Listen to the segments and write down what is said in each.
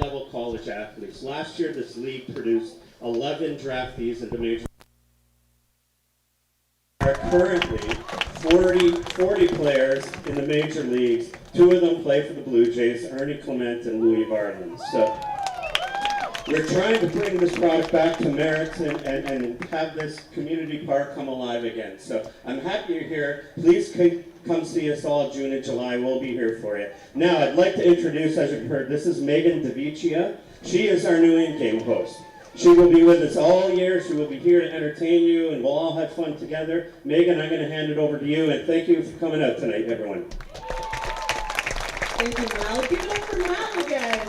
level college athletes. Last year, this league produced 11 draftees into major. There are currently 40 players in the major leagues. 2 of them play for the Blue Jays, Ernie Clement and Louis Varland. So we're trying to bring this product back to Merritt and have this community park come alive again. So I'm happy you're here. Please come see us all June and July. We'll be here for you. Now, I'd like to introduce, as you've heard, this is Megan DeVicia. She is our new in-game host. She will be with us all year. She will be here to entertain you, and we'll all have fun together. Megan, I'm going to hand it over to you, and thank you for coming out tonight, everyone. Thank you, Mal. Give it up for Mal again.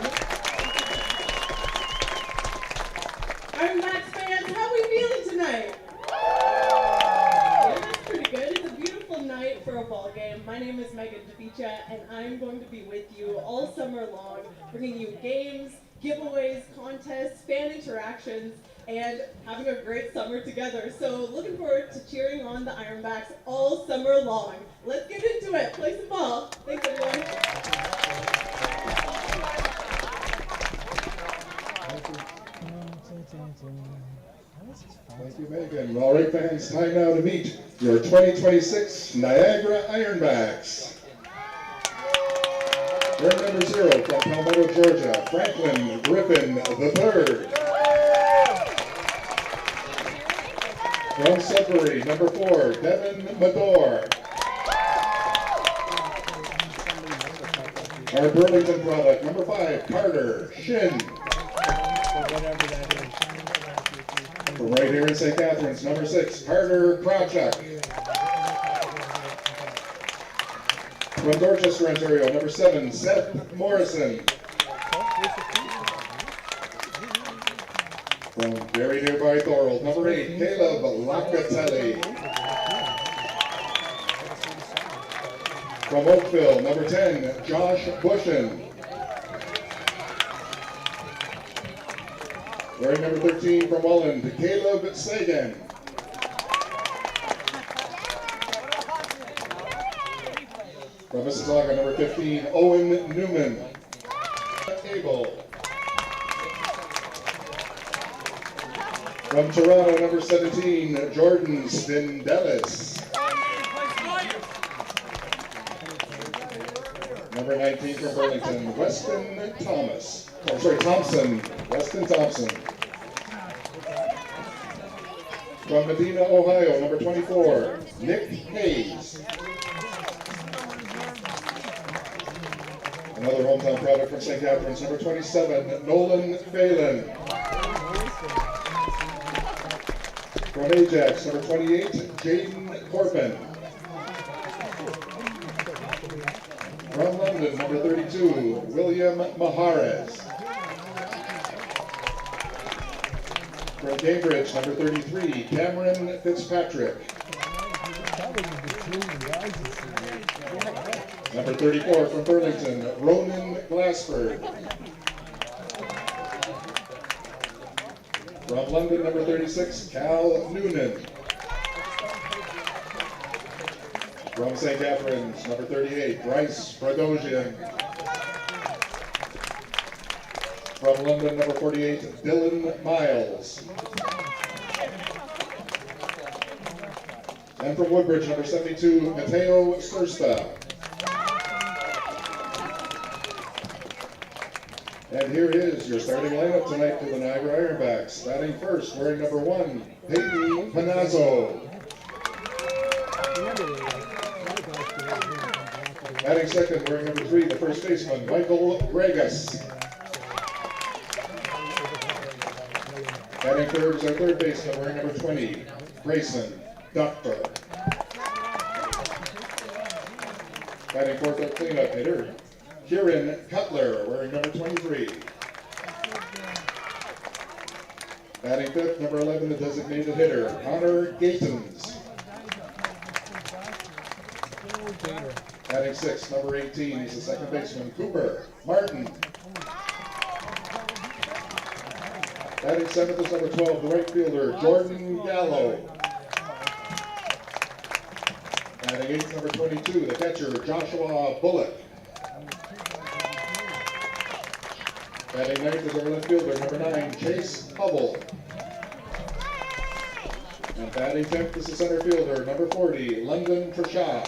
Ironbacks fans, how are we feeling tonight? Yeah, that's pretty good. It's a beautiful night for a ball game. My name is Megan DeVicia, and I'm going to be with you all summer long, bringing you games, giveaways, contests, fan interactions, and having a great summer together. So looking forward to cheering on the Ironbacks all summer long. Let's get into it. Play some ball. Thanks, everyone. Thank you, Megan. All right, fans, time now to meet your 2026 Niagara Ironbacks. Wearing number 0 from Palmetto, Georgia, Franklin Griffin III. From Sudbury, number 4, Devin Medor. Our Burlington product, number 5, Carter Shin. From right here in St. Catharines, number 6, Carter Krawchuk. From Dorchester, Ontario, number 7, Seth Morrison. From very nearby Thorold, number 8, Caleb Locatelli. From Oakville, number 10, Josh Bushin. Wearing number 13 from Welland, Caleb Sagan. From Mississauga, number 15, Owen Newman. Abel. From Toronto, number 17, Jordan Spindelis. Number 19 from Burlington, Weston Thomas. Oh, sorry, Thompson. Weston Thompson. From Medina, Ohio, number 24, Nick Hayes. Another hometown product from St. Catharines, number 27, Nolan Phelan. From Ajax, number 28, Jaden Corpin. From London, number 32, William Mahares. From Cambridge, number 33, Cameron Fitzpatrick. Number 34 from Burlington, Ronan Glassford. From London, number 36, Cal Noonan. From St. Catharines, number 38, Bryce Bradosian. From London, number 48, Dylan Miles. And from Woodbridge, number 72, Mateo Sursta. And here is your starting lineup tonight for the Niagara Ironbacks. Batting first, wearing number 1, Peyton Panazzo. Batting second, wearing number 3, the first baseman, Michael Gregas. Batting third is our third baseman, wearing number 20, Grayson Doctor. Batting fourth, our cleanup hitter, Kieran Cutler, wearing number 23. Batting fifth, number 11, the designated hitter, Connor Gatons. Batting sixth, number 18, he's the second baseman, Cooper Martin. Batting seventh is number 12, the right fielder, Jordan Gallo. Batting eighth, number 22, the catcher, Joshua Bullock. Batting ninth is our left fielder, number 9, Chase Hubble. And batting 10th is the center fielder, number 40, London Trashaw.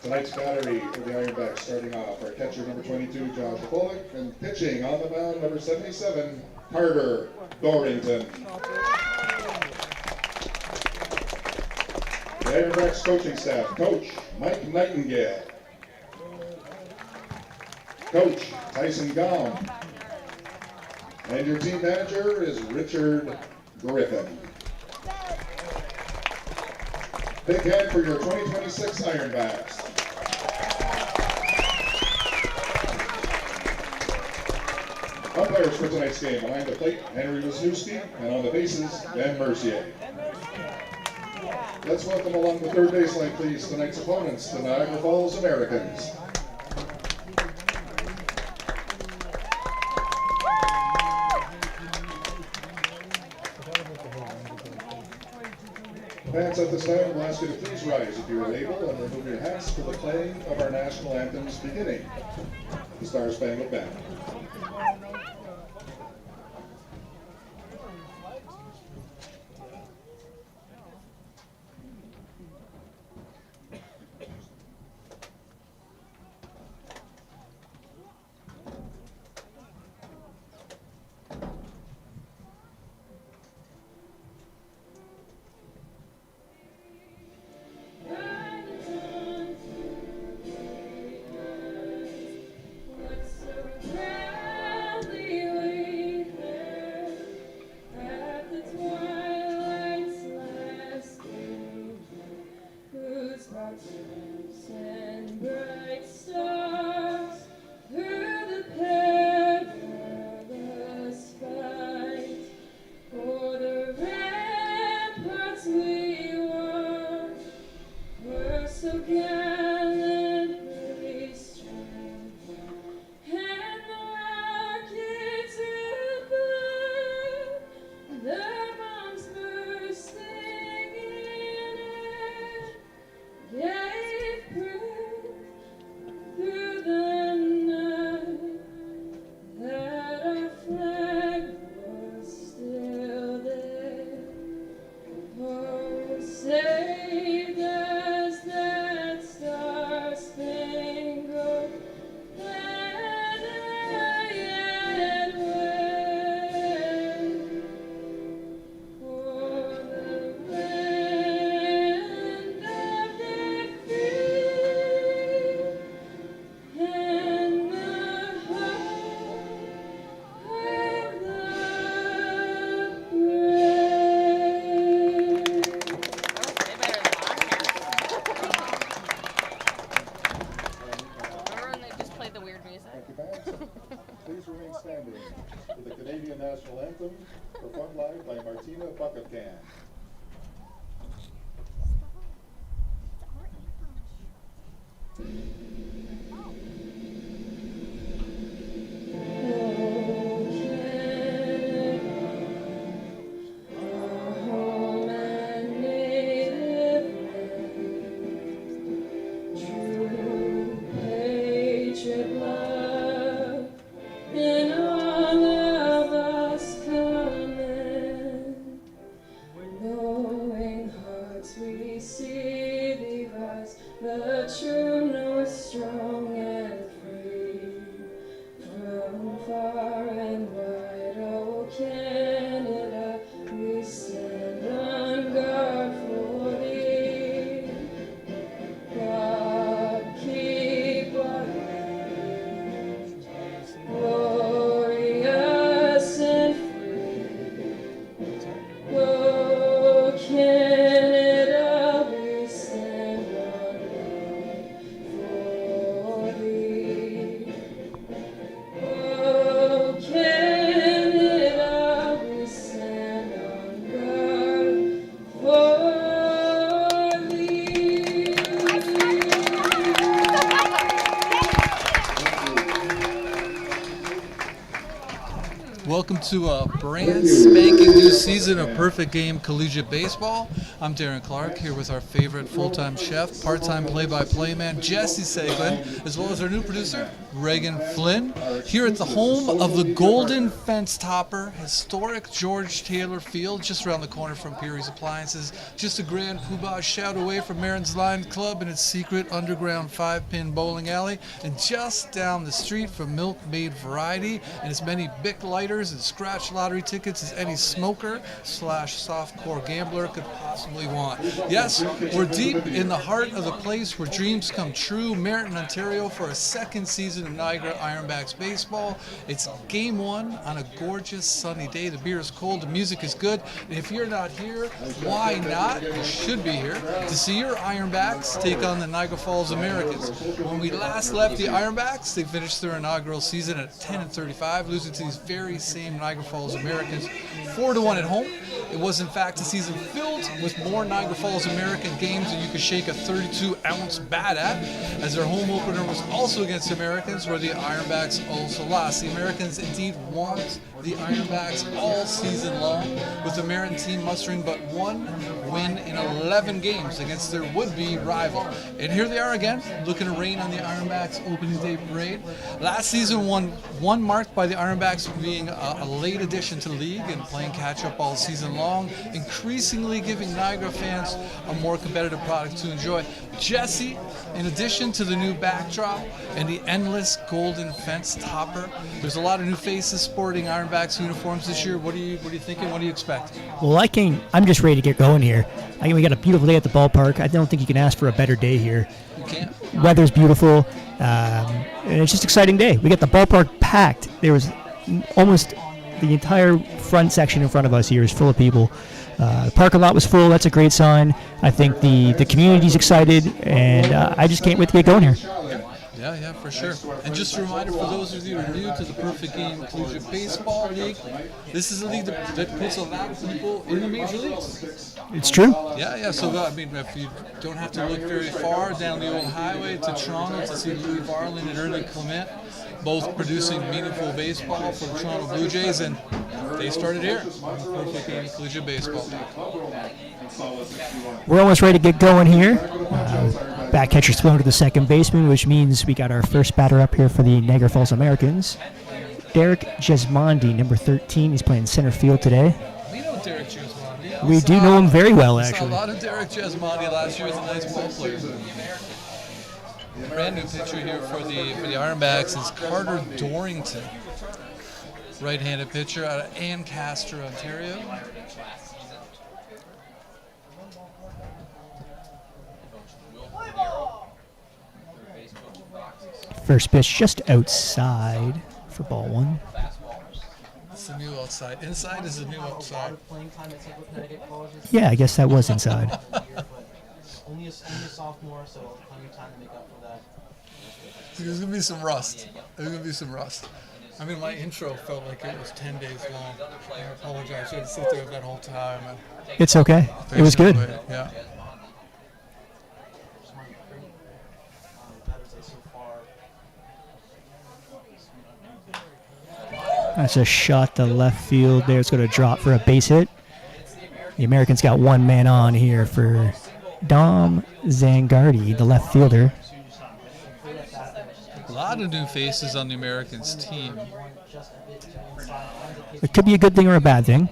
Tonight's battery for the Ironbacks starting off, our catcher, number 22, Josh Bullock, and pitching on the mound, number 77, Carter Dorrington. The Ironbacks coaching staff, Coach Mike Nightingale, Coach Tyson Gaum, and your team manager is Richard Griffin. Big hand for your 2026 Ironbacks. Umpires for tonight's game, behind the plate, Henry Wisniewski, and on the bases, Ben Mercier. Let's welcome along the third baseline, please, tonight's opponents, the Niagara Falls Americans. Fans at this time, we'll ask you to please rise if you are able and remove your hats for the playing of our national anthems beginning the Star Spangled Banner. Please remain standing for the Canadian National Anthem, performed live by Martina Bucketcan. The true north, strong and free, from far and wide, oh Canada, we stand on guard for thee. God keep our land Welcome to a brand spanking new season of Perfect Game Collegiate Baseball. I'm Darren Clark here with our favorite full-time chef, part-time play-by-play man Jesse Seglin, as well as our new producer Reagan Flynn, here at the home of the Golden Fence Topper, historic George Taylor Field, just around the corner from Peary's Appliances, just a grand poobah shout away from Marin's Lion Club and its secret underground 5-pin bowling alley, and just down the street from Milkmaid Variety and as many Bic lighters and scratch lottery tickets as any smoker / softcore gambler could possibly want. Yes, we're deep in the heart of the place where dreams come true, Merritton, Ontario, for a second season of Niagara Ironbacks baseball. It's game 1 on a gorgeous sunny day. The beer is cold, the music is good, and if you're not here, why not? You should be here to see your Ironbacks take on the Niagara Falls Americans. When we last left the Ironbacks, they finished their inaugural season at 10-35, losing to these very same Niagara Falls Americans 4-1 at home. It was in fact a season filled with more Niagara Falls American games than you could shake a 32-ounce bat at, as their home opener was also against the Americans, where the Ironbacks also lost. The Americans indeed want the Ironbacks all season long, with the Merritton team mustering but one win in 11 games against their would-be rival. And here they are again, looking to rain on the Ironbacks opening day parade. Last season, one marked by the Ironbacks being a late addition to the league and playing catch-up all season long, increasingly giving Niagara fans a more competitive product to enjoy. Jesse, in addition to the new backdrop and the endless Golden Fence Topper, there's a lot of new faces sporting Ironbacks uniforms this year. What are you thinking? What do you expect? Well, I'm just ready to get going here. We got a beautiful day at the ballpark. I don't think you can ask for a better day here. You can't. Weather's beautiful, and it's just an exciting day. We got the ballpark packed. There was almost the entire front section in front of us here is full of people. The parking lot was full. That's a great sign. I think the community's excited, and I just can't wait to get going here. Yeah, for sure. And just a reminder for those of you who are new to the Perfect Game Collegiate Baseball League, this is a league that puts a lot of people in the major leagues. It's true. Yeah. So, if you don't have to look very far down the old highway to Toronto to see Louis Varlin and Ernie Clement, both producing meaningful baseball for the Toronto Blue Jays, and they started here on the Perfect Game Collegiate Baseball League. We're almost ready to get going here. Back catcher's thrown to the second baseman, which means we got our first batter up here for the Niagara Falls Americans. Derek Jesmondi, number 13. He's playing center field today. We know Derek Jesmondi. We do know him very well, actually. Saw a lot of Derek Jesmondi last year. He was a nice ball player. Brand new pitcher here for the Ironbacks is Carter Dorrington, right-handed pitcher out of Ancaster, Ontario. First pitch just outside for ball 1. It's the new outside. Inside is the new outside. Yeah, I guess that was inside. Only a sophomore, so plenty of time to make up for that. There's going to be some rust. My intro felt like it was 10 days long. I apologize. I had to sit there that whole time. It's okay. It was good. Yeah. That's a shot to left field there. It's going to drop for a base hit. The Americans got one man on here for Dom Zangardi, the left fielder. A lot of new faces on the Americans team. It could be a good thing or a bad thing.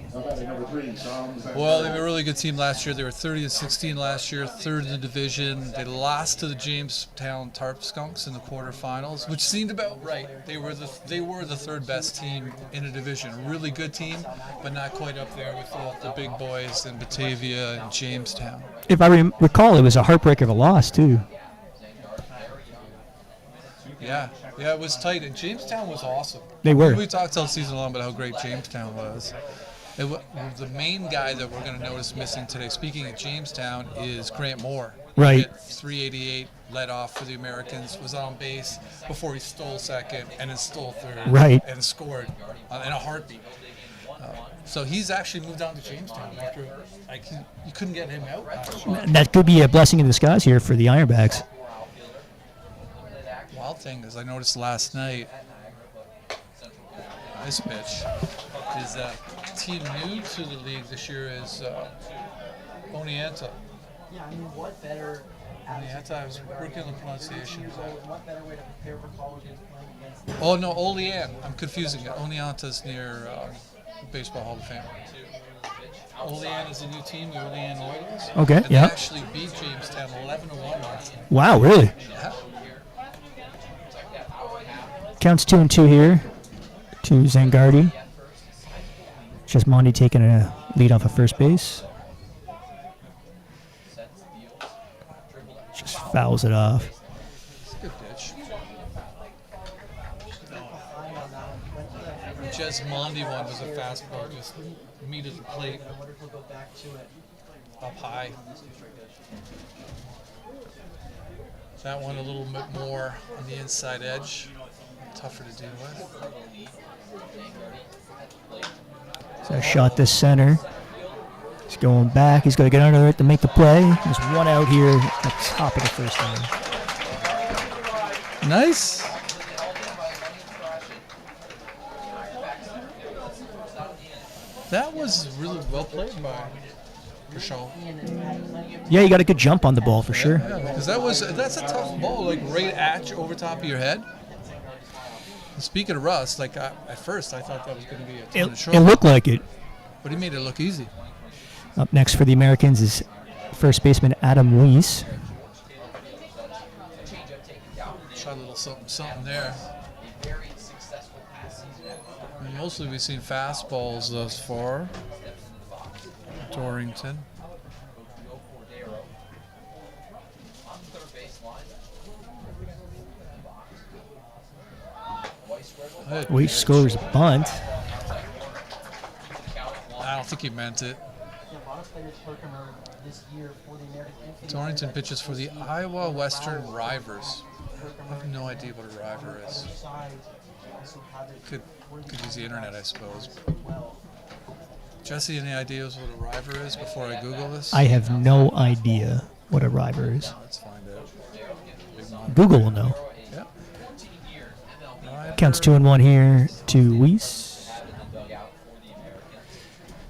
Well, they were a really good team last year. They were 30-16 last year, third in the division. They lost to the Jamestown Tarp Skunks in the quarterfinals, which seemed about right. They were the third best team in the division. A really good team, but not quite up there with the big boys in Batavia and Jamestown. If I recall, it was a heartbreaker of a loss, too. Yeah, it was tight. And Jamestown was awesome. They were. We talked all season long about how great Jamestown was. The main guy that we're going to notice missing today, speaking of Jamestown, is Grant Moore. Right. He hit 388, led off for the Americans, was on base before he stole second and then stole third. Right. And scored in a heartbeat. So he's actually moved on to Jamestown after you couldn't get him out. That could be a blessing in disguise here for the Ironbacks. Wild thing is I noticed last night Nice pitch. Is a team new to the league this year is Oneonta. Yeah, I mean, what better Oneonta, I was working on the pronunciation. what better way to prepare for college than playing against Oh no, Olean. I'm confusing it. Oneonta's near Baseball Hall of Fame. Olean is a new team, the Olean Oilers. Okay, And yeah. They actually beat Jamestown 11-1 last night. Wow, really? Yeah. Counts 2-2 here to Zangardi. Jesmondi taking a lead off of first base. Just fouls it off. It's a good pitch. The Jesmondi one was a fastball, just meet at the plate, up high. That one a little bit more on the inside edge, tougher to deal with. So a shot this center. He's going back. He's got to get under it to make the play. There's one out here at the top of the first inning. Nice. That was really well played by Kershaw. Yeah, you got a good jump on the ball for sure. Yeah, because that's a tough ball, like right at you, over top of your head. And speaking of Russ, like at first I thought that was going to be a ton of It trouble, looked like it. but he made it look easy. Up next for the Americans is first baseman Adam Weiss. Try a little something there. And mostly we've seen fastballs thus far. Dorrington. Weiss scores a bunt. I don't think he meant it. Dorrington pitches for the Iowa Western Rivers. I have no idea what a river is. Could use the internet, I suppose. Jesse, any ideas what a river is before I Google this? I have no idea what a river is. Let's find out. Google will know. Yeah. Counts 2-1 here to Weiss.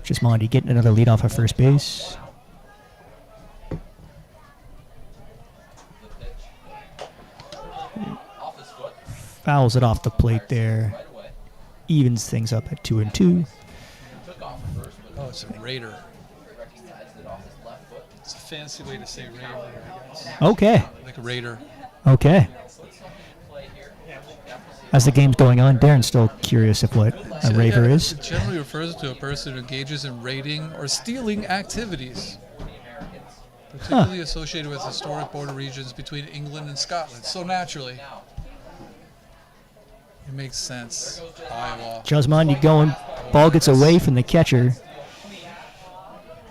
Jesmondi getting another lead off of first base. Fouls it off the plate there. Evens things up at 2-2. Oh, it's a Raider. It's a fancy way to say Raider, I guess. Okay. Like a Raider. Okay. As the game's going on, Darren's still curious of what a raver is. It generally refers to a person who engages in raiding or stealing activities, particularly associated with historic border regions between England and Scotland. So naturally, it makes sense. Iowa. Jesmondi going, ball gets away from the catcher.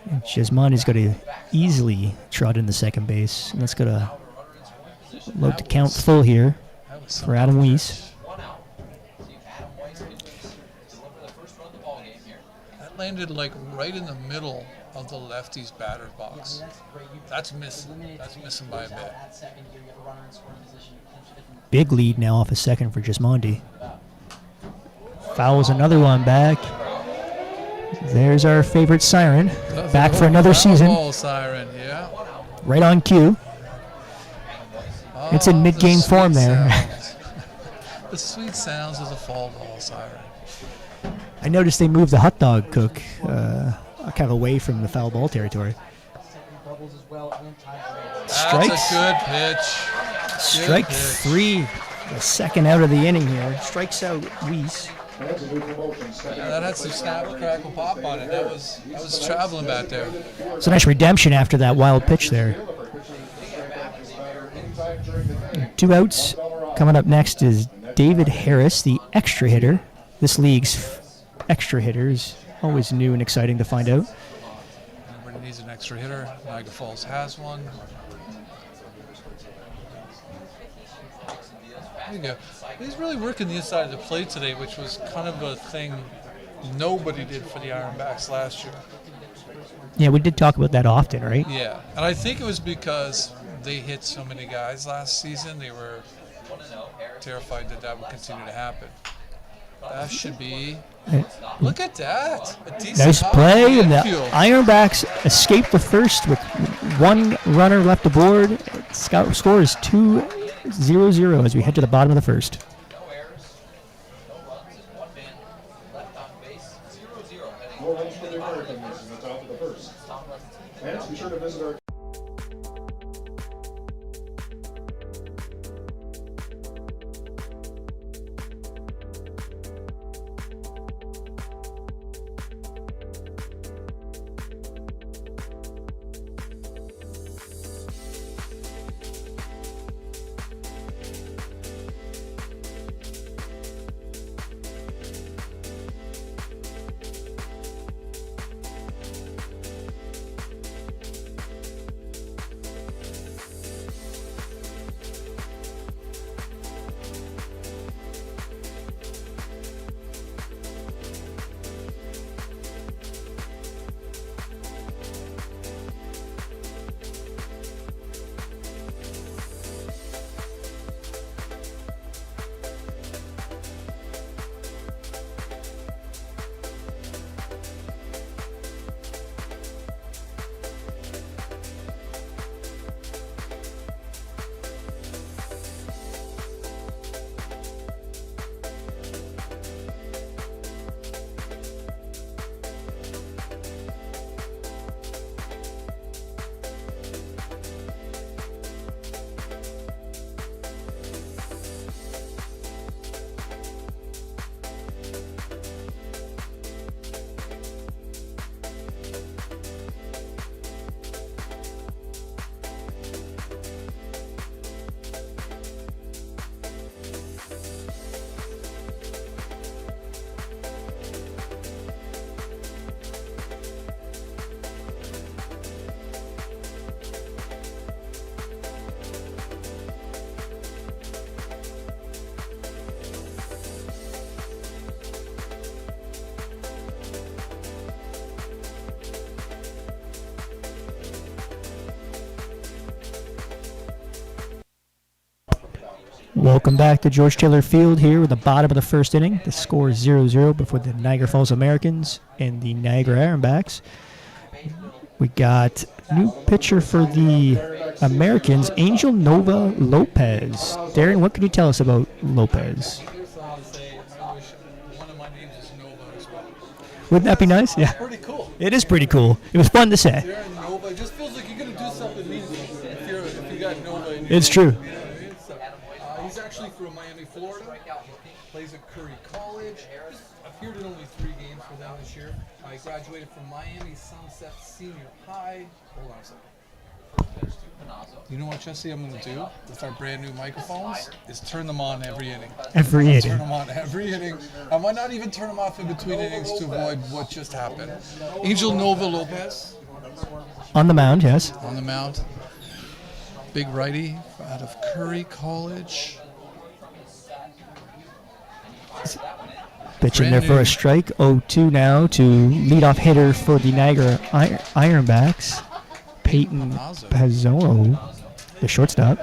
And Jesmondi's got to easily trot in the second base. And that's going to load the count full here for Adam Weiss. That landed like right in the middle of the lefty's batter's box. That's missing. That's missing by a bit. Big lead now off a second for Jesmondi. Fouls another one back. There's our favorite siren. Back for another season. Ball siren, yeah. Right on cue. It's in mid-game form there. The sweet sounds of the fall ball siren. I noticed they moved the hot dog cook kind of away from the foul ball territory. Strikes. That's a good pitch. Strike three. The second out of the inning here. Strikes out Weiss. Yeah, that had some snap, crackle, pop on it. That was traveling back there. It's a nice redemption after that wild pitch there. 2 outs. Coming up next is David Harris, the extra hitter. This league's extra hitter is always new and exciting to find out. Everybody needs an extra hitter. Niagara Falls has one. There you go. He's really working the inside of the plate today, which was kind of a thing nobody did for the Ironbacks last year. Yeah, we did talk about that often, right? Yeah, and I think it was because they hit so many guys last season. They were terrified that would continue to happen. That should be. Uh, Look at that. A decent Nice hop play, and the infield. Ironbacks escape the first with one runner left aboard. Score is 2-0 as we head to the bottom of the first. No runs for the Americans in the top of the first. Fans, be sure to visit our Welcome back to George Taylor Field here with the bottom of the first inning. The score is 0-0 before the Niagara Falls Americans and the Niagara Ironbacks. We got new pitcher for the Americans, Angel Nova Lopez. Darren, what can you tell us about Lopez? Wouldn't that be nice? Yeah. Pretty cool. It is pretty cool. It was fun to say. Darren Nova, it just feels like you're going to do something meaningful if you got Nova in your It's name, true. you know what I mean? So, he's actually from Miami, Florida. Plays at Curry College. Appeared in only 3 games for them this year. He graduated from Miami Sunset Senior High. Hold on a second. You know what, Jesse, I'm going to do with our brand new microphones is turn them on every inning. Every Turn inning. them on every inning. I might not even turn them off in between innings to avoid what just happened. Angel Nova Lopez On the mound, yes. on the mound. Big righty out of Curry College. Pitching there Brand for new. a strike. 0-2 now to leadoff hitter for the Niagara Ironbacks, Peyton Pazzo, the shortstop.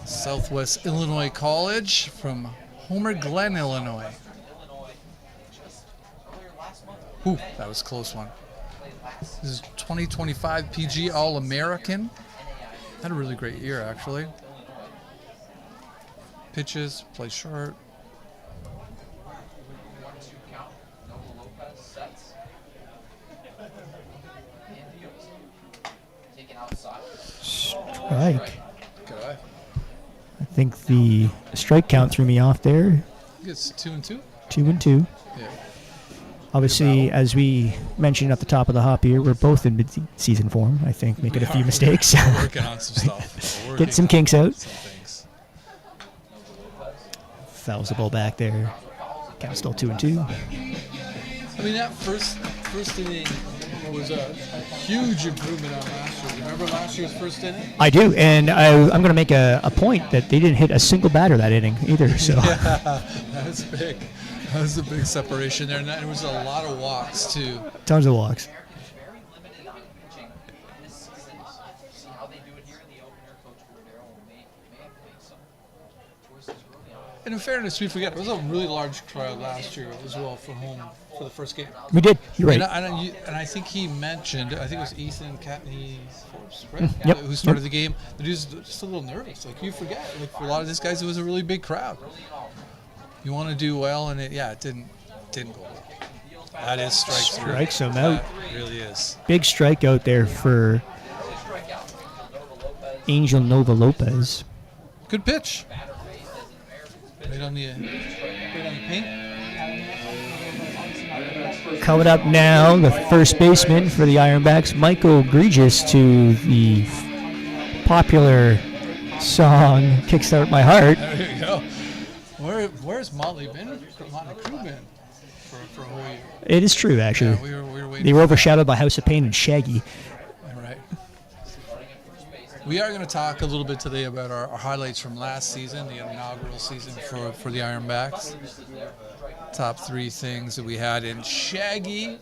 Southwest Illinois College from Homer Glen, Illinois. Ooh, that was a close one. This is 2025 PG All-American. Had a really great year, actually. Pitches, plays short. Strike. Good eye. I think the strike count threw me off there. It's 2-2. 2-2. Yeah. Obviously, as we mentioned at the top of the hop here, we're both in mid-season form. I think making a few mistakes. We're working on some stuff. We're Get some working kinks on out. some things. Fouls the ball back there. Count still 2-2. I mean, that first inning was a huge improvement on last year. Remember last year's first inning? I do, and I'm going to make a point that they didn't hit a single batter that inning either. So That was big. That was a big separation there, and there was a lot of walks too. tons of walks. And in fairness, we forget, it was a really large crowd last year as well for home for the first game. We did. You're right. And I think he mentioned, I think it was Ethan Catney Forbes, right? Yep. Who started the game. The dude's just a little nervous. Like, you forget. Like, for a lot of these guys, it was a really big crowd. You want to do well, and it didn't go well. That is Strikes him out. That really is. Big strikeout there for Angel Nova Lopez. Good pitch. Right on the paint. Coming up now, the first baseman for the Ironbacks, Michael Gregis, to the popular song "Kickstart My Heart." There you go. Where's Motley been? Motley Crue been for a whole year? It is true, actually. Yeah, we were waiting. They were overshadowed by House of Pain and Shaggy. Right. We are going to talk a little bit today about our highlights from last season, the inaugural season for the Ironbacks. Top 3 things that we had in Shaggy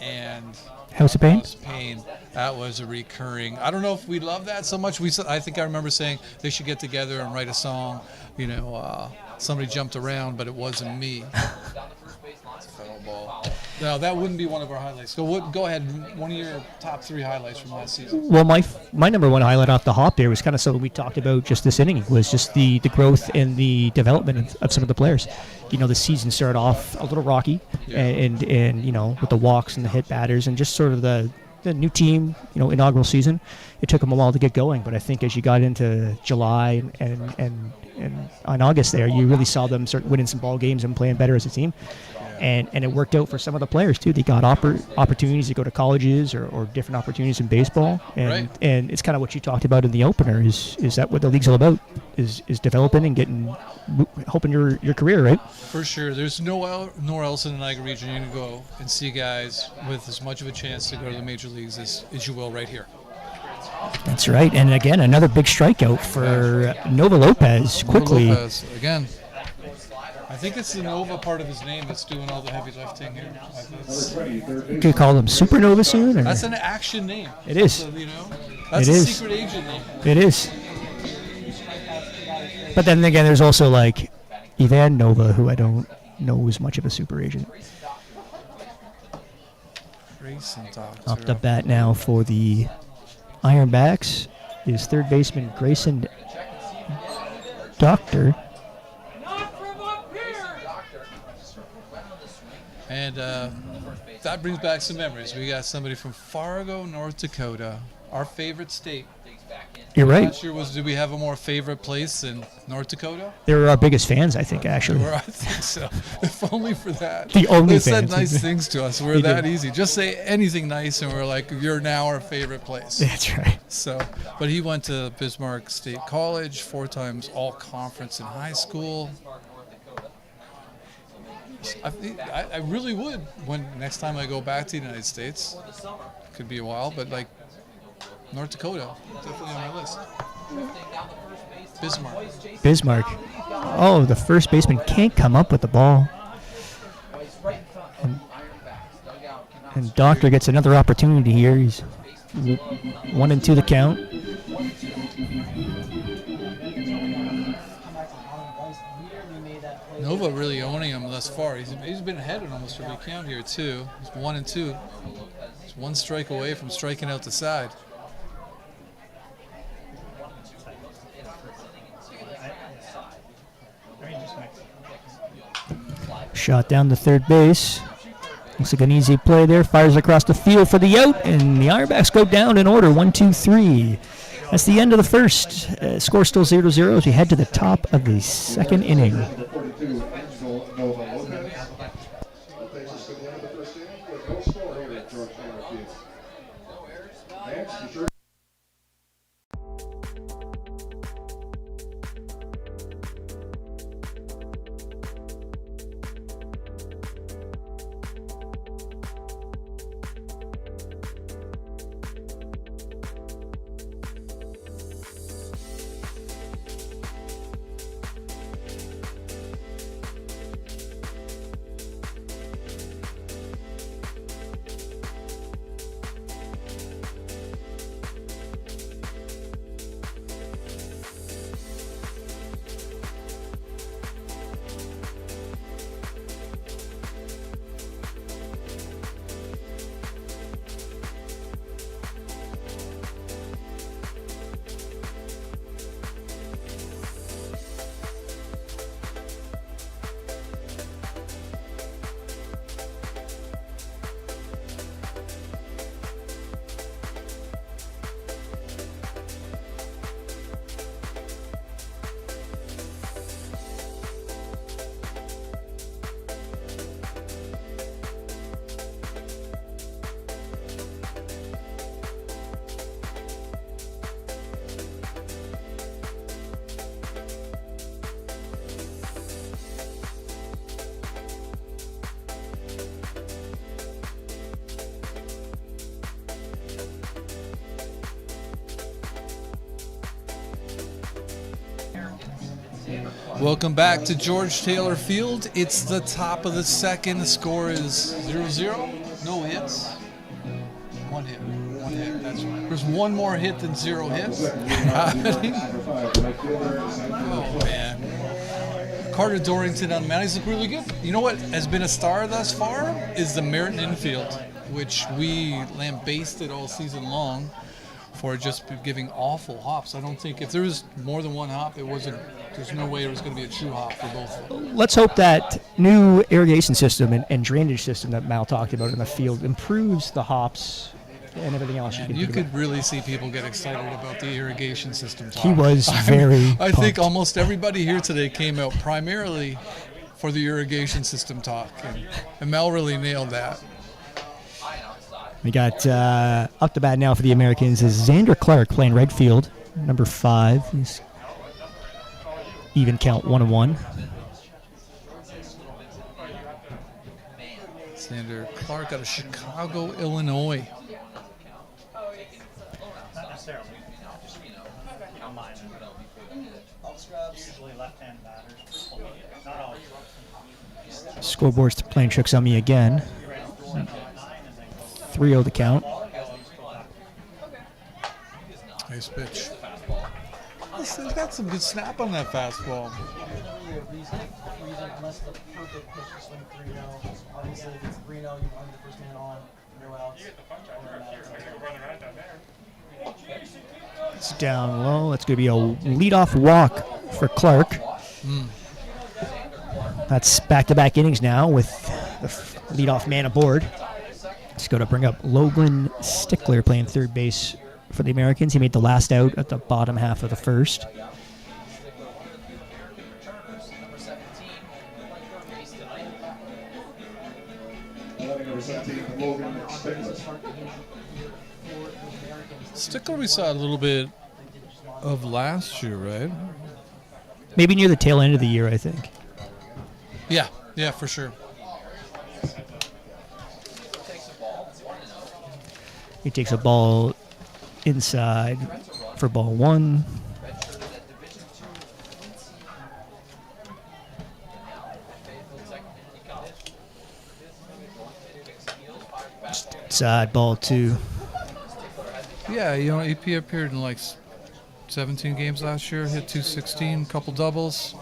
and House of Pain? House of Pain. That was a recurring. I don't know if we love that so much. I think I remember saying they should get together and write a song. Somebody jumped around, but it wasn't me. Foul ball. No, that wouldn't be one of our highlights. Go ahead. One of your top 3 highlights from last season. Well, my number one highlight off the hop there was kind of something we talked about just this inning, was just the growth and the development of some of the players. The season started off a little rocky, and with the walks and the hit batters and just sort of the new team, inaugural season. It took them a while to get going, but I think as you got into July and on August there, you really saw them start winning some ball games and playing better as a team. And it worked out for some of the players too. They got opportunities to go to colleges or different opportunities in baseball. And it's kind of what you talked about in the opener. Is that what the league's all about? Is developing and helping your career, right? For sure. There's nowhere else in the Niagara region you can go and see guys with as much of a chance to go to the major leagues as you will right here. That's right. And again, another big strikeout for Nova Lopez. Quickly. Nova Lopez, again. I think it's the Nova part of his name that's doing all the heavy lifting here. You could call him Supernova soon? Or? That's an action name. It is. So, that's a secret agent name. It is. But then again, there's also like Ivan Nova, who I don't know is much of a super agent. Off the bat now for the Ironbacks is third baseman Grayson Doctor. And that brings back some memories. We got somebody from Fargo, North Dakota, our favorite state. You're right. Last year did we have a more favorite place than North Dakota? They were our biggest fans, I think, actually. I think so. If only for that. The only they fans. said nice things to us. We're that easy. Just say anything nice, and we're like, you're now our favorite place. That's right. So, but he went to Bismarck State College, 4 times all-conference in high school. I really would when next time I go back to the United States. Could be a while, but like North Dakota, definitely on my list. Bismarck. Oh, the first baseman can't come up with the ball. And Doctor gets another opportunity here. He's 1-2 the count. Nova really owning him thus far. He's been ahead in almost every count here too. He's 1-2. He's 1 strike away from striking out the side. Shot down to third base. Looks like an easy play there. Fires across the field for the out, and the Ironbacks go down in order. 1-2-3. That's the end of the first. Score still 0-0 as we head to the top of the second inning. Welcome back to George Taylor Field. It's the top of the second. The score is 0-0. No hits. One hit. One hit. That's right. There's one more hit than 0 hits happening. Oh, man. Carter Dorrington on the mound. He's looked really good. You know what has been a star thus far is the Merritt infield, which we lambasted all season long for just giving awful hops. I don't think if there was more than one hop, there's no way it was going to be a true hop for both of them. Let's hope that new irrigation system and drainage system that Mal talked about in the field improves the hops and everything else. And you could really see people get excited about the irrigation system talk. He was very I think pumped. almost everybody here today came out primarily for the irrigation system talk, and Mel really nailed that. We got up to bat now for the Americans is Xander Clark playing right field, number 5. He's even count 1-1. Xander Clark out of Chicago, Illinois. Not necessarily, just on mine. Usually left-hand batters. Not always. Scoreboard's playing tricks on me again. 3-0 the count. Nice pitch. He's got some good snap on that fastball. Really a reason unless the perfect pitch to swing 3-0. Obviously, if it's 3-0, you run the first man on, no outs. It's down low. That's going to be a leadoff walk for Clark. That's back-to-back innings now with the leadoff man aboard. Let's go to bring up Logan Stickler playing third base for the Americans. He made the last out at the bottom half of the first. Number 17, Logan Stickler. Stickler we saw a little bit of last year, right? Maybe near the tail end of the year, I think. Yeah, for sure. He takes a ball inside for ball 1. Inside ball 2. Yeah, EP appeared in like 17 games last year, hit 216, couple doubles.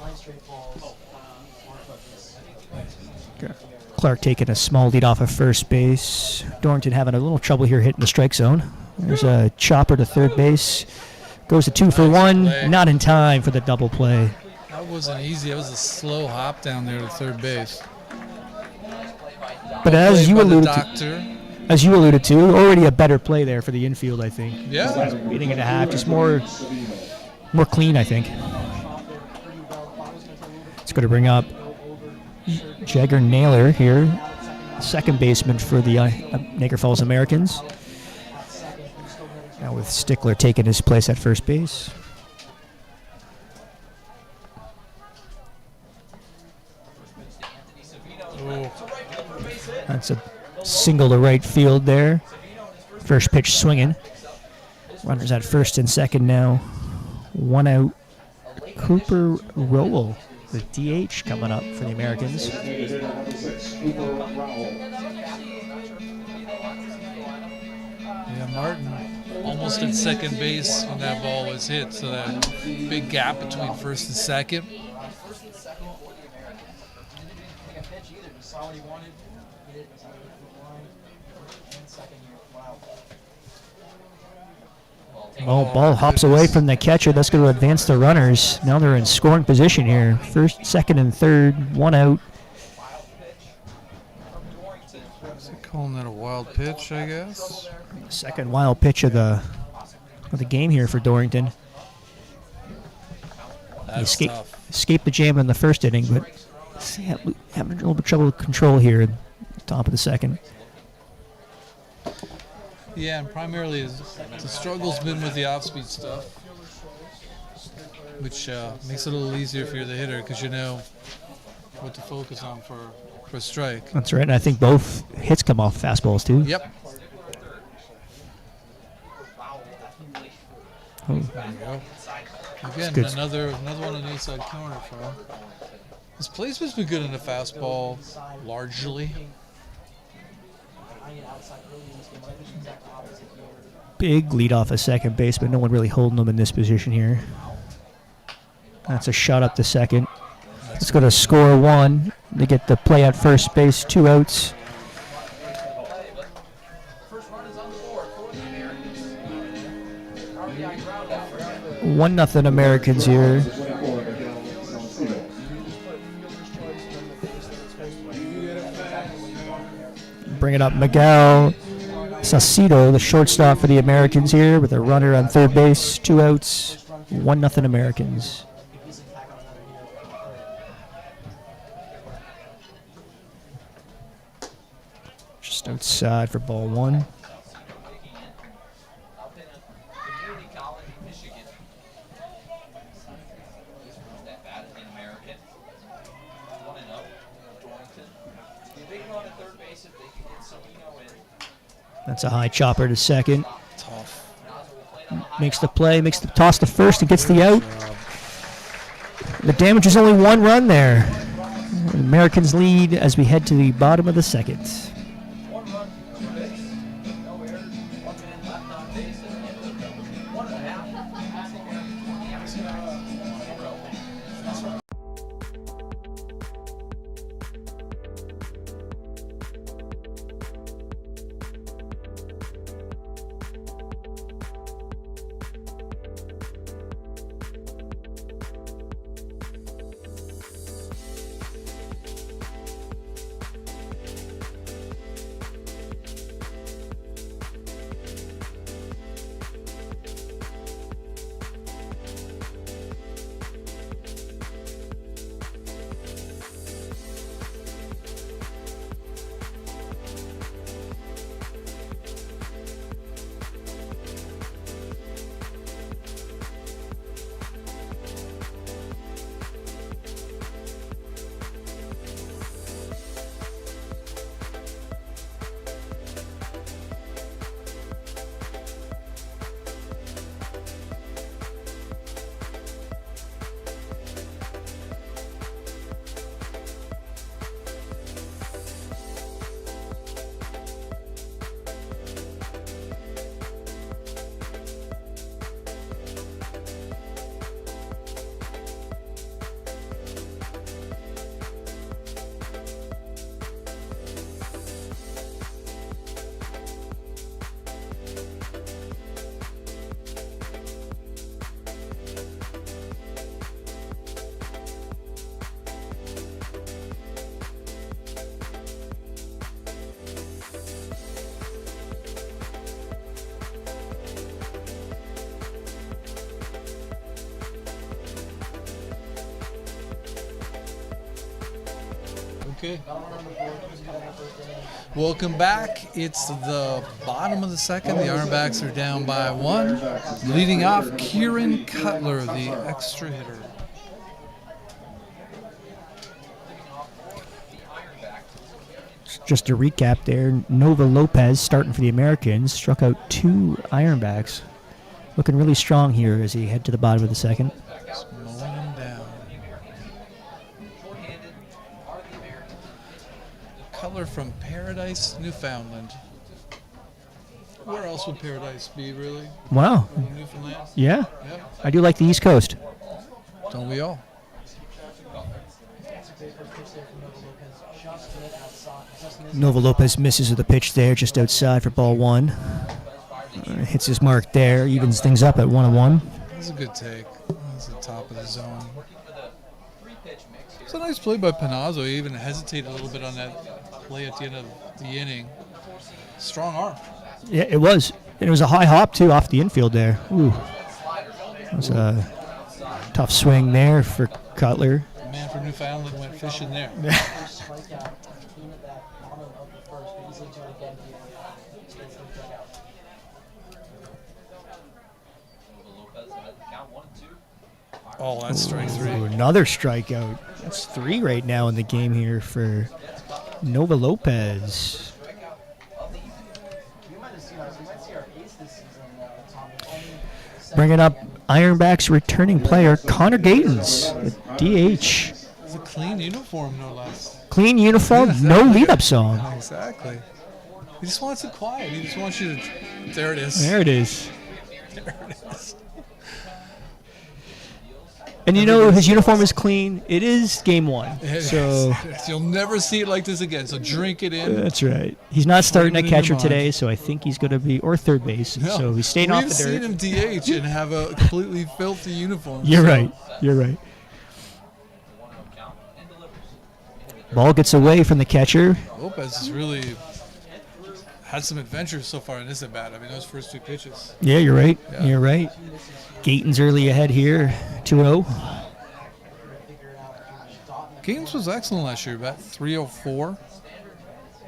Clark taking a small lead off of first base. Dorrington having a little trouble here hitting the strike zone. There's a chopper to third base. Goes to 2 for 1. Play. Not in time for the double play. That wasn't easy. It was a slow hop down there to third base. But as you Played by the alluded to, doctor. already a better play there for the infield, I think. Yeah. Beating it a half, just more clean, I think. It's going to bring up Jagger Naylor here, second baseman for the Niagara Falls Americans. Now with Stickler taking his place at first base. That's a single to right field there. First pitch swinging. Runners at first and second now. 1 out. Cooper Rowell, the DH, coming up for the Americans. Number 6, Cooper Rowell. Yeah, Martin almost at second base when that ball was hit, so that big gap between first and second. Well, ball hops away from the catcher. That's going to advance the runners. Now they're in scoring position here. First, second, and third. 1 out. Is he calling that a wild pitch, I guess? Second wild pitch of the game here for Dorrington. That's tough. Escaped the jam in the first inning, but having a little bit of trouble with control here at the top of the second. Yeah, and primarily the struggle's been with the off-speed stuff, which makes it a little easier if you're the hitter because you know what to focus on for a strike. That's right, and I think both hits come off fastballs too. Yep. Oh. There you go. Again, good. another one on the inside corner for him. His placement's been good in the fastball, largely. Big lead off a second base, but no one really holding him in this position here. That's a shot up to second. Let's go to score one. They get the play at first base, 2 outs. One nothing Americans here. Bring it up, Miguel Saucedo, the shortstop for the Americans here, with a runner on third base, 2 outs, 1-0 Americans. Just outside for ball 1. That's a high chopper to second. Tough. Makes the play, makes the toss to first, and gets the out. The damage is only 1 run there. The Americans lead as we head to the bottom of the second. Okay. Welcome back. It's the bottom of the second. The Ironbacks are down by 1. Leading off, Kieran Cutler, the extra hitter. Just a recap there, Nova Lopez starting for the Americans, struck out 2 Ironbacks. Looking really strong here as he head to the bottom of the second. Just mowing him down. Cutler from Paradise, Newfoundland. Where else would Paradise be, really? Wow. Newfoundland? Yeah. Yep. I do like the East Coast. Don't we all? Nova Lopez misses with the pitch there, just outside for ball 1. Hits his mark there, evens things up at 1-1. That's a good take. That's the top of the zone. It's a nice play by Panazzo. He even hesitated a little bit on that play at the end of the inning. Strong arm. Yeah, it was. And it was a high hop, too, off the infield there. Ooh. That was a tough swing there for Cutler. The man from Newfoundland went fishing there. Oh, that's strike 3. Ooh, another strikeout. That's 3 right now in the game here for Nova Lopez. Bringing up Ironbacks returning player Connor Gatens, with DH. It's a clean uniform, no less. Clean uniform, no lead-up song. Exactly. He just wants it quiet. He just wants you to. There it is. There it is. There it is. And you know his uniform is clean. It is game 1, so You'll never see it like this again. So drink it in. that's right. He's not starting Put at it in your catcher mind. today, so I think he's going to be or third base. No, So he's staying off We've the seen dirt. him DH and have a completely filthy uniform. You're so- right. You're right. Ball gets away from the catcher. Lopez has really had some adventures so far in this at bat. I mean, those first 2 pitches. Yeah, you're right. Yeah. You're right. Gatens early ahead here, 2-0. Gatens was excellent last year. Bat 304,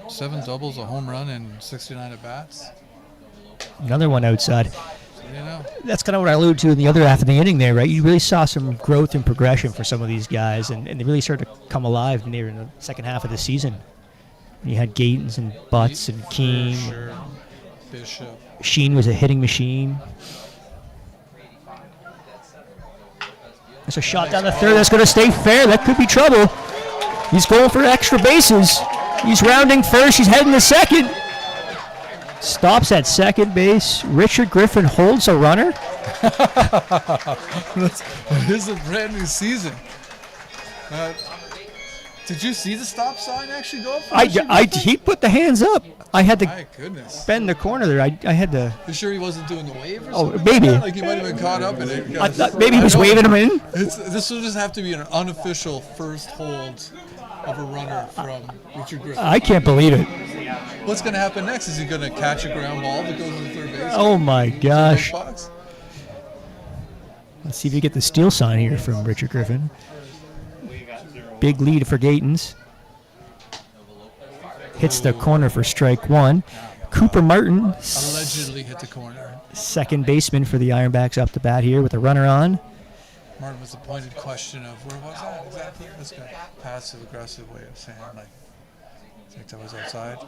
7 doubles, a home run, and 69 at bats. Another one outside. You know, That's kind of what I alluded to in the other half of the inning there, right? You really saw some growth and progression for some of these guys, and they really started to come alive near in the second half of the season. You had Gatens and Butts and Keene. Sure. Bishop. Sheen was a hitting machine. There's a shot down the third that's going to stay fair. That could be trouble. He's going for extra bases. He's rounding first. He's heading to second. Stops at second base. Richard Griffin holds a runner. It is a brand new season. Did you see the stop sign actually go up? for Richard Griffin? He put the hands up. I had to My goodness. bend the corner there. I had to. You sure he wasn't doing the wave or Oh, something? maybe. Like, that? Like he might have been caught up in it. I thought maybe he was waving him in. This will just have to be an unofficial first hold of a runner from Richard Griffin. I can't believe it. What's going to happen next? Is he going to catch a ground ball that goes to the third base? Oh my gosh. Box? Let's see if you get the steal sign here from Richard Griffin. Big lead for Gatens. Hits the corner for strike 1. Cooper Martin, Allegedly hit the corner. second baseman for the Ironbacks up the bat here with a runner on. Martin was a pointed question of where was that exactly? That's a passive aggressive way of saying like I think that was outside.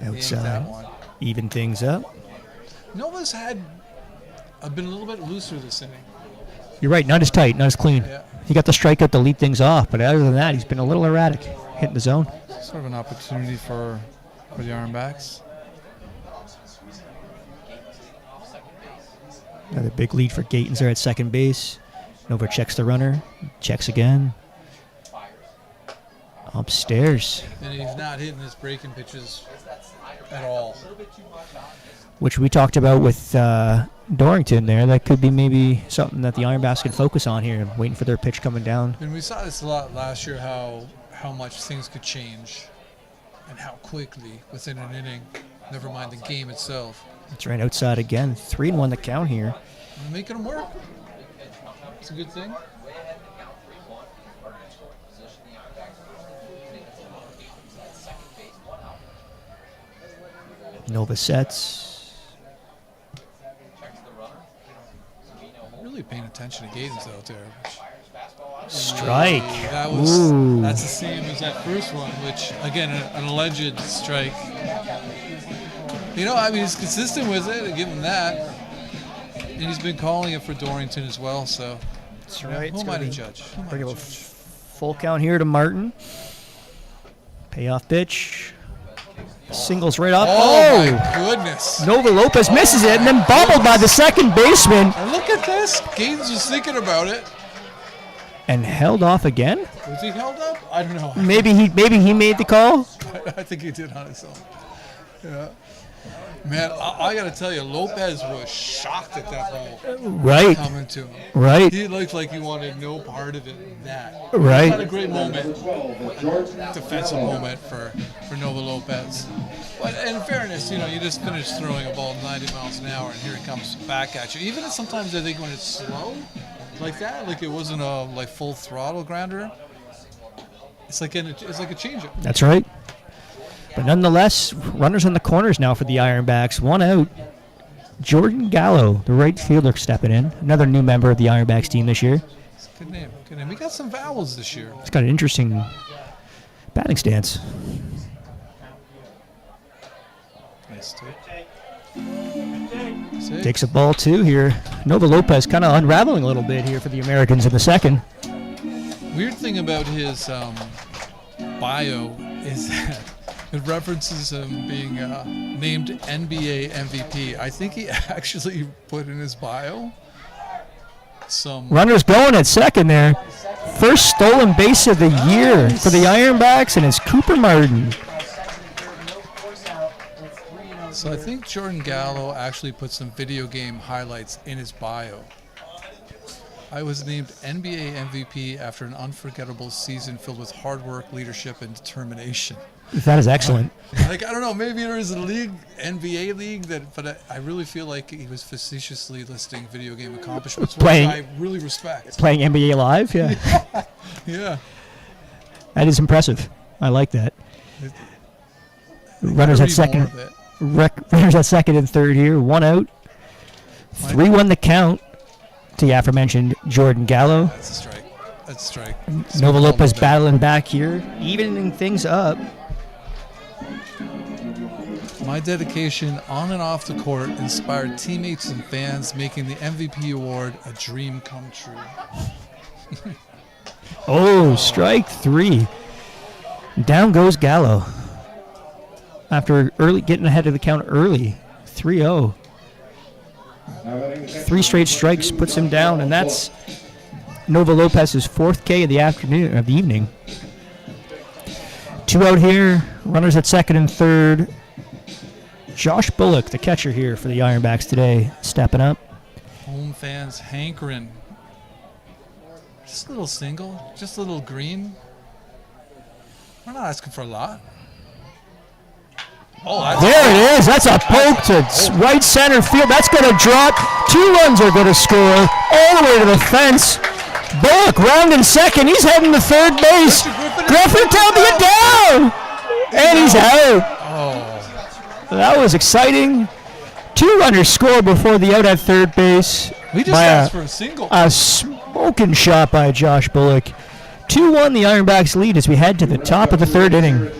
He inked that Outside. one. Even things up. Nova's had been a little bit looser this inning. You're right, not as tight, not as clean. Yeah. He got the strikeout to lead things off, but other than that, he's been a little erratic, hitting the zone. Sort of an opportunity for the Ironbacks. Another big lead for Gatens there at second base. Nova checks the runner, checks again. Upstairs, And he's not hitting his breaking pitches at all. which we talked about with Dorrington there. That could be maybe something that the Ironbacks can focus on here, waiting for their pitch coming down. And we saw this a lot last year, how much things could change and how quickly within an inning, never mind the game itself. That's right, outside again. 3-1 the count here. And making them work. It's a good thing. Nova sets. Really paying attention to Gatens out there. Strike. That was Ooh. that's the same as that first one, which again an alleged strike. You know, I mean he's consistent with it. I give him that, and he's been calling it for Dorrington as well. So That's who right. am I to judge? Who am I Bring to up a judge? full count here to Martin. Payoff pitch. Singles right off. Oh my goodness! Nova Lopez misses it and then bobbled by the second baseman And look at this. Gatens was thinking about it. and held off again. Was he held up? I don't know. Maybe he made the call. I think he did on his own. Yeah. Man, I got to tell you, Lopez was shocked at that ball Right. coming to him. Right. He looked like he wanted no part of it in that. Right. Not a great moment, defensive moment for Nova Lopez. But in fairness, you know, you just finished throwing a ball 90 miles an hour, and here it comes back at you. Even sometimes I think when it's slow like that, like it wasn't a like full throttle grounder, it's like a changeup. That's right. But nonetheless, runners in the corners now for the Ironbacks. One out. Jordan Gallo, the right fielder, stepping in. Another new member of the Ironbacks team this year. It's a good name. Good name. We got some vowels this year. He's got an interesting batting stance. Nice too. Takes a ball 2 here. Nova Lopez kind of unraveling a little bit here for the Americans in the second. Weird thing about his bio is that it references him being named NBA MVP. I think he actually put in his bio some... Runners going at second there. First stolen base of the year for the Ironbacks, and it's Cooper Martin. So I think Jordan Gallo actually put some video game highlights in his bio. I was named NBA MVP after an unforgettable season filled with hard work, leadership, and determination. That is excellent. Like, I don't know, maybe there is a league, NBA league, but I really feel like he was facetiously listing video game accomplishments, which I really respect. Playing NBA Live, yeah. Yeah. That is impressive. I like that. Runners at second. Runners at second and third here. 1 out. 3-1 the count to the aforementioned Jordan Gallo. That's a strike. That's a strike. Nova Lopez battling back here, evening things up. My dedication on and off the court inspired teammates and fans, making the MVP award a dream come true. Oh, strike 3. Down goes Gallo. After getting ahead of the count early, 3-0. 3 straight strikes puts him down, and that's Nova Lopez's 4th K of the evening. 2 out here, runners at second and third. Josh Bullock, the catcher here for the Ironbacks today, stepping up. Home fans hankering. Just a little single, just a little green. We're not asking for a lot. Oh, there it is. That's a poke to right center field. That's going to drop. 2 runs are going to score all the way to the fence. Bullock rounding second. He's heading to third base. Griffin taking it down. And he's out. Oh. That was exciting. 2 runners scored before the out at third base. We just asked for a single. A smoking shot by Josh Bullock. 2-1 the Ironbacks lead as we head to the top of the third inning.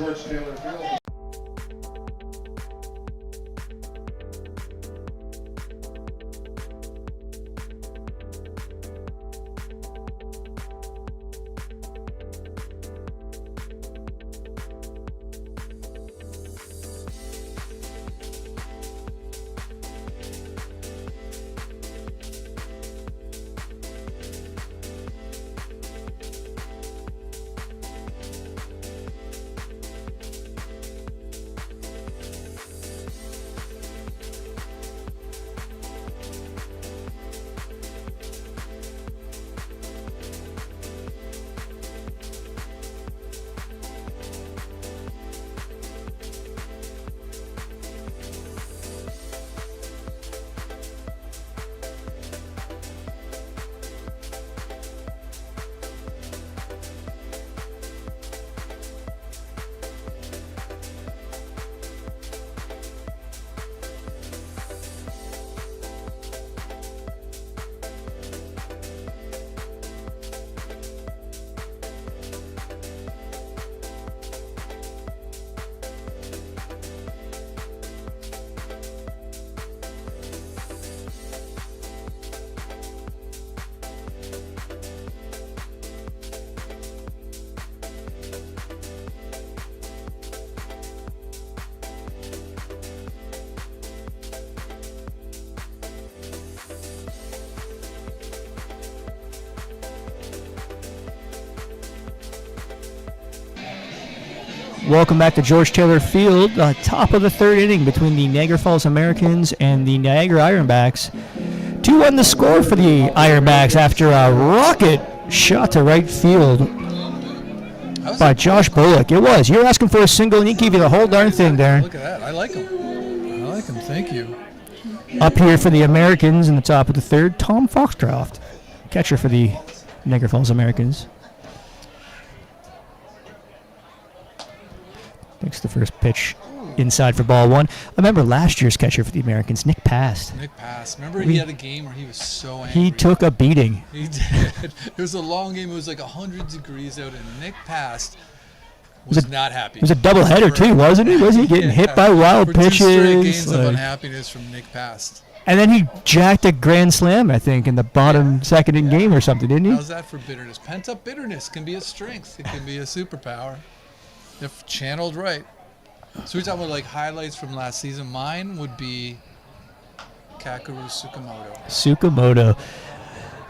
Welcome back to George Taylor Field, top of the third inning between the Niagara Falls Americans and the Niagara Ironbacks. 2-1 the score for the Ironbacks after a rocket shot to right field by Josh Bullock. It was. You're asking for a single, and he gave you the whole darn thing, Darren. Look at that. I like him. I like him. Thank you. Up here for the Americans in the top of the third, Tom Foxcroft, catcher for the Niagara Falls Americans. Takes the first pitch inside for ball 1. I remember last year's catcher for the Americans, Nick Past. Nick Past. Remember he had a game where he was so angry. He took a beating. He did. It was a long game. It was like 100 degrees out, and Nick Past was not happy. It was a doubleheader too, wasn't he? Was he getting hit by wild pitches? 2 straight games of unhappiness from Nick Past. And then he jacked a grand slam, I think, in the bottom second in game or something, didn't he? How's that for bitterness? Pent-up bitterness can be a strength. It can be a superpower if channeled right. So we're talking about like highlights from last season. Mine would be Kakeru Tsukamoto.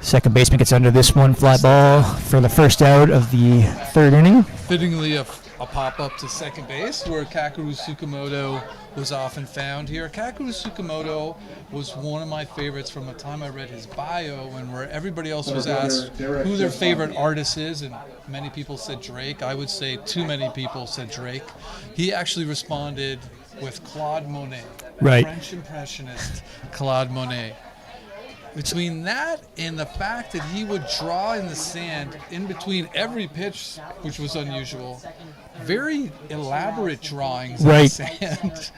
Second baseman gets under this one, fly ball for the first out of the third inning. Fittingly, a pop-up to second base where Kakeru Tsukamoto was often found here. Kakeru Tsukamoto was one of my favorites from the time I read his bio, and where everybody else was asked who their favorite artist is, and many people said Drake. I would say too many people said Drake. He actually responded with Claude Monet, right. French impressionist Claude Monet. Between that and the fact that he would draw in the sand in between every pitch, which was unusual, very elaborate drawings in the sand.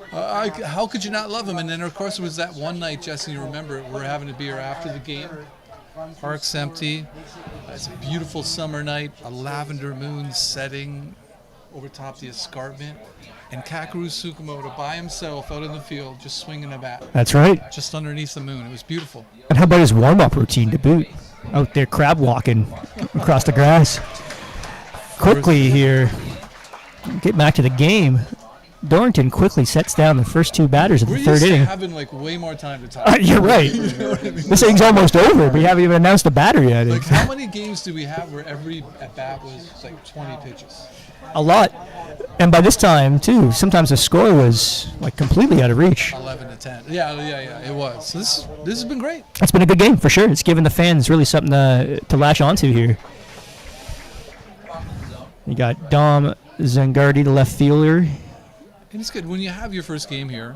How could you not love him? And then, of course, it was that one night, Jesse, you remember, we're having a beer after the game. Park's empty. It's a beautiful summer night, a lavender moon setting over top the escarpment. And Kakeru Tsukamoto by himself out in the field, just swinging a bat. That's right. Just underneath the moon. It was beautiful. And how about his warm-up routine to boot? Out there crab walking across the grass. Quickly here, get back to the game. Dorrington quickly sets down the first two batters of the third inning. We're having like way more time to talk. You're right. You know what I mean? This inning's almost over. We haven't even announced the batter yet. Like, how many games do we have where every at-bat was like 20 pitches? A lot. And by this time, too, sometimes the score was like completely out of reach. 11-10. Yeah, it was. So this has been great. It's been a good game for sure. It's given the fans really something to latch onto here. You got Dom Zangardi, the left fielder. And it's good when you have your first game here.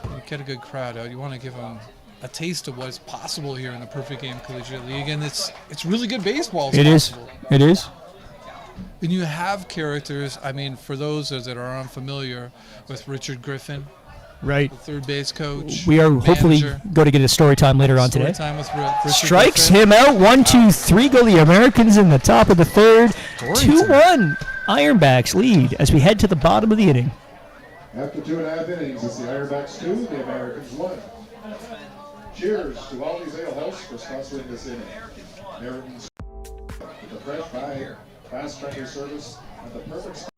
You get a good crowd out. You want to give them a taste of what's possible here in the Perfect Game Collegiate League, and it's really good baseball. It is. It is. And you have characters. I mean, for those that are unfamiliar with Richard Griffin, right, the third base coach. We are hopefully going to get a story time later on today. Story time with Richard Strikes Griffin. him out. 1, 2, 3 go the Americans in the top of the third. 2-1. Ironbacks lead as we head to the bottom of the inning. After 2.5 innings, it's the Ironbacks 2, the Americans 1. Cheers to all these ale hosts for sponsoring this inning. Americans with the fresh vibe, fast tracker service, and the perfect.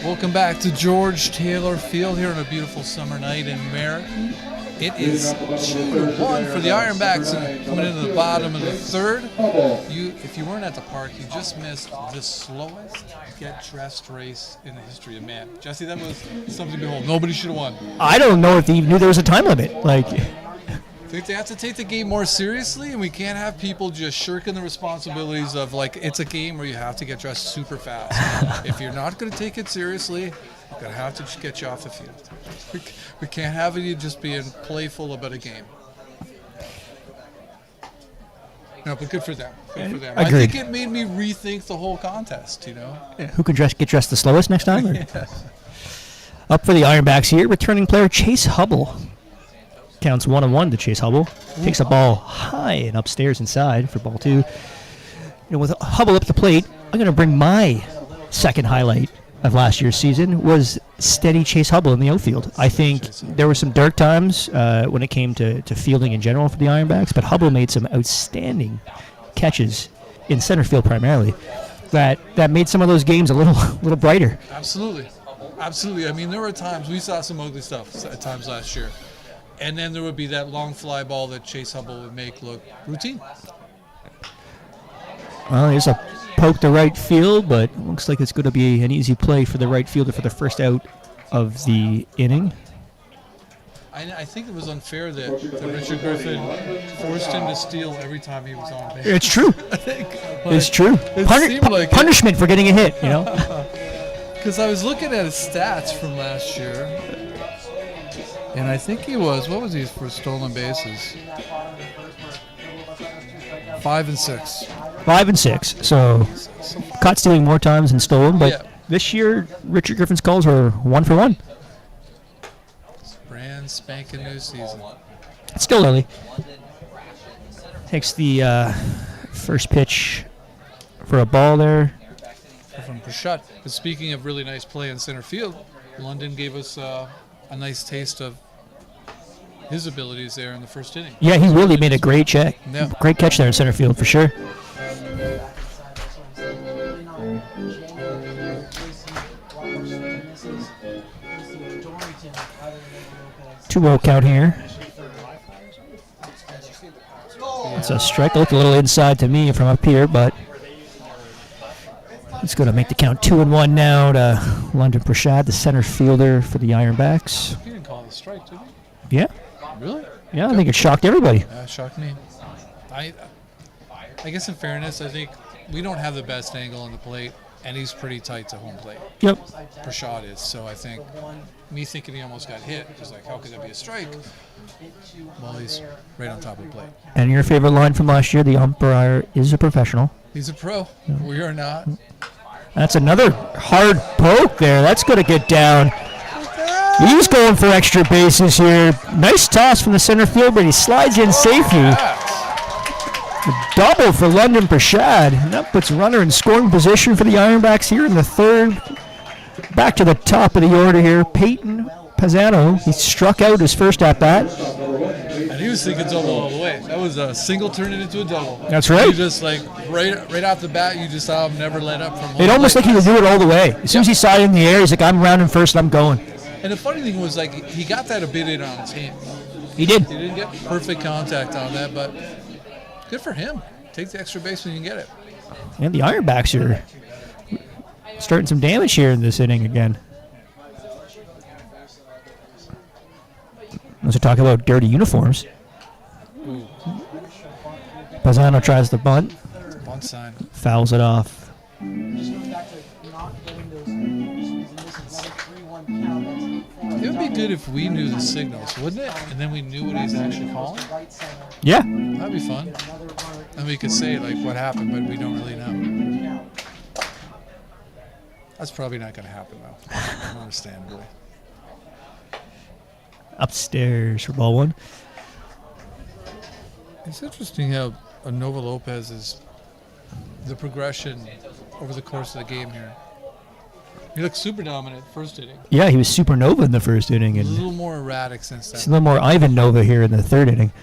Welcome back to George Taylor Field here on a beautiful summer night in Merritt. It is 2-1 for the Ironbacks and coming into the bottom of the third. If you weren't at the park, you just missed the slowest get-dressed race in the history of man. Jesse, that was something to behold. Nobody should have won. I don't know if they even knew there was a time limit. Like, I think they have to take the game more seriously, and we can't have people just shirking the responsibilities of, like, it's a game where you have to get dressed super fast. If you're not going to take it seriously, you're going to have to just get you off the field. We can't have you just being playful about a game. No, but good for them. Good for them. Agreed. I think it made me rethink the whole contest, you know? who can get dressed the slowest next time? Or? Up for the Ironbacks here, returning player Chase Hubble. Counts 1-1 to Chase Hubble. Takes a ball high and upstairs inside for ball 2. You know, with Hubble up the plate, I'm going to bring my second highlight of last year's season was steady Chase Hubble in the outfield. I think there were some dark times when it came to fielding in general for the Ironbacks, but Hubble made some outstanding catches in center field primarily that made some of those games a little brighter. Absolutely. Absolutely. I mean, there were times we saw some ugly stuff at times last year. And then there would be that long fly ball that Chase Hubble would make look routine. Well, there's a poke to right field, but it looks like it's going to be an easy play for the right fielder for the first out of the inning. I think it was unfair that Richard Griffin forced him to steal every time he was on base. It's true. It's true. Seemed like punishment for getting a hit, you know? Because I was looking at his stats from last year, and I think he was, what was he for stolen bases? 5 and 6. 5 and 6. So caught stealing more times than stolen, but Yeah. this year Richard Griffin's calls were 1 for 1. Brand spanking new season. It's still early. Takes the first pitch for a ball there. From Prashad. But speaking of really nice play in center field, London gave us a nice taste of his abilities there in the first inning. Yeah, he really made a great check. Yeah. Great catch there in center field for sure. 2-0 count here. It's a strike. It looked a little inside to me from up here, but it's going to make the count 2-1 now to London Prashad, the center fielder for the Ironbacks. He didn't call it a strike, did he? Yeah. Really? Yeah, I think it shocked everybody. Yeah, shocked me. I guess in fairness, I think we don't have the best angle on the plate, and he's pretty tight to home plate. Yep. Prashad is, so I think me thinking he almost got hit was like, how could that be a strike? Well, he's right on top of the plate. And your favorite line from last year, the umpire is a professional. He's a pro. We are not. That's another hard poke there. That's going to get down. He's going for extra bases here. Nice toss from the center field, but he slides in safely. A double for London Prashad. And that puts runner in scoring position for the Ironbacks here in the third. Back to the top of the order here. Peyton Pisano. He struck out his first at-bat. And he was thinking double all the way. That was a single turned it into a double. That's right. He just like right off the bat, you just saw him never let up from home It almost plate. like he would do it all the way. As soon as he saw it in the air, he's like, I'm rounding first, I'm going. And the funny thing was, like, he got that a bit in on his hand. He did. He didn't get perfect contact on that, but good for him. Take the extra base when you can get it. And the Ironbacks are starting some damage here in this inning again. Let's talk about dirty uniforms. Pisano tries the bunt. Bunt sign. Fouls it off. It would be good if we knew the signals, wouldn't it? And then we knew what he's actually calling. Yeah. That'd be fun. And we could say, like, what happened, but we don't really know. That's probably not going to happen, though. Understandably. Upstairs for ball 1. It's interesting how Nova Lopez is the progression over the course of the game here. He looked super dominant first inning. Yeah, he was supernova in the first inning. A And little more erratic since it's a then. little more Ivan Nova here in the third inning.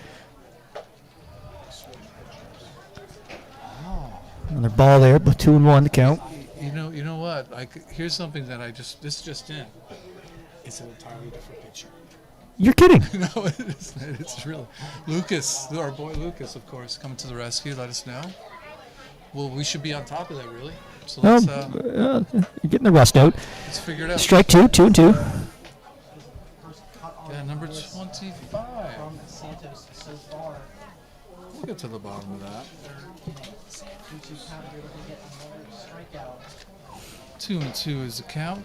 Another ball there, but 2-1 to count. You know what? Here's something that this just in. It's an entirely different picture. You're kidding. No, it isn't. It's really Lucas, our boy Lucas, of course, coming to the rescue. Let us know. Well, we should be on top of that, really. So let's, You're getting the rust out. let's figure it out. Strike 2, 2-2. Yeah, number 25. From Santos so far. We'll get to the bottom of that. 2-2 count. You're looking to get another strikeout. 2-2 is the count.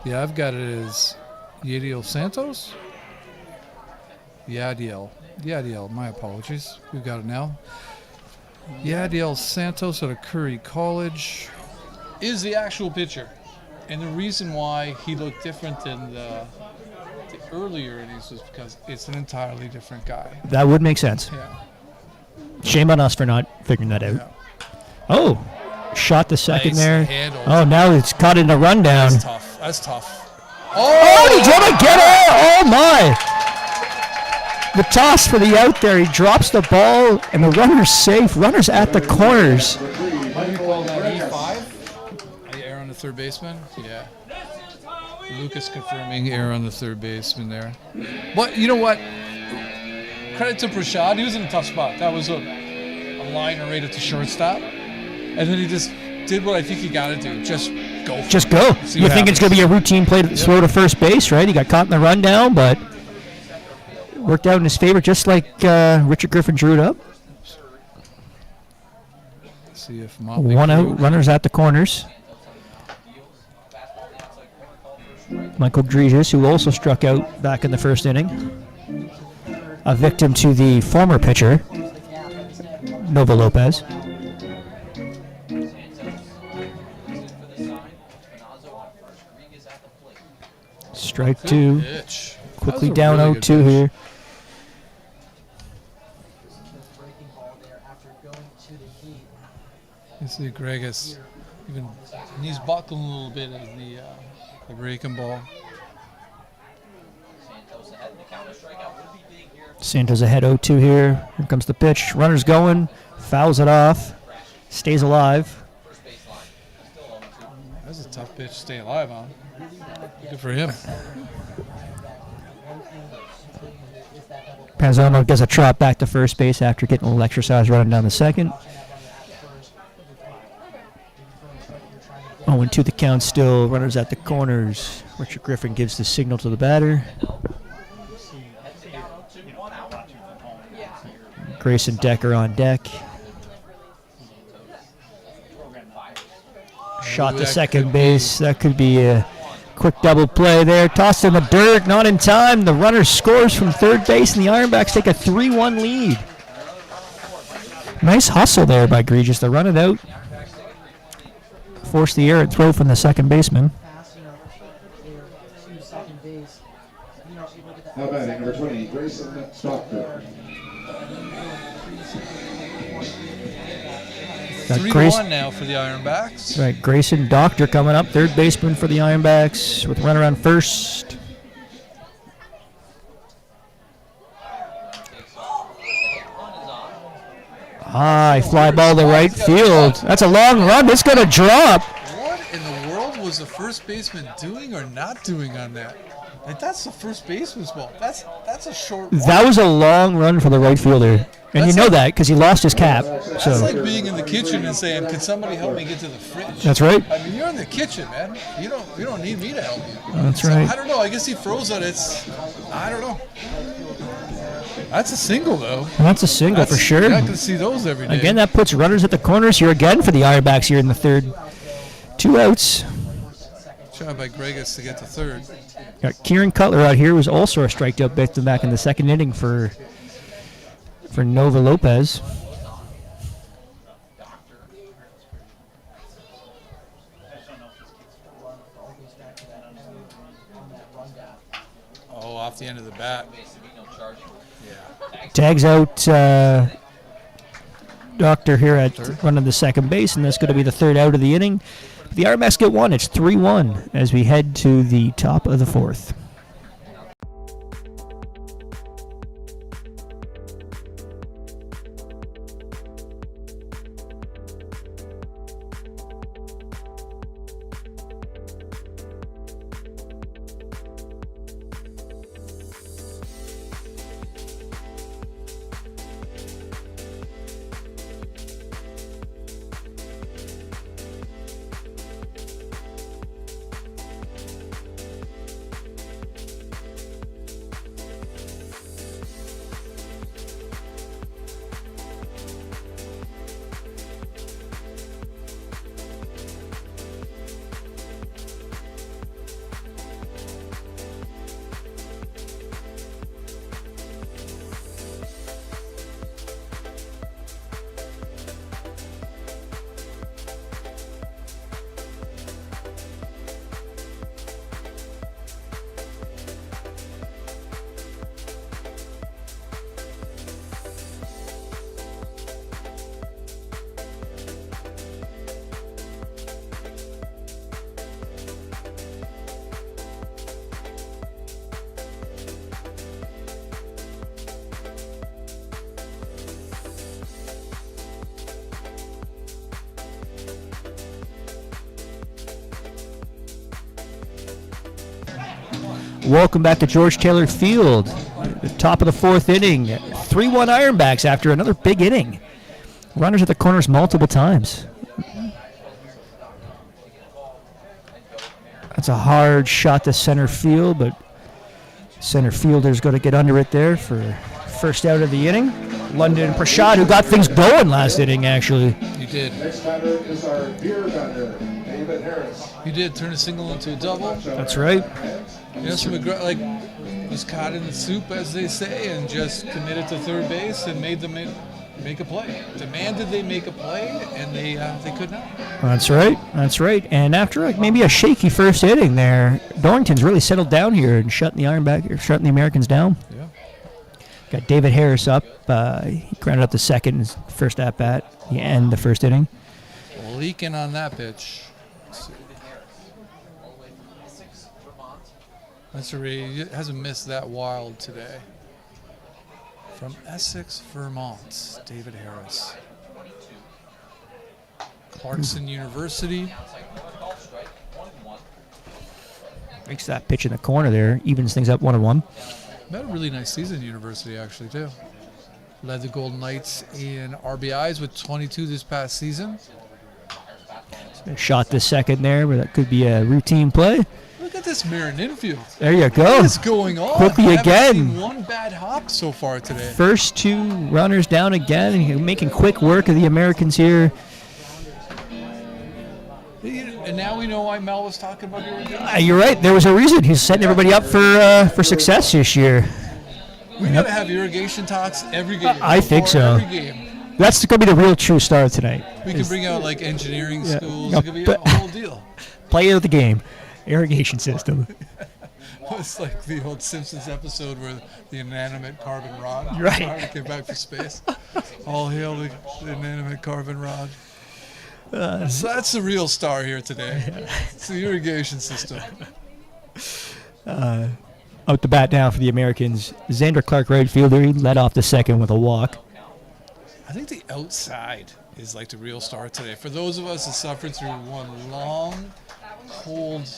Yeah, I've got it as Yadiel Santos. Yadiel, my apologies. We've got it now. Yadiel Santos out of Curry College is the actual pitcher. And the reason why he looked different than the earlier innings was because it's an entirely different guy. That would make sense. Yeah. Shame on us for not figuring that out. Yeah. Oh, shot the second Nice there. handle. Oh, now it's caught in a rundown. That's tough. That's tough. Oh, he did it! Get it! Oh, my. The toss for the out there. He drops the ball, and the runner's safe. Runner's at the corners. E5. Error on the third baseman. Yeah. Lucas confirming error on the third baseman there. But you know what? Credit to Prashad. He was in a tough spot. That was a liner rated to shortstop. And then he just did what I think you got to do. Just go. Just go. See You what think it's going to be a routine play to throw to first base, right? He got caught in the rundown, but worked out in his favor, just like Richard Griffin drew it up. See if Motley One Crue- out, runners at the corners. Michael Dregis, who also struck out back in the first inning. A victim to the former pitcher, Nova Lopez. Strike 2. Pitch. Quickly That was a down really good 0-2 pitch. here. Breaking ball there after going to the heat. You see Gregus, even he's buckling a little bit as the breaking ball. Santos ahead 0-2 here. Here comes the pitch. Runner's going. Fouls it off. Stays alive. That's a tough pitch to stay alive on. Good for him. Panzano does a trot back to first base after getting a little exercise running down the second. 0-2 the count still. Runners at the corners. Richard Griffin gives the signal to the batter. Grayson Decker on deck. Shot to second base. That could be a quick double play there. Tossed in the dirt. Not in time. The runner scores from third base, and the Ironbacks take a 3-1 lead. Nice hustle there by Gregis to run it out. Force the errant throw from the second baseman. To second base. Now batting number 20, Grayson Stockton. Got 3-1 now for the Ironbacks. Right, Grayson Doctor coming up, third baseman for the Ironbacks with runner on first. High fly ball to right field. That's a long run. It's going to drop. What in the world was the first baseman doing or not doing on that? Like, that's the first baseman's ball. That's a short one. That was a long run for the right fielder. And That's you know like- that because he lost his cap. That's So like being in the kitchen and saying, "Can somebody help me get to the fridge?" that's right. I mean, you're in the kitchen, man. You don't need me to help you. That's So, right. I don't know. I guess he froze it. I don't know. That's a single though. That's a single for sure. You're not gonna see those every day. Again, that puts runners at the corners here again for the Ironbacks here in the third. 2 outs. Try by Gregus to get to third. Got Kieran Cutler out here, was also a strikeout out victim back in the second inning for Nova Lopez. Oh, off the end of the bat. Tags out Doctor here at running the second base, and that's going to be the third out of the inning. The Ironbacks get one. It's 3-1 as we head to the top of the fourth. Welcome back to George Taylor Field. The top of the fourth inning. 3-1 Ironbacks after another big inning. Runners at the corners multiple times. That's a hard shot to center field, but center fielder's going to get under it there for first out of the inning. London Prashad, who got things going last inning, actually. He did. Next batter is our beer vendor, David Harris. He did turn a single into a double. That's right. Yes, was caught in the soup, as they say, and just committed to third base and made them make a play. Demanded they make a play, and they could not. That's right. That's right. And after maybe a shaky first inning there, Dorrington's really settled down here and shutting the Americans down. Yeah. Got David Harris up. He grounded up the second, his first at bat, the end the first inning. Leaking on that pitch. That's he hasn't missed that wild today. From Essex, Vermont, David Harris. Clarkson University. Makes that pitch in the corner there, evens things up 1-1. Had a really nice season at University, actually, too. Led the Golden Knights in RBIs with 22 this past season. Shot this second there, but that could be a routine play. Look at this Marin infield. There you go. What is going on? Quickly I haven't again. seen one bad hop so far today. First two runners down again, and making quick work of the Americans here. And now we know why Mel was talking about irrigation. You're right. There was a reason. He's setting everybody up for success this year. We gotta have irrigation talks every game. I think so. Every game. That's going to be the real true star tonight. We could bring out like engineering schools. Yeah, It could be a whole deal. Play of the game. Irrigation system. It's like the old Simpsons episode where the inanimate carbon rod Right. came back from space. All hail the inanimate carbon rod. So that's the real star here today. It's the irrigation system. Out the bat now for the Americans. Xander Clark, right fielder. He led off the second with a walk. I think the outside is like the real star today. For those of us that suffered through one long, cold,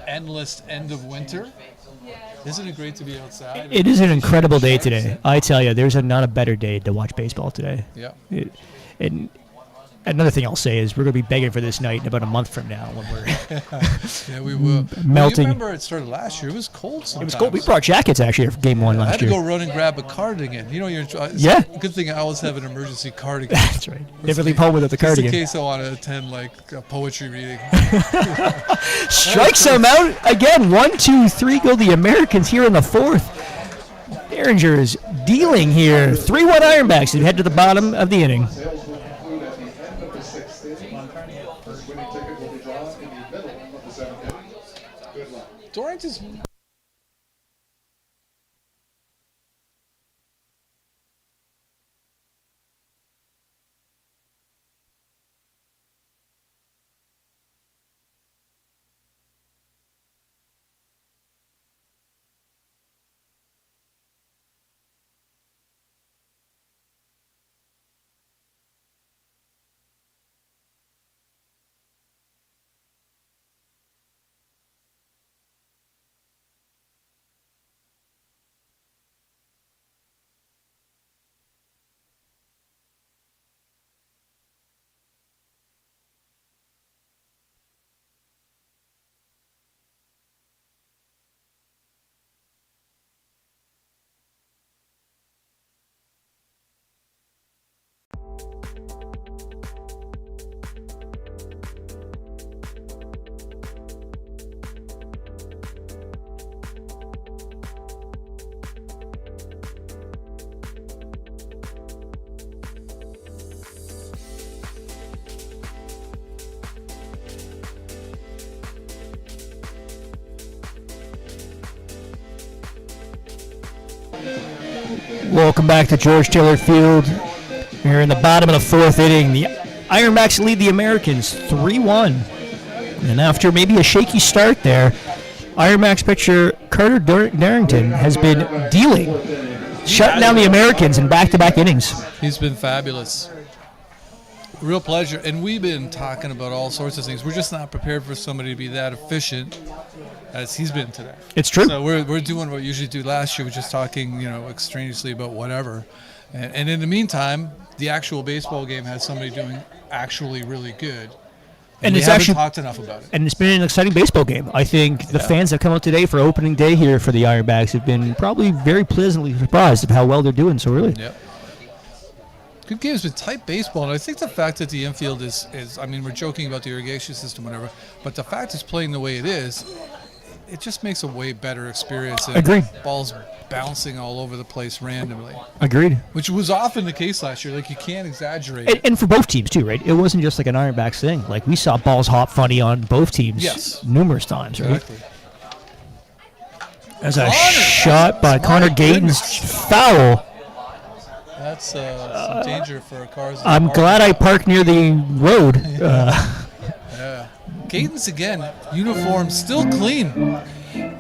endless end of winter, isn't it great to be outside? It is an incredible day today. I tell you, there's not a better day to watch baseball today. Yeah. And another thing I'll say is we're going to be begging for this night in about a month from now when we're Yeah, we will. melting. Well, you remember it started last year. It was cold sometimes. It was cold. We brought jackets actually for game one I last had to year. go run and grab a cardigan. You know, Yeah. Good thing I always have an emergency cardigan. That's right. Never leave home without the Just cardigan. in case I want to attend like a poetry reading. Strikes him out again. 1-2-3 go the Americans here in the fourth. Derringer is dealing here. 3-1 Ironbacks as we head to the bottom of the inning. Sales will conclude at the end of the sixth inning. First winning ticket will be drawn in the middle of the seventh inning. Good luck. Dorrington's Welcome back to George Taylor Field. We're in the bottom of the fourth inning. The Ironbacks lead the Americans 3-1. And after maybe a shaky start there, Ironbacks pitcher Carter Darrington has been dealing, shutting down the Americans in back-to-back innings. He's been fabulous. Real pleasure. And we've been talking about all sorts of things. We're just not prepared for somebody to be that efficient as he's been today. It's true. So we're doing what we usually do last year, which is talking, extraneously about whatever. And in the meantime, the actual baseball game has somebody doing actually really good. And we it's haven't actually talked enough about it. And it's been an exciting baseball game. I think the fans that come out today for opening day here for the Ironbacks have been probably very pleasantly surprised of how well they're doing so early. Yep. Good games with tight baseball, and I think the fact that the infield is we're joking about the irrigation system, whatever, but the fact it's playing the way it is, it just makes a way better experience than Agreed. balls bouncing all over the place randomly. Agreed. Which was often the case last year. Like, you can't exaggerate it. And for both teams, too, right? It wasn't just like an Ironbacks thing. Like, we saw balls hop funny on both teams numerous times, right? Exactly. There's a shot by Connor Gayton's foul. That's some danger for cars. I'm glad I parked near the road. Yeah. Gayton's, again, uniform still clean.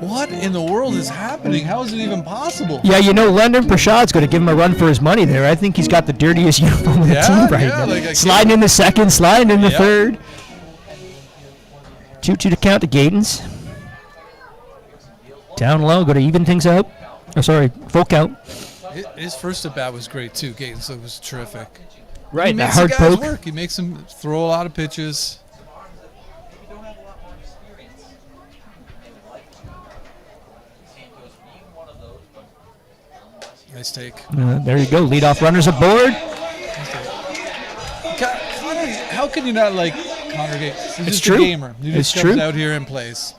What in the world is happening? How is it even possible? Yeah, London Prashad's going to give him a run for his money there. I think he's got the dirtiest uniform on the team right now. Like sliding in the second, sliding in the third. 2-2 to count to Gayton's. Down low, go to even things out. Full count. His first at bat was great too. Gayton's was terrific. Right, he the makes hard the guys poke. work. He makes them throw a lot of pitches. Nice take. There you go. Leadoff runners aboard. How can you not like Connor Gayton? He's It's just true. a gamer. He It's just comes true. out here and plays.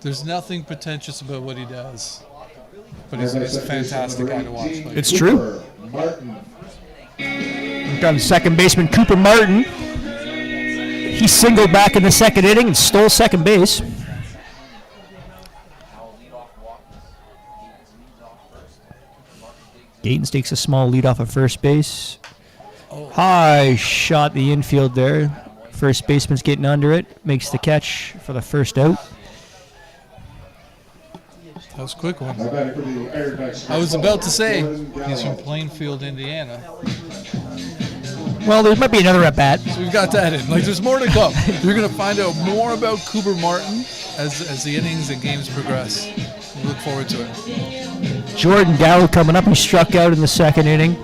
There's nothing pretentious about what he does. But he's a fantastic guy to watch. It's true. Martin. We've got second baseman Cooper Martin. He singled back in the second inning and stole second base. Gayton takes a small lead off of first base. High shot the infield there. First baseman's getting under it. Makes the catch for the first out. That was a quick one. Now batting for the Ironbacks. I was about to say he's from Plainfield, Indiana. Well, there might be another at bat. So we've got that in. Like, there's more to come. You're going to find out more about Cooper Martin as the innings and games progress. We look forward to it. Jordan Gallo coming up. He struck out in the second inning.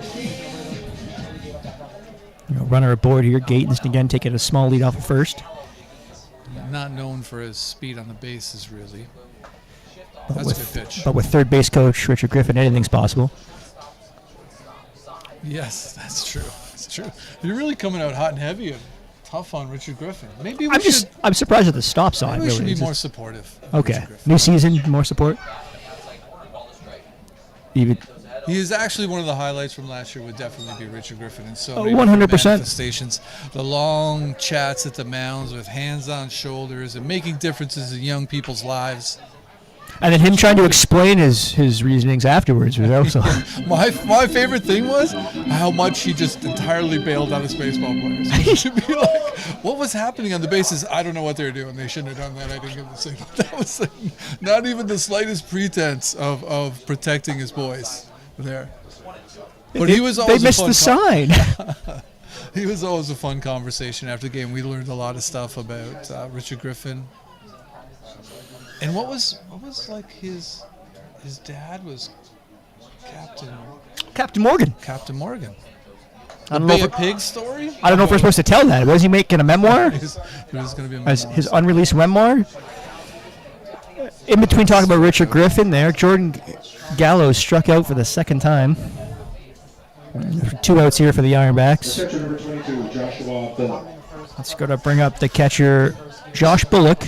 Runner aboard here. Gayton's again taking a small lead off of first. Not known for his speed on the bases, really. That's a good pitch. But with third base coach Richard Griffin, anything's possible. Yes, that's true. That's true. You're really coming out hot and heavy and tough on Richard Griffin. Maybe I'm surprised at the stop sign. Maybe we should really. be more supportive. of Okay. Richard Griffin. New season, more support. Even He is actually one of the highlights from last year. Would definitely be Richard Griffin in so many 100%. manifestations. The long chats at the mounds with hands on shoulders and making differences in young people's lives. and then him trying to explain his reasonings afterwards was also. My favorite thing was how much he just entirely bailed on his baseball players. He should be like, what was happening on the bases? I don't know what they were doing. They shouldn't have done that. I didn't give them the signal. That was not even the slightest pretense of protecting his boys there. But he was always They missed the sign. He was always a fun conversation after the game. We learned a lot of stuff about Richard Griffin. And what was like his dad was Captain Morgan. Captain Morgan. I don't Bay know of Pigs story? I don't know if we're supposed to tell that. Was he making a memoir? It was going to be a memoir. His unreleased memoir? In between talking about Richard Griffin there, Jordan Gallo struck out for the second time. 2 outs here for the Ironbacks. Catcher number 22, Joshua Bullock. Let's go to bring up the catcher, Josh Bullock.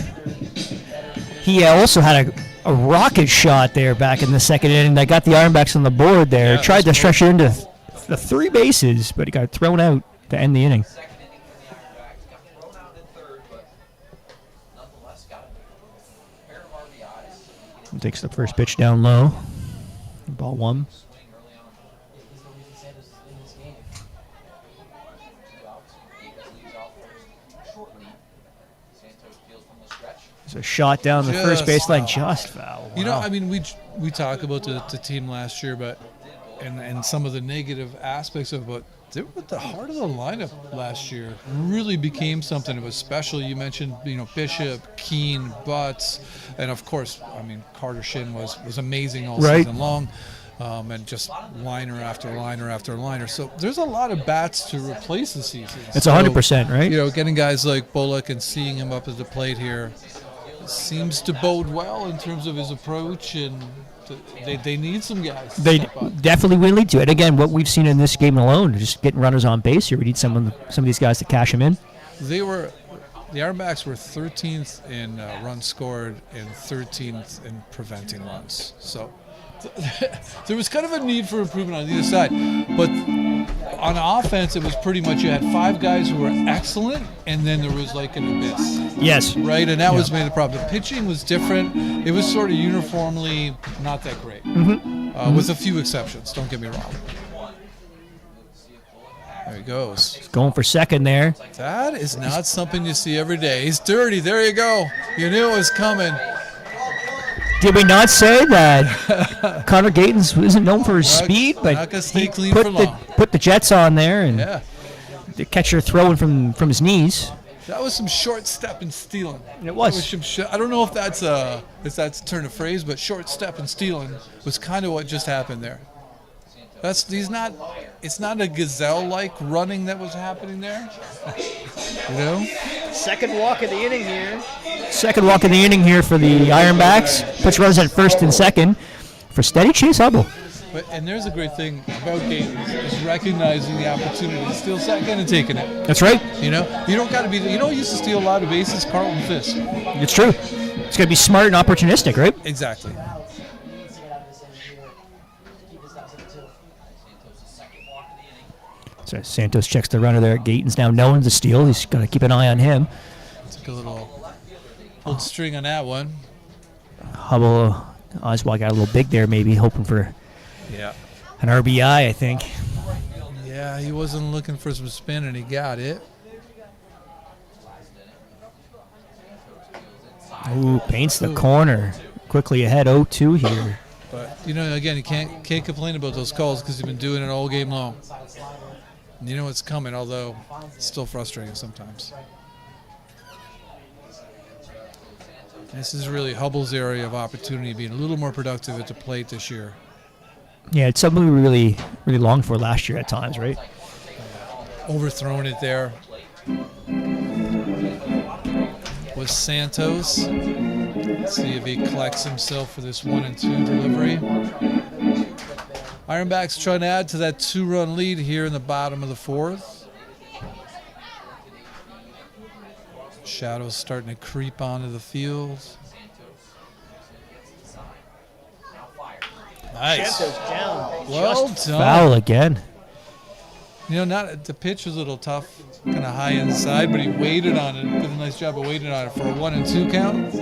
He also had a rocket shot there back in the second inning that got the Ironbacks on the board there. Yeah, Tried to stretch it into the 3 bases, but he got thrown out to end the inning. He takes the first pitch down low. Ball 1. There's a shot down the first baseline, just foul. You know, Wow. I mean, we talk about the team last year, but and some of the negative aspects of it, but they were at the heart of the lineup last year. Really became something. It was special. You mentioned, Bishop, Keene, Butts, and of course, Carter Shin was amazing all season long, and just liner after liner after liner. So there's a lot of bats to replace the season. It's 100%, right? Getting guys like Bullock and seeing him up at the plate here seems to bode well in terms of his approach, and they need some guys. They definitely will need to. And again, what we've seen in this game alone, just getting runners on base here, we need some of these guys to cash them in. The Ironbacks were 13th in runs scored and 13th in preventing runs. So there was kind of a need for improvement on either side. But on offense, it was pretty much you had 5 guys who were excellent, and then there was like an abyss. Yes. Right? And that was made the problem. The pitching was different. It was sort of uniformly not that great, with a few exceptions. Don't get me wrong. There he goes. He's going for second there. That is not something you see every day. He's dirty. There you go. You knew it was coming. Did we not say that Connor Gatens isn't known for his speed, but not gonna stay he clean for long. put the Jets on there, and the catcher throwing from his knees. That was some short step and stealing. It was. I don't know if that's a turn of phrase, but short step and stealing was kind of what just happened there. It's not a gazelle-like running that was happening there. Second walk of the inning here. Second walk of the inning here for the Ironbacks. Puts runners at first and second for steady Chase Hubble. And there's a great thing about Gatens is recognizing the opportunity to steal second and taking it. That's right. You don't got to be. He used to steal a lot of bases, Carlton Fisk. It's true. It's got to be smart and opportunistic, right? Exactly. So Santos checks the runner there at Gatens now, knowing the steal. He's got to keep an eye on him. Took a little pulled string on that one. Hubble, Oswald got a little big there, maybe hoping for an RBI, I think. Yeah, he wasn't looking for some spin, and he got it. Ooh, paints the corner. Quickly ahead, 0-2 here. But, again, you can't complain about those calls because you've been doing it all game long. And you know it's coming, although it's still frustrating sometimes. This is really Hubble's area of opportunity, being a little more productive at the plate this year. Yeah, it's something we really, really longed for last year at times, right? Overthrown it there. Was Santos. Let's see if he collects himself for this 1-2 delivery. Ironbacks trying to add to that 2-run lead here in the bottom of the 4th. Shadows starting to creep onto the field. Nice. Well done. Foul again. The pitch was a little tough, kind of high inside, but he waited on it. Did a nice job of waiting on it for a 1-2 count.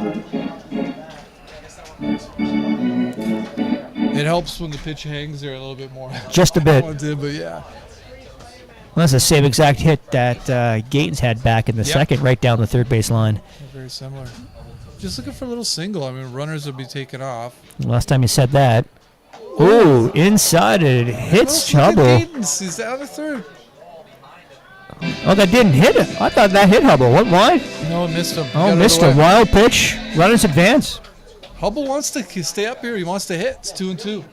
It helps when the pitch hangs there a little bit more. Just a bit. But yeah. Well, that's the same exact hit that Gatens had back in the second, right down the third base line. Very similar. Just looking for a little single. Runners would be taken off. Last time you said that. Ooh, inside it hits Hubble. He's out of third. Oh, that didn't hit it. I thought that hit Hubble. What line? No, it missed him. Oh, missed a wild pitch. Runners advance. Hubble wants to stay up here. He wants to hit. It's 2-2.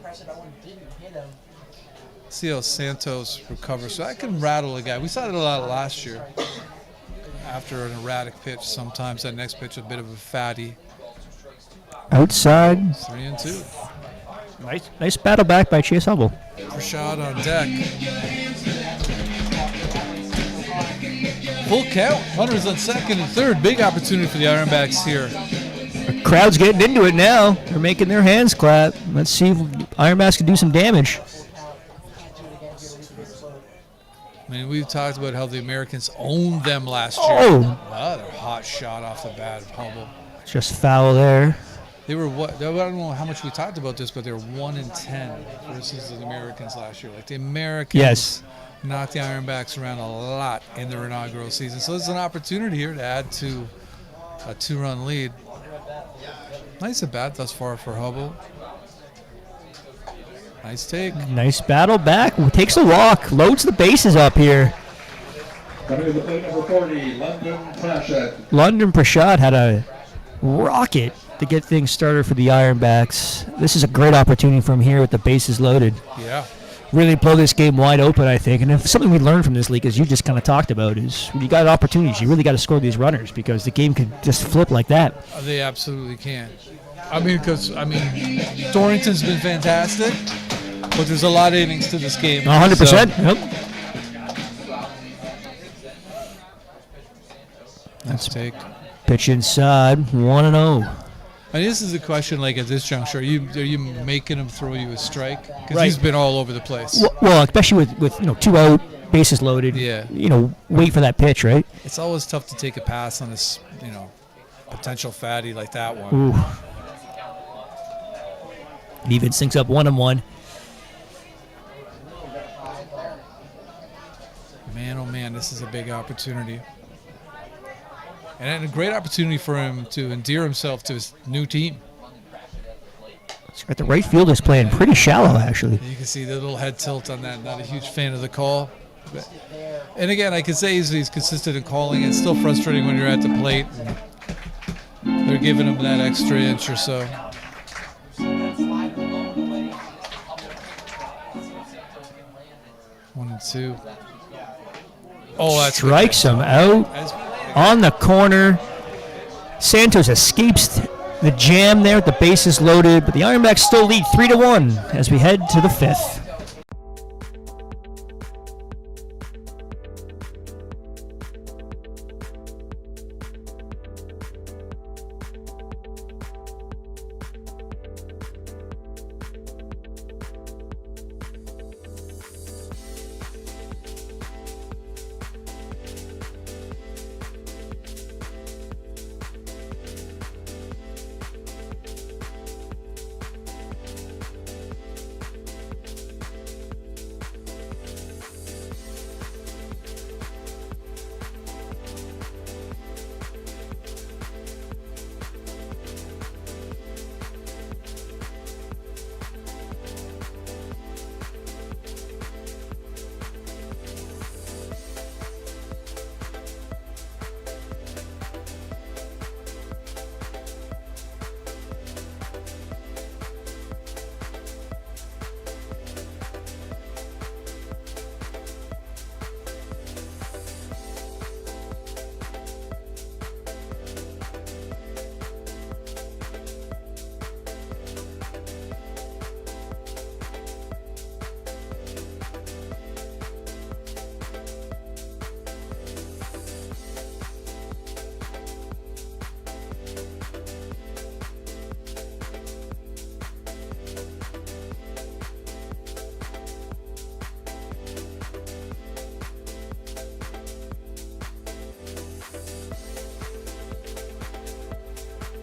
See how Santos recovers. So I can rattle a guy. We saw that a lot last year. After an erratic pitch, sometimes that next pitch a bit of a fatty. Outside. 3-2. Nice battle back by Chase Hubble. Rashad on deck. Full count. Runners on second and third. Big opportunity for the Ironbacks here. The crowd's getting into it now. They're making their hands clap. Let's see if Ironbacks can do some damage. We've talked about how the Americans owned them last year. Oh! Another hot shot off the bat of Hubble. Just foul there. They were what? I don't know how much we talked about this, but they were 1-10 versus the Americans last year. Like the Americans knocked the Ironbacks around a lot in their inaugural season. So there's an opportunity here to add to a 2-run lead. Nice at bat thus far for Hubble. Nice take. Nice battle back. Takes a walk. Loads the bases up here. Coming to the plate, number 40, London Prashad. London Prashad had a rocket to get things started for the Ironbacks. This is a great opportunity for him here with the bases loaded. Yeah. Really blow this game wide open, I think. And if something we learned from this league, as you just kind of talked about, is when you got opportunities, you really got to score these runners because the game could just flip like that. They absolutely can. Dorrington's been fantastic, but there's a lot of innings to this game. 100%. Yep. Let's take. Pitch inside, 1-0. And this is a question, like at this juncture, are you making him throw you a strike? Because Right. he's been all over the place. Well, especially with 2 out, bases loaded. Yeah. Wait for that pitch, right? It's always tough to take a pass on this, potential fatty like that one. Ooh. Even syncs up 1-1. Man, oh man, this is a big opportunity. And a great opportunity for him to endear himself to his new team. The right field is playing pretty shallow, actually. You can see the little head tilt on that. Not a huge fan of the call. And again, I can say he's consistent in calling. It's still frustrating when you're at the plate. They're giving him that extra inch or so. 1-2. Oh, that's Strikes him out on the corner. Santos escapes the jam there. The bases loaded, but the Ironbacks still lead 3-1 as we head to the 5th.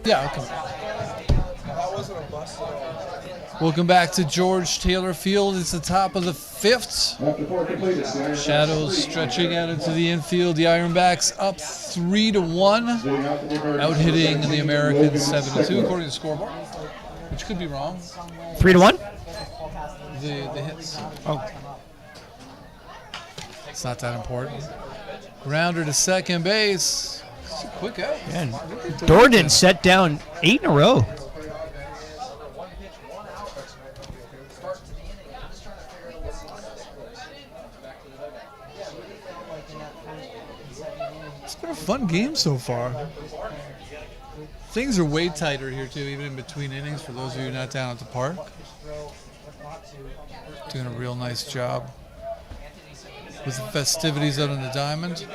Yeah, okay. Welcome back to George Taylor Field. It's the top of the 5th. After 4 completed, the Ironbacks Shadows stretching out into the infield. The Ironbacks up 3-1. Out hitting the Americans 7-2 according to the scoreboard, which could be wrong. 3-1? The hits. Oh. It's not that important. Grounder to second base. It's a quick out. And Dordan set down 8 in a row. It's been a fun game so far. Things are way tighter here too, even in between innings for those of you not down at the park. Doing a real nice job with the festivities out on the diamond.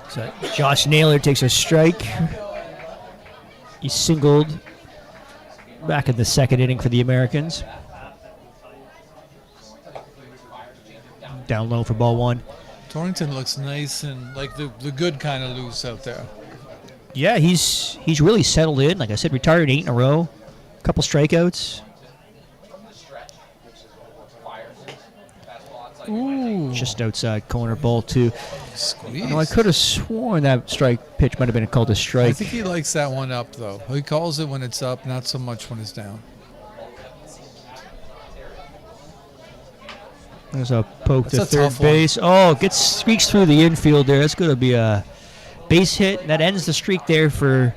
So Josh Naylor takes a strike. He singled back in the 2nd inning for the Americans. Down low for ball 1. Dorrington looks nice and like the good kind of loose out there. Yeah, he's really settled in. Like I said, retired 8 in a row. Couple strikeouts. Ooh. Just outside corner, ball 2. Squeeze. I could have sworn that strike pitch might have been called a I strike. think he likes that one up, though. He calls it when it's up, not so much when it's down. There's a poke That's to a third tough one. base. Oh, squeaks through the infield there. That's going to be a base hit. That ends the streak there for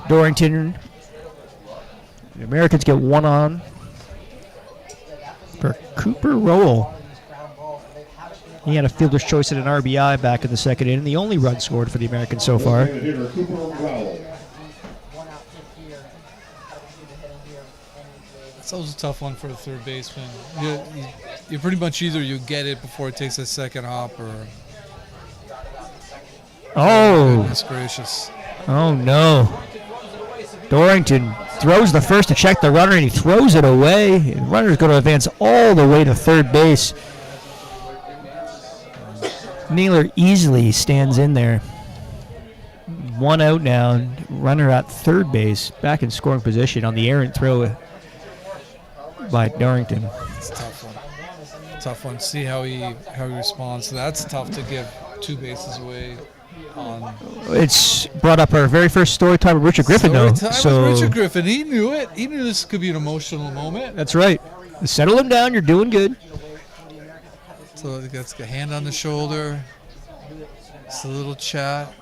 Dorrington. The Americans get one on for Cooper Rowell. He had a fielder's choice and an RBI back in the second inning. The only run scored for the Americans so far. Hitter Cooper Rowell. It's always a tough one for a third baseman. You pretty much either you get it before it takes a second hop or. Oh, Goodness gracious. oh no. Dorrington throws the first to check the runner, and he throws it away. The runner's going to advance all the way to third base. Naylor easily stands in there. One out now. Runner at third base, back in scoring position on the errant throw by Dorrington. It's a tough one. Tough one. See how he responds. That's tough to give 2 bases away on. It's brought up our very first story time with Richard Griffin, though. Story time with Richard Griffin. He knew it. He knew this could be an emotional moment. That's right. Settle him down. You're doing good. So he gets a hand on the shoulder. It's a little chat.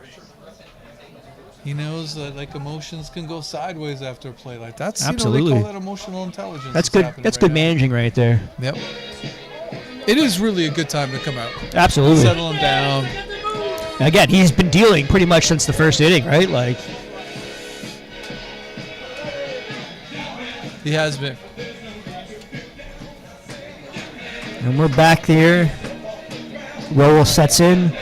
He knows that emotions can go sideways after a play like that. Absolutely. They call that emotional intelligence. That's good. That's good managing right there. Yep. It is really a good time to come out. Absolutely. Settle him down. Again, he's been dealing pretty much since the first inning, right? He has been. And we're back there. Rowell sets in.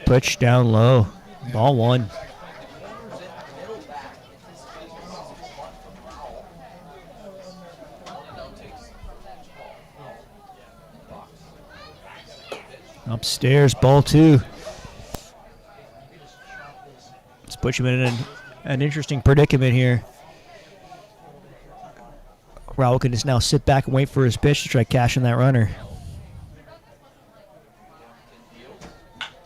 Pitch down low. Ball 1. Upstairs, ball 2. Let's put him in an interesting predicament here. Rowell can just now sit back and wait for his pitch to try cashing that runner.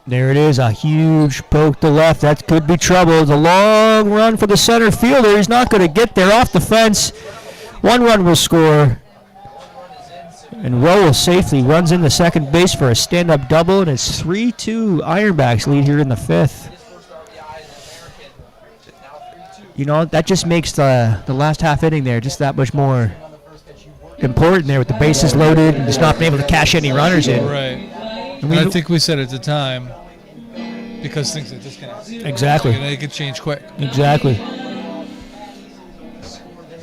There it is, a huge poke to left. That could be trouble. The long run for the center fielder. He's not going to get there off the fence. 1 run will score. And Rowell safely runs into second base for a stand-up double, and it's 3-2 Ironbacks lead here in the 5th. You know, that just makes the last half inning there just that much more important there with the bases loaded and just not being able to cash any runners in. Right. And I think we said at the time, because things are disconnected. Exactly. They could change quick. Exactly.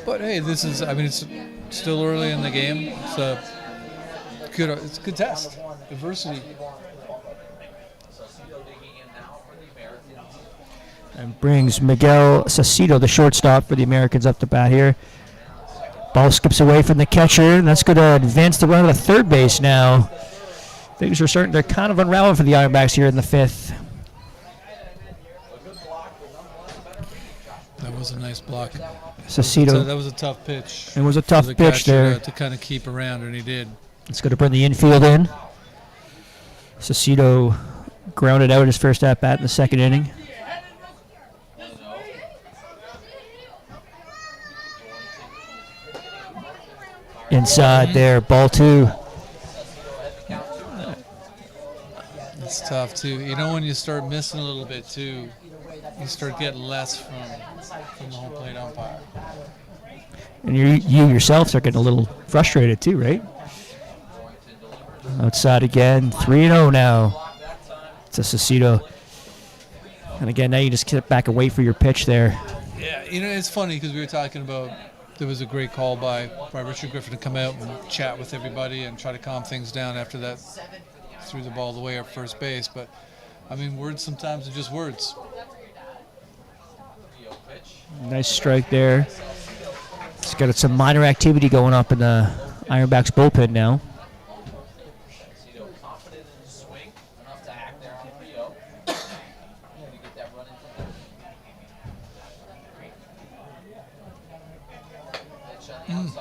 But hey, it's still early in the game. It's a good test. Adversity. And brings Miguel Cecito, the shortstop for the Americans, up to bat here. Ball skips away from the catcher, and that's going to advance the runner to third base now. Things are starting to kind of unravel for the Ironbacks here in the 5th. That was a nice block. Cecito. So that was a tough pitch. It was a tough for the pitch catcher there. to kind of keep around, and he did. It's going to bring the infield in. Cecito grounded out his first at-bat in the second inning. Inside there, ball 2. It's tough, too. You know, when you start missing a little bit, too, you start getting less from the home plate umpire. And you yourself are getting a little frustrated, too, right? Outside again, 3-0 now. It's a Cecito. And again, now you just sit back and wait for your pitch there. Yeah, you know, it's funny because we were talking about there was a great call by Richard Griffin to come out and chat with everybody and try to calm things down after that threw the ball the way up first base. But, I mean, words sometimes are just words. Nice strike there. It's got some minor activity going up in the Ironbacks bullpen now.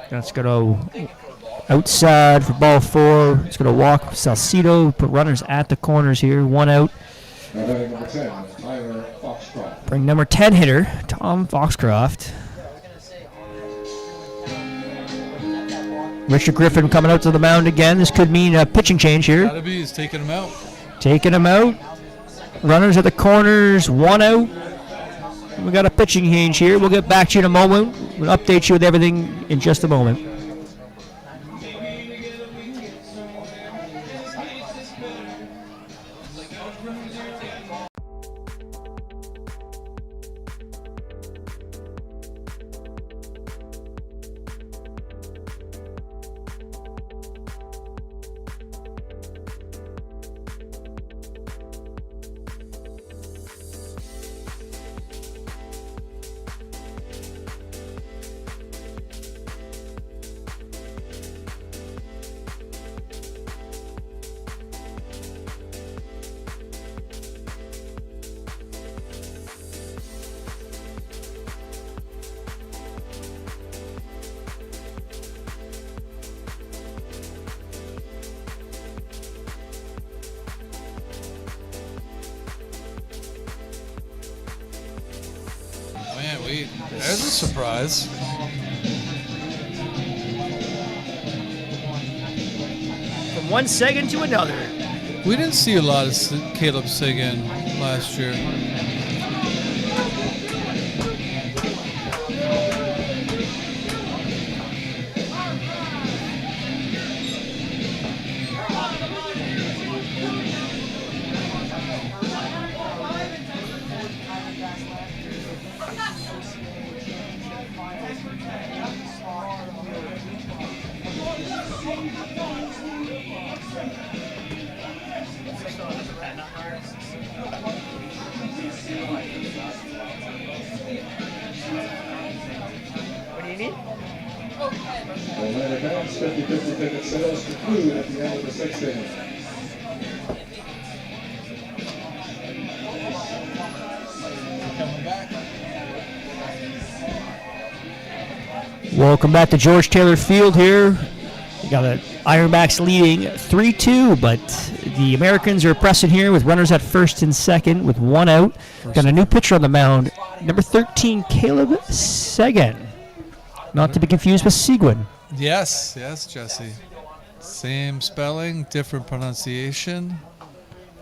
That's going to outside for ball 4. It's going to walk Salcido, put runners at the corners here. 1 out. Now batting number 10, Tyler Foxcroft. Bring number 10 hitter, Tom Foxcroft. Richard Griffin coming out to the mound again. This could mean a pitching change here. Gotta be. He's taking him out. Taking him out. Runners at the corners. 1 out. We got a pitching change here. We'll get back to you in a moment. We'll update you with everything in just a moment. There's a surprise. From 1 second to another. We didn't see a lot of Caleb Sagan last year. Atlantic Banks 50-50 ticket sales conclude at the end of the 6th inning. Welcome back to George Taylor Field here. We got the Ironbacks leading 3-2, but the Americans are pressing here with runners at first and second with 1 out. Got a new pitcher on the mound, number 13, Caleb Sagan. Not to be confused with Seguin. Yes, Jesse. Same spelling, different pronunciation.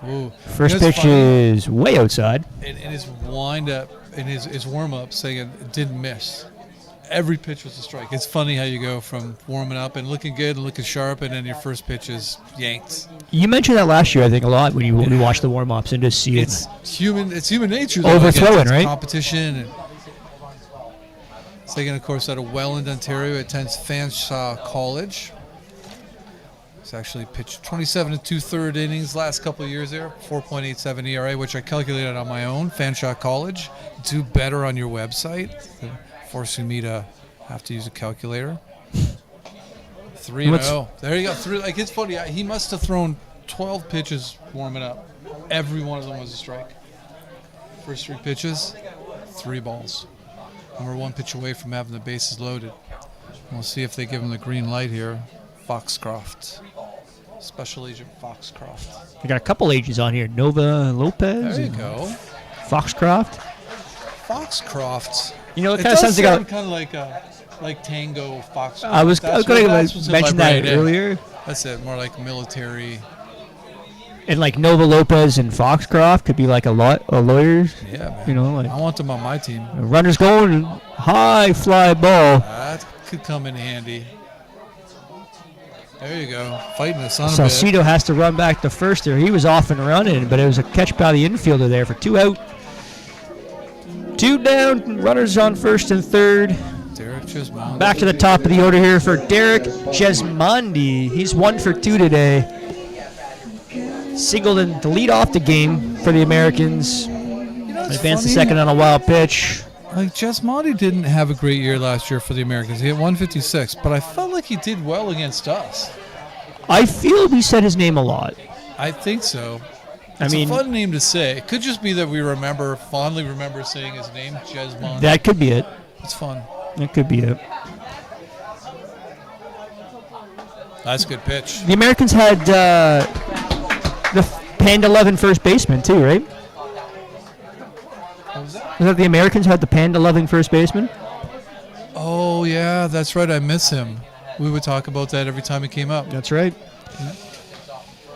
Ooh. First pitch is way outside. In his wind-up, in his warm-up, Sagan didn't miss. Every pitch was a strike. It's funny how you go from warming up and looking good and looking sharp, and then your first pitch is yanked. You mentioned that last year, I think, a lot when you watch the warm-ups and just see it's human nature. Overthrowing, right? Competition. And Sagan, of course, out of Welland, Ontario, attends Fanshawe College. He's actually pitched 27 and 2/3 innings last couple of years there, 4.87 ERA, which I calculated on my own. Fanshawe College. Do better on your website, forcing me to have to use a calculator. 3-0. There you go. Like, it's funny. He must have thrown 12 pitches warming up. Every one of them was a strike. First 3 pitches, 3 balls. And we're 1 pitch away from having the bases loaded. We'll see if they give him the green light here. Foxcroft. Special Agent Foxcroft. We got a couple agents on here. Nova Lopez. There you go. Foxcroft. Foxcroft. You know, it kind of sounds like Tango Foxcroft. I was going to mention that earlier. That's it. More like military. And like Nova Lopez and Foxcroft could be like a lawyers. Yeah, man. You know, like I want them on my team. Runners going, high fly ball. That could come in handy. There you go. Fighting the son of a Salcido has to run back to first there. He was off and running, but it was a catch by the infielder there for 2 out. 2 down, runners on first and third. Derek Jesmondi. Back to the top of the order here for Derek Jesmondi. He's 1 for 2 today. Singled to lead off the game for the Americans. Advance the second on a wild pitch. Like, Jesmondi didn't have a great year last year for the Americans. He hit 156, but I felt like he did well against us. I feel we said his name a lot. I think so. It's a fun name to say. It could just be that we fondly remember saying his name, Jesmondi. That could be it. It's fun. That could be it. That's a good pitch. The Americans had the Panda 11 first baseman too, right? What was that? Was that the Americans had the Panda 11 first baseman? Oh, yeah, that's right. I miss him. We would talk about that every time he came up. That's right.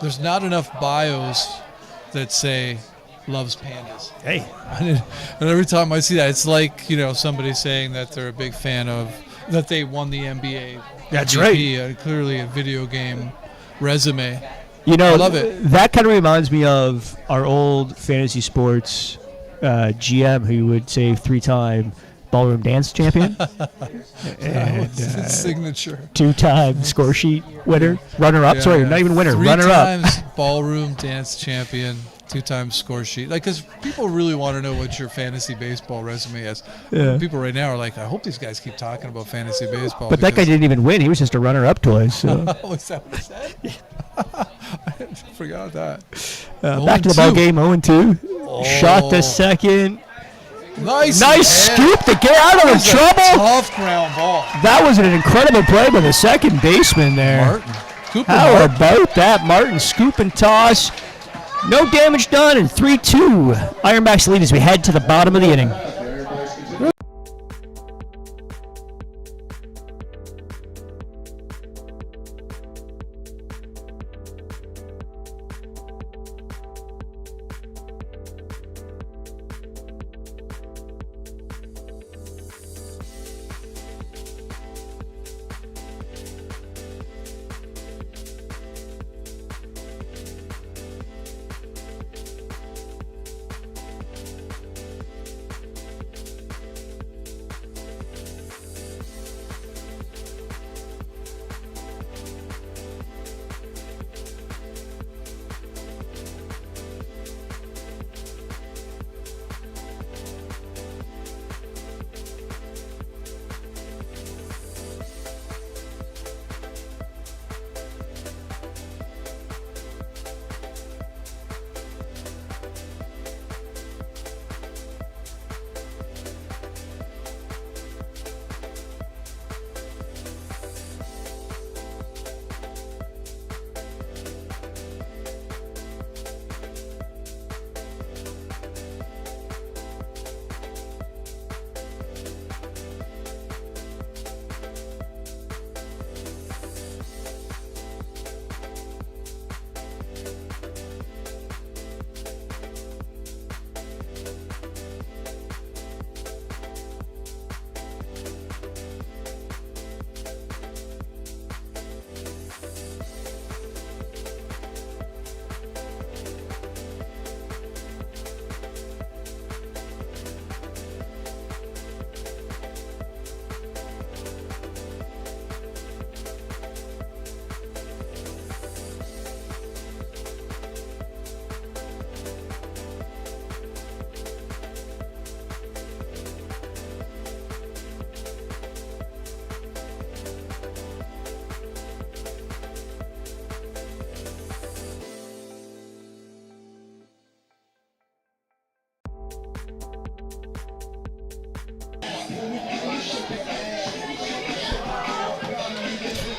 There's not enough bios that say loves pandas. Hey. And every time I see that, it's like, somebody saying that they're a big fan of, that they won the NBA. That's MVP, clearly a video game resume. I love it. That kind of reminds me of our old fantasy sports GM who would say 3-time ballroom dance champion. And His signature. 2-time score sheet winner. Runner-up. Yeah, Sorry, yeah. not even winner. 3 Runner-up. times ballroom dance champion. 2-time score sheet. Because people really want to know what your fantasy baseball resume is. Yeah. People right now are like, I hope these guys keep talking about fantasy baseball. But that guy didn't even win. He was just a runner-up twice. So. Oh, is that what he said? I forgot that. Back to the ball game, 0-2. Shot the second. Nice scoop to get out of the trouble. Tough ground ball. That was an incredible play by the second baseman there. Martin. How about that? Martin scoop and toss. No damage done, and 3-2. Ironbacks lead as we head to the bottom of the inning.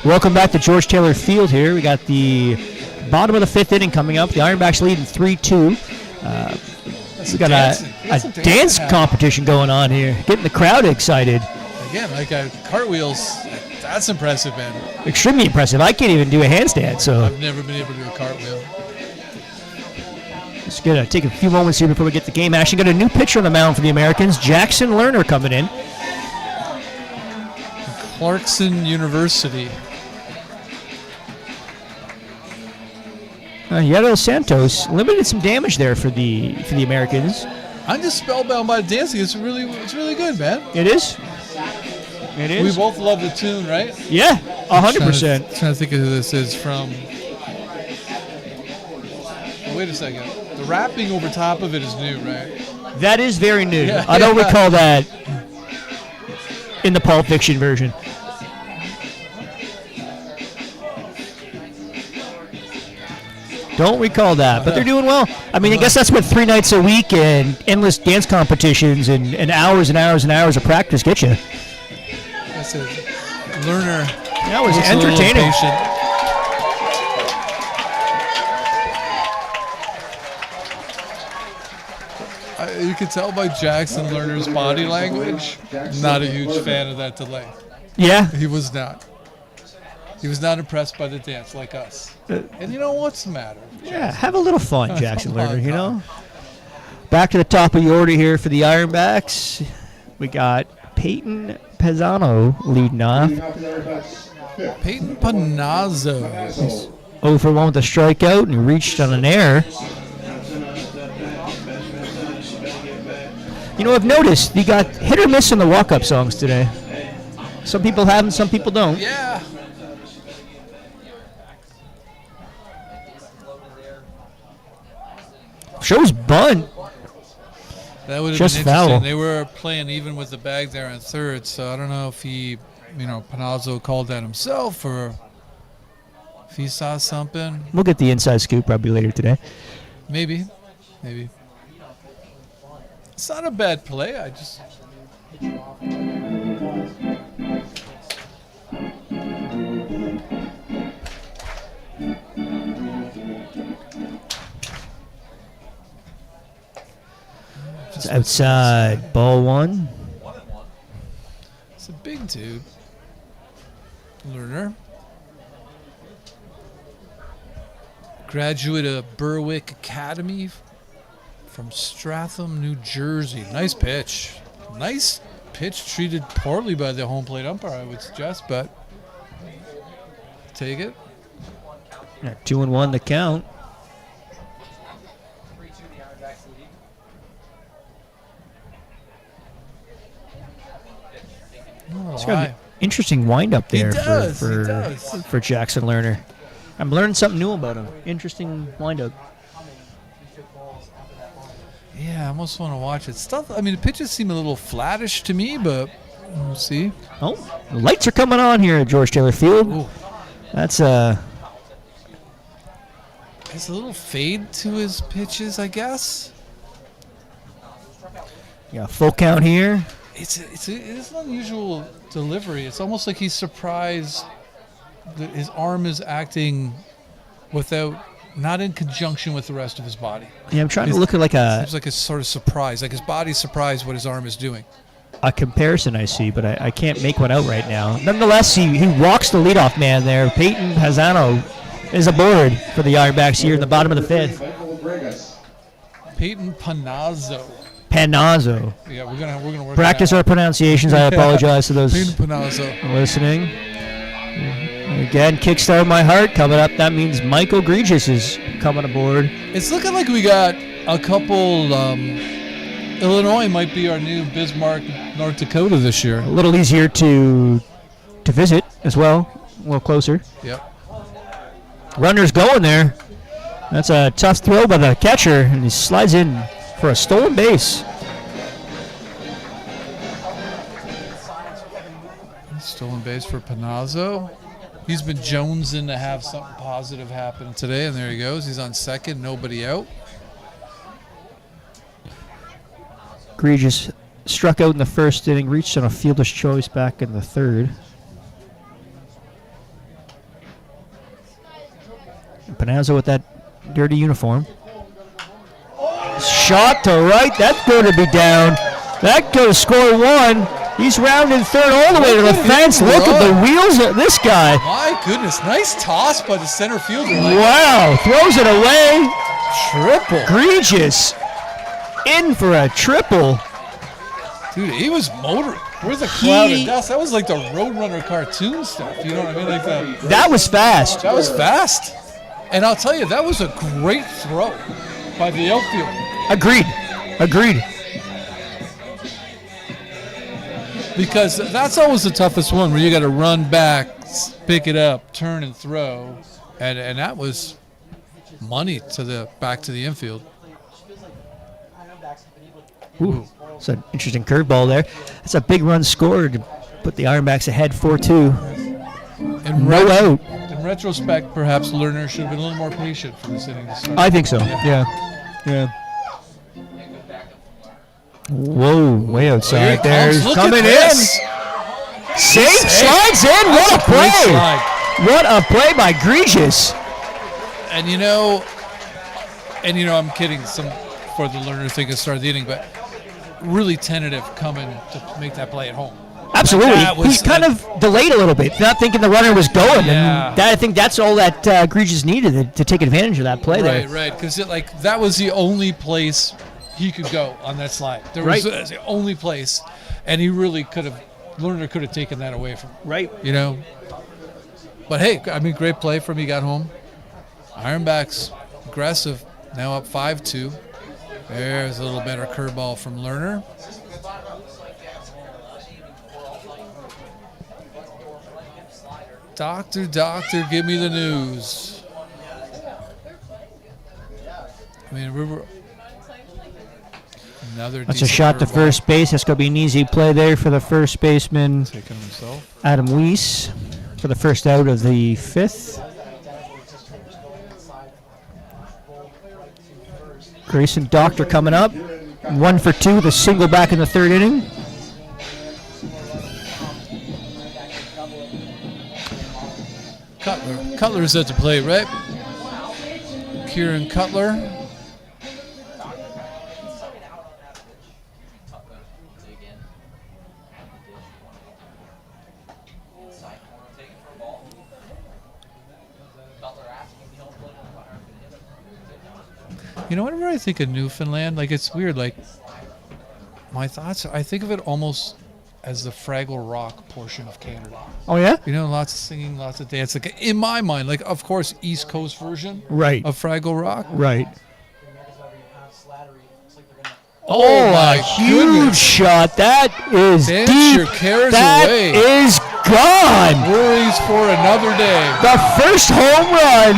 Welcome back to George Taylor Field here. We got the bottom of the fifth inning coming up. The Ironbacks lead in 3-2. We got a dance competition going on here, getting the crowd excited. Again, cartwheels, that's impressive, man. Extremely impressive. I can't even do a handstand, so. I've never been able to do a cartwheel. Just going to take a few moments here before we get the game action. Got a new pitcher on the mound for the Americans, Jackson Lerner coming in. Clarkson University. Yadiel Santos limited some damage there for the Americans. I'm just spellbound by the dancing. It's really good, man. It is. It is. We both love the tune, right? Yeah, 100%. Trying to think of who this is from. Oh, wait a second. The rapping over top of it is new, right? That is very new. Yeah. I don't recall that in the Pulp Fiction version. Don't recall that, but they're doing well. I mean, I guess that's what 3 nights a week and endless dance competitions and hours and hours and hours of practice get you. That's it. Learner. That was entertaining. You could tell by Jackson Lerner's body language, not a huge fan of that delay. Yeah. He was not. He was not impressed by the dance like us. And you know what's the matter? Yeah, have a little fun, Jackson Come on, Lerner, you Tom. know? Back to the top of the order here for the Ironbacks. We got Peyton Pezzano leading off. Leading off the Ironbacks, fifth. Peyton Panazzo. Panazzo. 0 for 1 with a strikeout, and he reached on an error. You know, I've noticed you got hit or miss in the walk-up songs today. Some people have them, some people don't. Yeah. Shows bunt. That would have Just been interesting. foul. They were playing even with the bag there in third, so I don't know if he, Panazzo called that himself or if he saw something. We'll get the inside scoop probably later today. Maybe. It's not a bad play. I just. It's outside. Ball 1. It's a big dude. Lerner. Graduate of Berwick Academy from Stratham, New Jersey. Nice pitch. Nice pitch, treated poorly by the home plate umpire, I would suggest, but take it. 2-1 the count. It's got an interesting windup there for Jackson Lerner. I'm learning something new about him. Interesting windup. Yeah, I almost want to watch it. The pitches seem a little flattish to me, but we'll see. Oh, the lights are coming on here at George Taylor Field. Ooh. That's There's a little fade to his pitches, I guess. Yeah, full count here. It is an unusual delivery. It's almost like he's surprised that his arm is acting not in conjunction with the rest of his body. Yeah, I'm trying to look at Seems like a sort of surprise, like his body's surprised what his arm is doing. a comparison I see, but I can't make one out right now. Nonetheless, he walks the leadoff man there. Peyton Pezzano is aboard for the Ironbacks here in the bottom of the fifth. Peyton Panazzo. Panazzo. Yeah, we're gonna work. Practice our pronunciations. I apologize to those Peyton Panazzo. listening. Again, Kickstart My Heart coming up. That means Michael Gregis is coming aboard. It's looking like we got a couple. Illinois might be our new Bismarck, North Dakota this year. A little easier to visit as well. A little closer. Yep. Runner's going there. That's a tough throw by the catcher, and he slides in for a stolen base. Stolen base for Panazzo. He's been jonesing to have something positive happen today, and there he goes. He's on second, nobody out. Gregis struck out in the first inning, reached on a fielder's choice back in the third. And Panazzo with that dirty uniform. Shot to right. That's going to be down. That goes to score one. He's rounding third all the way to the fence. Look at the wheels of this guy. My goodness, nice toss by the center fielder. Wow, throws it away. Triple. Gregis in for a triple. Dude, he was motoring. Where's the cloud of dust? That was like the Roadrunner cartoon stuff. You know what I mean? Like that was fast. That was fast. And I'll tell you, that was a great throw by the outfielder. Agreed. Because that's always the toughest one, where you got to run back, pick it up, turn and throw, and that was money back to the infield. Ooh, it's an interesting curveball there. That's a big run scored to put the Ironbacks ahead 4-2. No out. In retrospect, perhaps Lerner should have been a little more patient for this inning to start. I think so. Yeah. Whoa, way outside there. He's coming in. Safe, slides in. What a play. What a play by Gregis. And I'm kidding. Some before the Lerner thing had started the inning, but really tentative coming to make that play at home. Absolutely. Like, that was he kind of delayed a little bit, not thinking the runner was going. Yeah. And I think that's all that Egregious needed to take advantage of that play there. Right, because that was the only place he could go on that slide. There was the only place, and he really Lerner could have taken that away from him. Right. You know? But hey, I mean, great play from he got home. Ironbacks, aggressive, now up 5-2. There's a little better curveball from Lerner. Doctor, give me the news. I mean, another. That's a shot to first base. That's going to be an easy play there for the first baseman, Taking himself. Adam Weiss, for the first out of the 5th. Grayson Doctor coming up. 1 for 2 with a single back in the 3rd inning. Cutler's at the plate, right? Kieran Cutler. You know, whenever I think of Newfoundland, like, it's weird. Like, my thoughts, I think of it almost as the Fraggle Rock portion of Canada. Oh, yeah? You know, lots of singing, lots of dance. Like, in my mind, like, of course, East Coast version Right. of Fraggle Rock. Right. Oh, my huge goodness. shot. That is Dance deep. your cares That away. is gone. Worries for another day. The first home run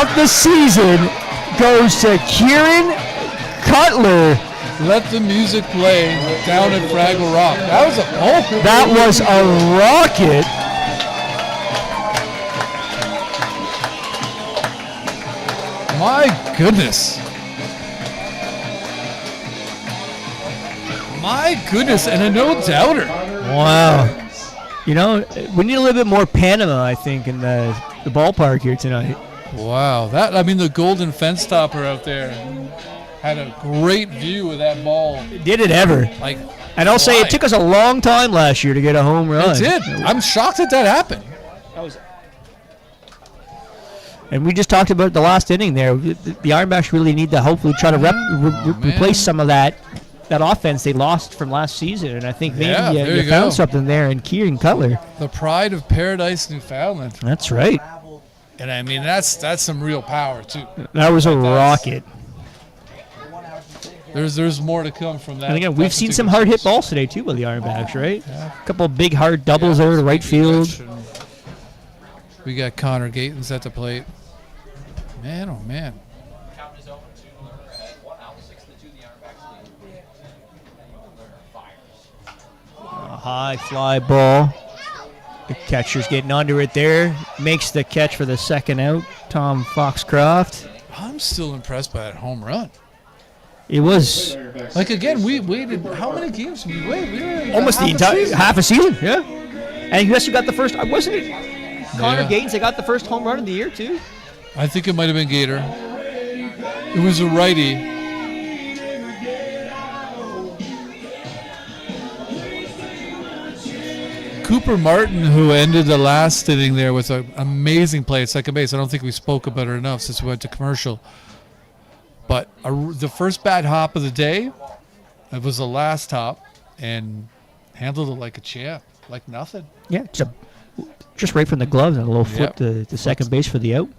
of the season goes to Kieran Cutler. Let the music play down at Fraggle Rock. That was a poker. That was a rocket. My goodness. My goodness, and a no-doubter. Wow. You know, we need a little bit more Panama, I think, in the ballpark here tonight. Wow, the golden fence topper out there had a great view of that ball. Did it ever? Like, and I'll say it took us a long time last year to get a home run. It did. I'm shocked that happened. And we just talked about the last inning there. The Ironbacks really need to hopefully try to replace some of that offense they lost from last season. And I think maybe you found something there in Kieran Cutler. The pride of Paradise, Newfoundland. That's right. And I mean, that's some real power, too. That was a rocket. There's more to come from that. And again, we've seen some hard hit balls today, too, by the Ironbacks, right? Yeah. A couple of big hard doubles there to right field. We got Connor Gatens at the plate. Man, oh, man. A high fly ball. The catcher's getting under it there. Makes the catch for the second out. Tom Foxcroft. I'm still impressed by that home run. It was. Like, again, we waited. How many games did we wait? We were almost the entire half a season, yeah. And guess who got the first? Wasn't it Connor Gatens that got the first home run of the year, too? I think it might have been Gator. It was a righty. Cooper Martin, who ended the last inning there with an amazing play at second base. I don't think we spoke about it enough since we went to commercial. But the first bad hop of the day, it was the last hop, and handled it like a champ, like nothing. Yeah, just right from the gloves and a little flip to second base for the out.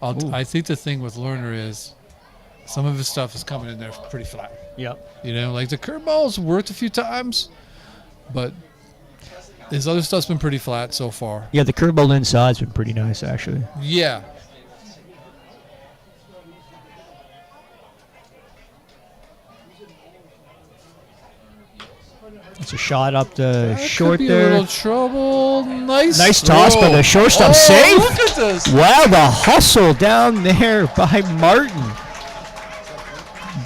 I think the thing with Lerner is some of his stuff is coming in there pretty flat. Yep. You know, like the curveball's worked a few times, but his other stuff's been pretty flat so far. Yeah, the curveball inside's been pretty nice, actually. Yeah. It's a shot up the short could be there. A little trouble. Nice toss by the shortstop. Safe. Look at this. Wow, the hustle down there by Martin.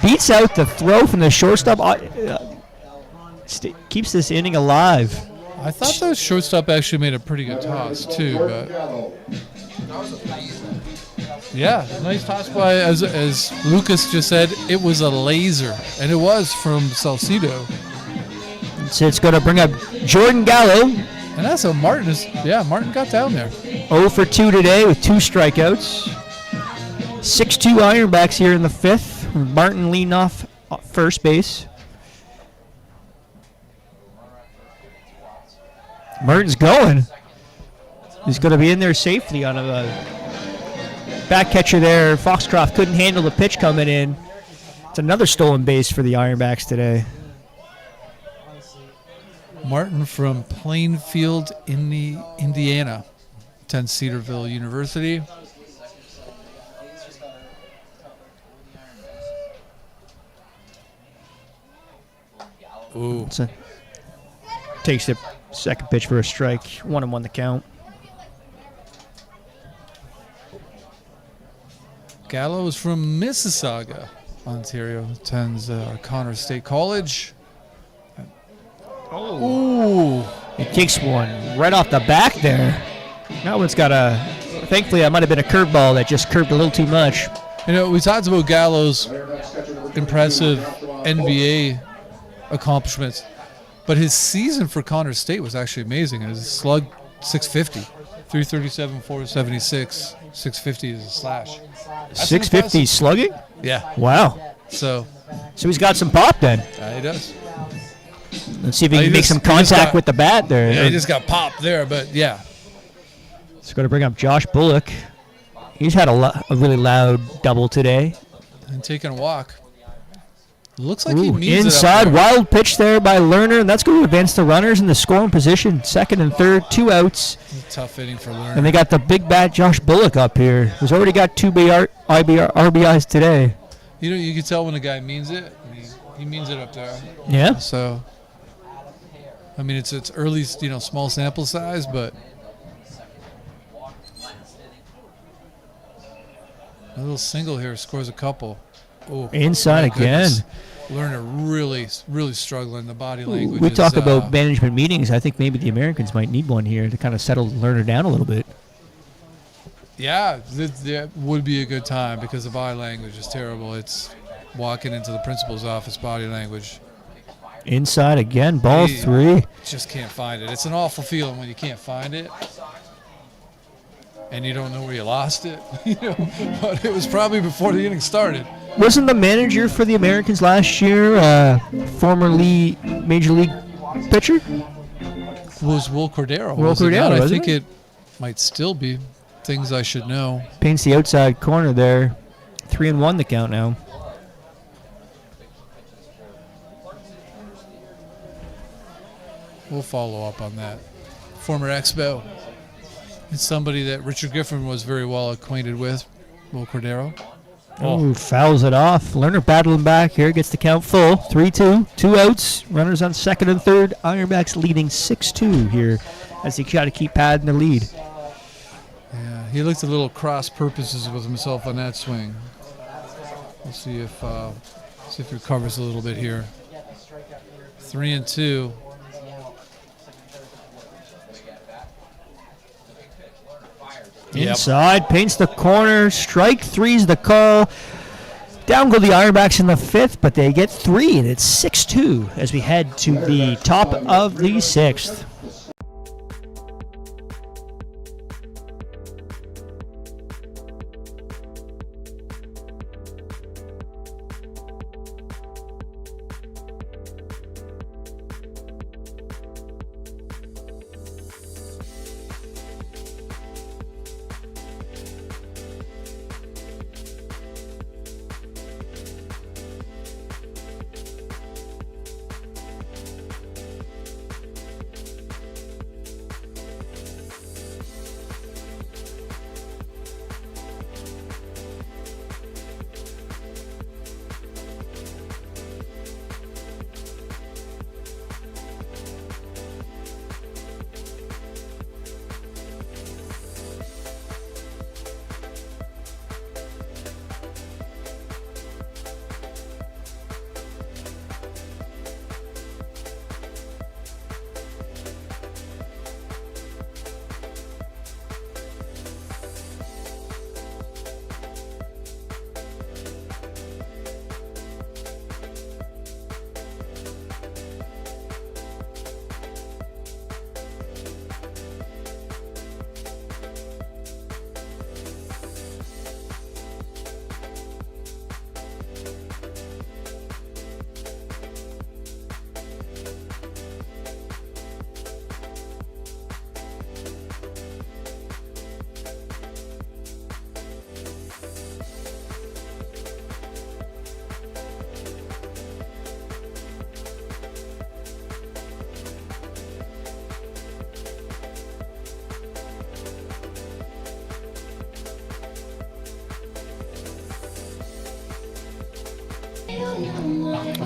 Beats out the throw from the shortstop. Keeps this inning alive. I thought the shortstop actually made a pretty good toss, too. But Yeah, nice toss by, as Lucas just said, it was a laser, and it was from Salcido. So it's going to bring up Jordan Gallo. And that's a Martin Martin got down there. 0 for 2 today with 2 strikeouts. 6-2 Ironbacks here in the 5th. Martin leading off first base. Martin's going. He's going to be in there safely on a back catcher there. Foxcroft couldn't handle the pitch coming in. It's another stolen base for the Ironbacks today. Martin from Plainfield, Indiana. Attends Cedarville University. Ooh. Takes the second pitch for a strike. 1-1 the count. Gallo is from Mississauga, Ontario. Attends Connor State College. Ooh. He takes one right off the back there. That one's got a... Thankfully, that might have been a curveball that just curved a little too much. You know, we talked about Gallo's impressive NBA accomplishments, but his season for Connor State was actually amazing. His slug 650, 337, 476, 650 is a slash. That's 650 impressive. slugging? Yeah. Wow. So he's got some pop then. He does. Let's see if he can make some contact with the bat there. Yeah, he just got popped there, but yeah. It's going to bring up Josh Bullock. He's had a really loud double today. And taking a walk. Looks like he means inside, it up there. wild pitch there by Lerner, and that's going to advance the runners in the scoring position. Second and third, 2 outs. Tough inning for Lerner. And they got the big bat Josh Bullock up here, who's already got 2 RBIs today. You know, you can tell when a guy means it. He means it up there. Yeah. So, I mean, it's early, small sample size, but a little single here scores a couple. Oh, inside again. Lerner really, really struggling. The body language. We talk about management meetings. I think maybe the Americans might need one here to kind of settle Lerner down a little bit. Yeah, that would be a good time because the body language is terrible. It's walking into the principal's office, body language. Inside again, ball 3. Just can't find it. It's an awful feeling when you can't find it. And you don't know where you lost it. But it was probably before the inning started. Wasn't the manager for the Americans last year former Major League pitcher? Was Will Cordero. Will Cordero, I think it might still be. Things I should know. Paints the outside corner there. 3-1 the count now. We'll follow up on that. Former Expo. It's somebody that Richard Giffen was very well acquainted with, Will Cordero. Oh, fouls it off. Lerner battling back here. Gets the count full. 3-2. 2 outs. Runners on second and third. Ironbacks leading 6-2 here as they try to keep padding the lead. Yeah, he looked a little cross purposes with himself on that swing. We'll see if he recovers a little bit here. 3-2. Inside, paints the corner. Strike 3's the call. Down go the Ironbacks in the 5th, but they get 3, and it's 6-2 as we head to the top of the 6th.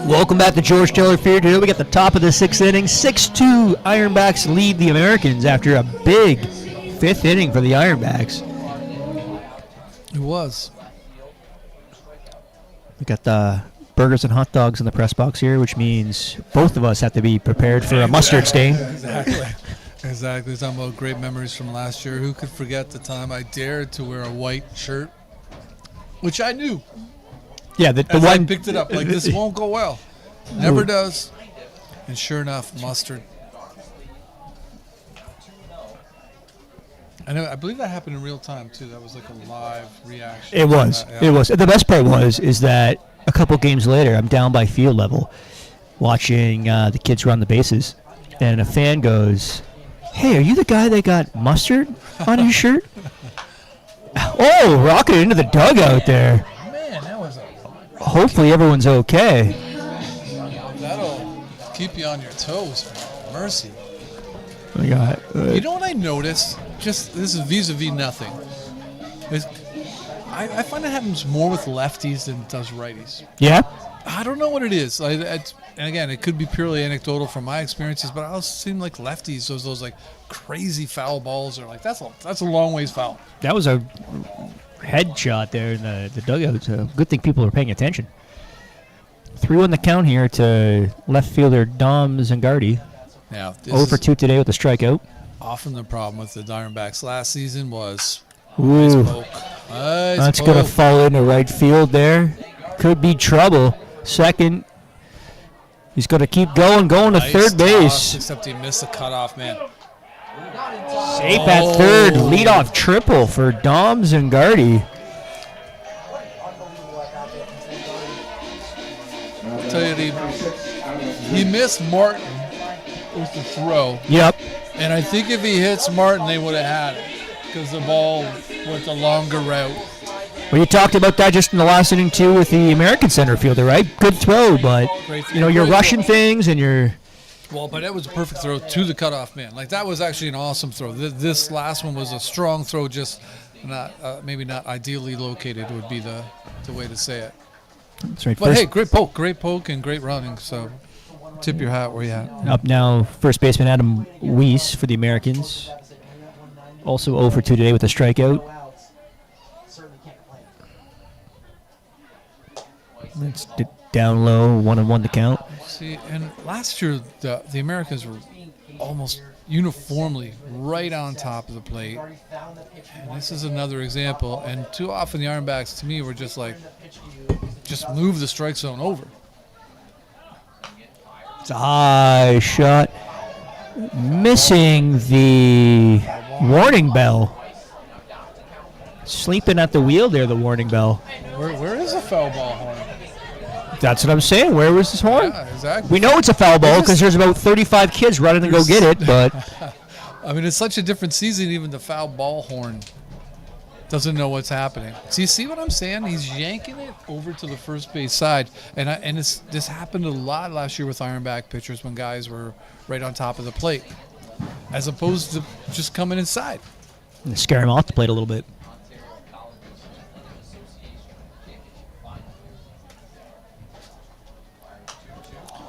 Welcome back to George Taylor Field. Today we got the top of the 6th inning. 6-2 Ironbacks lead the Americans after a big 5th inning for the Ironbacks. It was. We got the burgers and hot dogs in the press box here, which means both of us have to be prepared for a mustard stain. Exactly. Talking about great memories from last year. Who could forget the time I dared to wear a white shirt, which I knew. Yeah, the As one I picked it up, like this won't go well. Never does. And sure enough, mustard. I believe that happened in real time too. That was like a live reaction. It was. Yeah. It was. The best part is that a couple games later, I'm down by field level, watching the kids run the bases, and a fan goes, "Hey, are you the guy that got mustard on his shirt?" Oh, rocket into the dugout there. Man, that was Hopefully everyone's okay. that'll keep you on your toes. Man. Mercy. We got. You know what I noticed? Just this is vis-a-vis nothing. I find it happens more with lefties than it does righties. Yeah. I don't know what it is. And again, it could be purely anecdotal from my experiences, but I also seem like lefties, those like crazy foul balls are like that's a long ways foul. That was a headshot there in the dugout. It's a good thing people are paying attention. 3-1 the count here to left fielder Dom Zangardi. Now, 0 for 2 today with a strikeout. Often the problem with the Ironbacks last season was Ooh, nice poke. that's going to fall into right field there. Could be trouble. Second. He's going to keep going to Nice third toss, base. except he missed the cutoff, man. Safe at third. Leadoff triple for Dom Zangardi. I'll tell you, he missed Martin with the throw. Yep. And I think if he hits Martin, they would have had it because the ball went the longer route. Well, you talked about that just in the last inning, too, with the American center fielder, right? Good throw, but, you're rushing things and you're... Well, but that was a perfect throw to the cutoff man. Like, that was actually an awesome throw. This last one was a strong throw, just not maybe not ideally located would be the way to say it. That's right. But, hey, great poke and great running, so tip your hat where you at. Up now, first baseman Adam Weiss for the Americans. Also 0 for 2 today with a strikeout. It's down low, 1-1 to count. See, and last year the Americans were almost uniformly right on top of the plate. And this is another example. And too often the Ironbacks, to me, were just like, just move the strike zone over. It's a high shot. Missing the warning bell. Sleeping at the wheel there, the warning bell. Where is the foul ball horn? That's what I'm saying. Where was this horn? Yeah, exactly. We know it's a foul ball because there's about 35 kids running to go get it, but... I mean, it's such a different season, even the foul ball horn doesn't know what's happening. So you see what I'm saying? He's yanking it over to the first base side. And this happened a lot last year with Ironback pitchers when guys were right on top of the plate, as opposed to just coming inside. Scare him off the plate a little bit.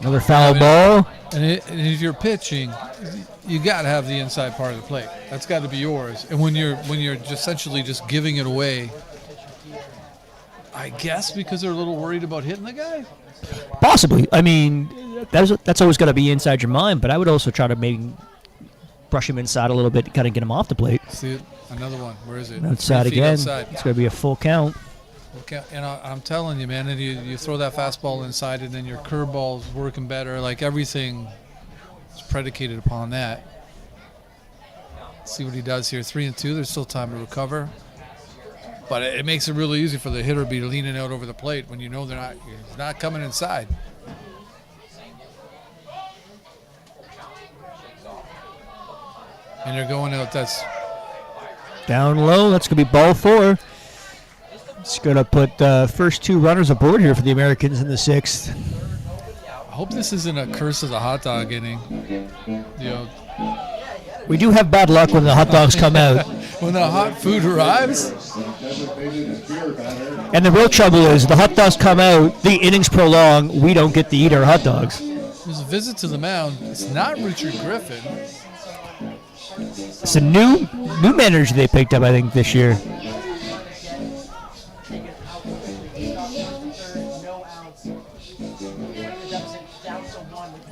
Another foul ball. And if you're pitching, you got to have the inside part of the plate. That's got to be yours. And when you're just essentially just giving it away, I guess because they're a little worried about hitting the guy. Possibly. I mean, that's always got to be inside your mind. But I would also try to maybe brush him inside a little bit, kind of get him off the plate. See another one. Where is it? Outside 3 feet again. outside. It's going to be a full count. Okay, and I'm telling you, man, and you throw that fastball inside, and then your curveball's working better. Like everything is predicated upon that. Let's see what he does here. 3-2. There's still time to recover, but it makes it really easy for the hitter to be leaning out over the plate when you know they're not coming inside. And they're going out. That's down low. That's going to be ball 4. It's going to put the first 2 runners aboard here for the Americans in the 6th. I hope this isn't a curse of the hot dog inning. We do have bad luck when the hot dogs come out. When the hot food arrives. Designated beer banner. And the real trouble is the hot dogs come out, the innings prolong, we don't get to eat our hot dogs. There's a visit to the mound. It's not Richard Griffin. It's a new manager they picked up, I think, this year.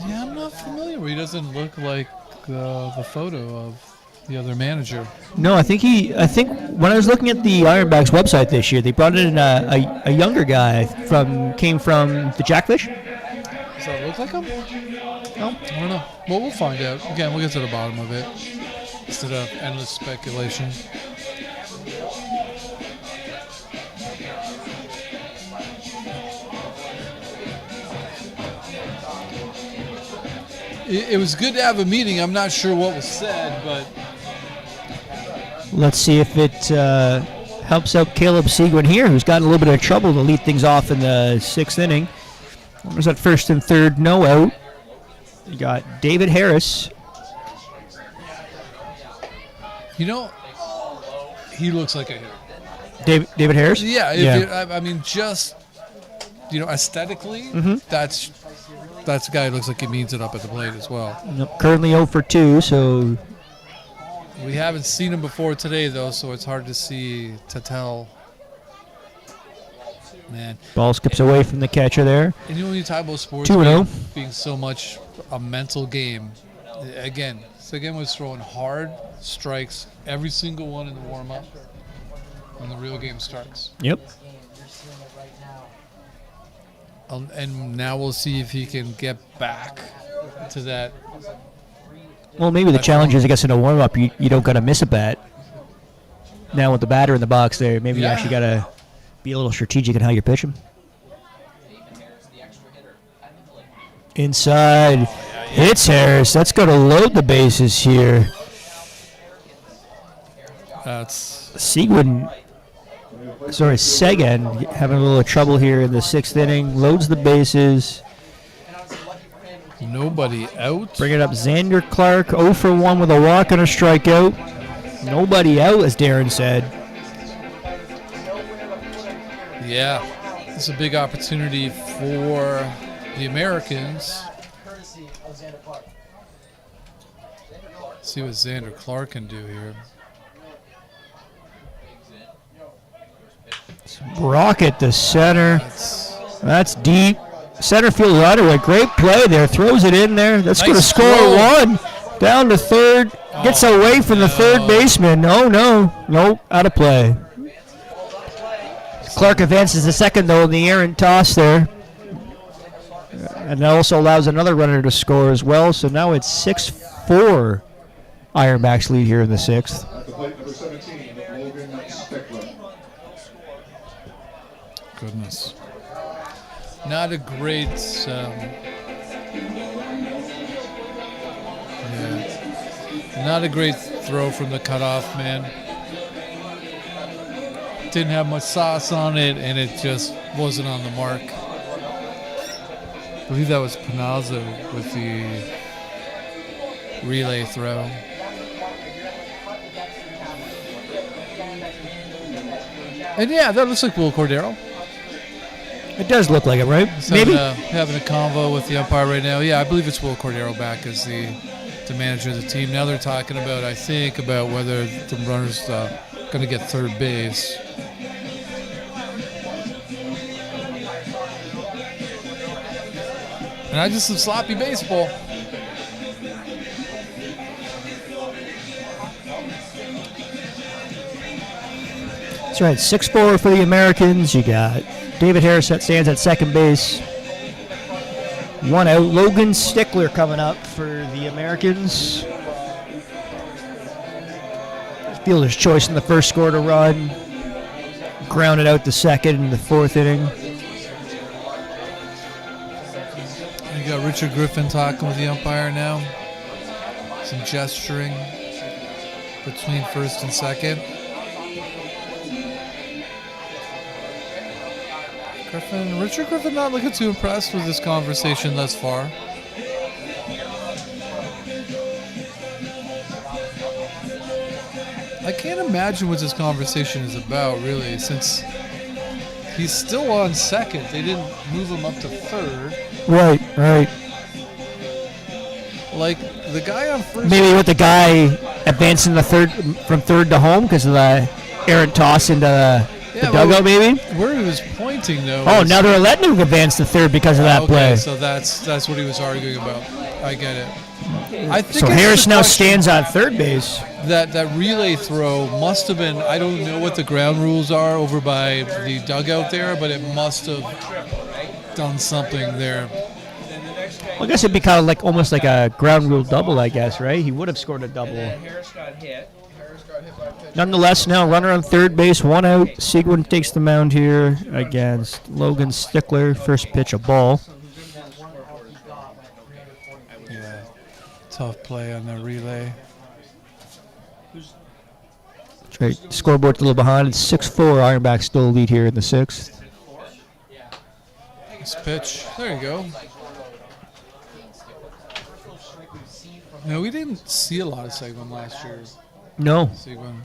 Yeah, I'm not familiar. He doesn't look like the photo of the other manager. No, I think when I was looking at the Ironbacks website this year, they brought in a younger guy came from the Jackfish. Does that look like him? No. I don't know. Well, we'll find out. Again, we'll get to the bottom of it instead of endless speculation. It was good to have a meeting. I'm not sure what was said, but Let's see if it helps out Caleb Seguin here, who's gotten a little bit of trouble to lead things off in the 6th inning. Runners at first and third, no out. You got David Harris. you know, he looks like a hitter. David Harris? Yeah, I mean, just aesthetically, that's a guy who looks like he means it up at the plate as well. Nope, currently 0 for 2, so We haven't seen him before today, though, so it's hard to tell. Man, ball skips away from the catcher there. and when you talk about sports 2-0. being so much a mental game, again was throwing hard strikes, every single one in the warm-up when the real game starts. Yep. And now we'll see if he can get back to that. Well, maybe the challenge is, I guess, in a warm-up, you don't got to miss a bat. Now with the batter in the box there, maybe you Yeah. actually got to be a little strategic in how you pitch him. Inside. Hits Harris. That's going to load the bases here. That's Seguin having a little trouble here in the 6th inning. Loads the bases. nobody out. Bring it up, Xander Clark, 0 for 1 with a walk and a strikeout. Nobody out, as Darren said. Yeah, it's a big opportunity for the Americans. See what Xander Clark can do here. Rocket to center. That's deep. Center field runner, a great play there. Throws it in there. That's going to Nice score throw. one. Down to third. Gets away from the third baseman. Nope, out of play. Clark advances to second, though, in the errant toss there. And that also allows another runner to score as well. So now it's 6-4 Ironbacks lead here in the 6th. At the plate, number 17, Logan Stickler. Goodness. Not a great, not a great throw from the cutoff man. Didn't have much sauce on it, and it just wasn't on the mark. I believe that was Panazzo with the relay throw. And yeah, that looks like Will Cordero. It does look like it, right? He's Maybe. having a convo with the umpire right now. Yeah, I believe it's Will Cordero back as the manager of the team. Now they're talking about, I think, about whether the runner's going to get third base. And I just some sloppy baseball. That's right, 6-4 for the Americans. You got David Harris that stands at second base. One out. Logan Stickler coming up for the Americans. Fielder's choice in the first, scored a run. Grounded out to second in the 4th inning. You got Richard Griffin talking with the umpire now. Some gesturing between first and second. Richard Griffin not looking too impressed with this conversation thus far. I can't imagine what this conversation is about, really, since he's still on second. They didn't move him up to third. Right. Like, the guy on first... Maybe with the guy advancing the third from third to home because of the errant toss into the dugout, maybe? Where he was pointing, though... Oh, now they're letting him advance to third because of that play. So that's what he was arguing about. I get it. I think So Harris now stands on third base. That relay throw must have been, I don't know what the ground rules are over by the dugout there, but it must have done something there. Well, I guess it'd be kind of like almost like a ground rule double, I guess, right? He would have scored a double. Harris got hit. By a pitch. Nonetheless, now runner on third base, 1 out. Seguin takes the mound here against Logan Stickler. First pitch, a ball. Yeah, tough play on the relay. That's right. Scoreboard's a little behind. It's 6-4. Ironbacks still lead here in the 6th. Nice pitch. There you go. No, we didn't see a lot of Seguin last year. No. Seguin.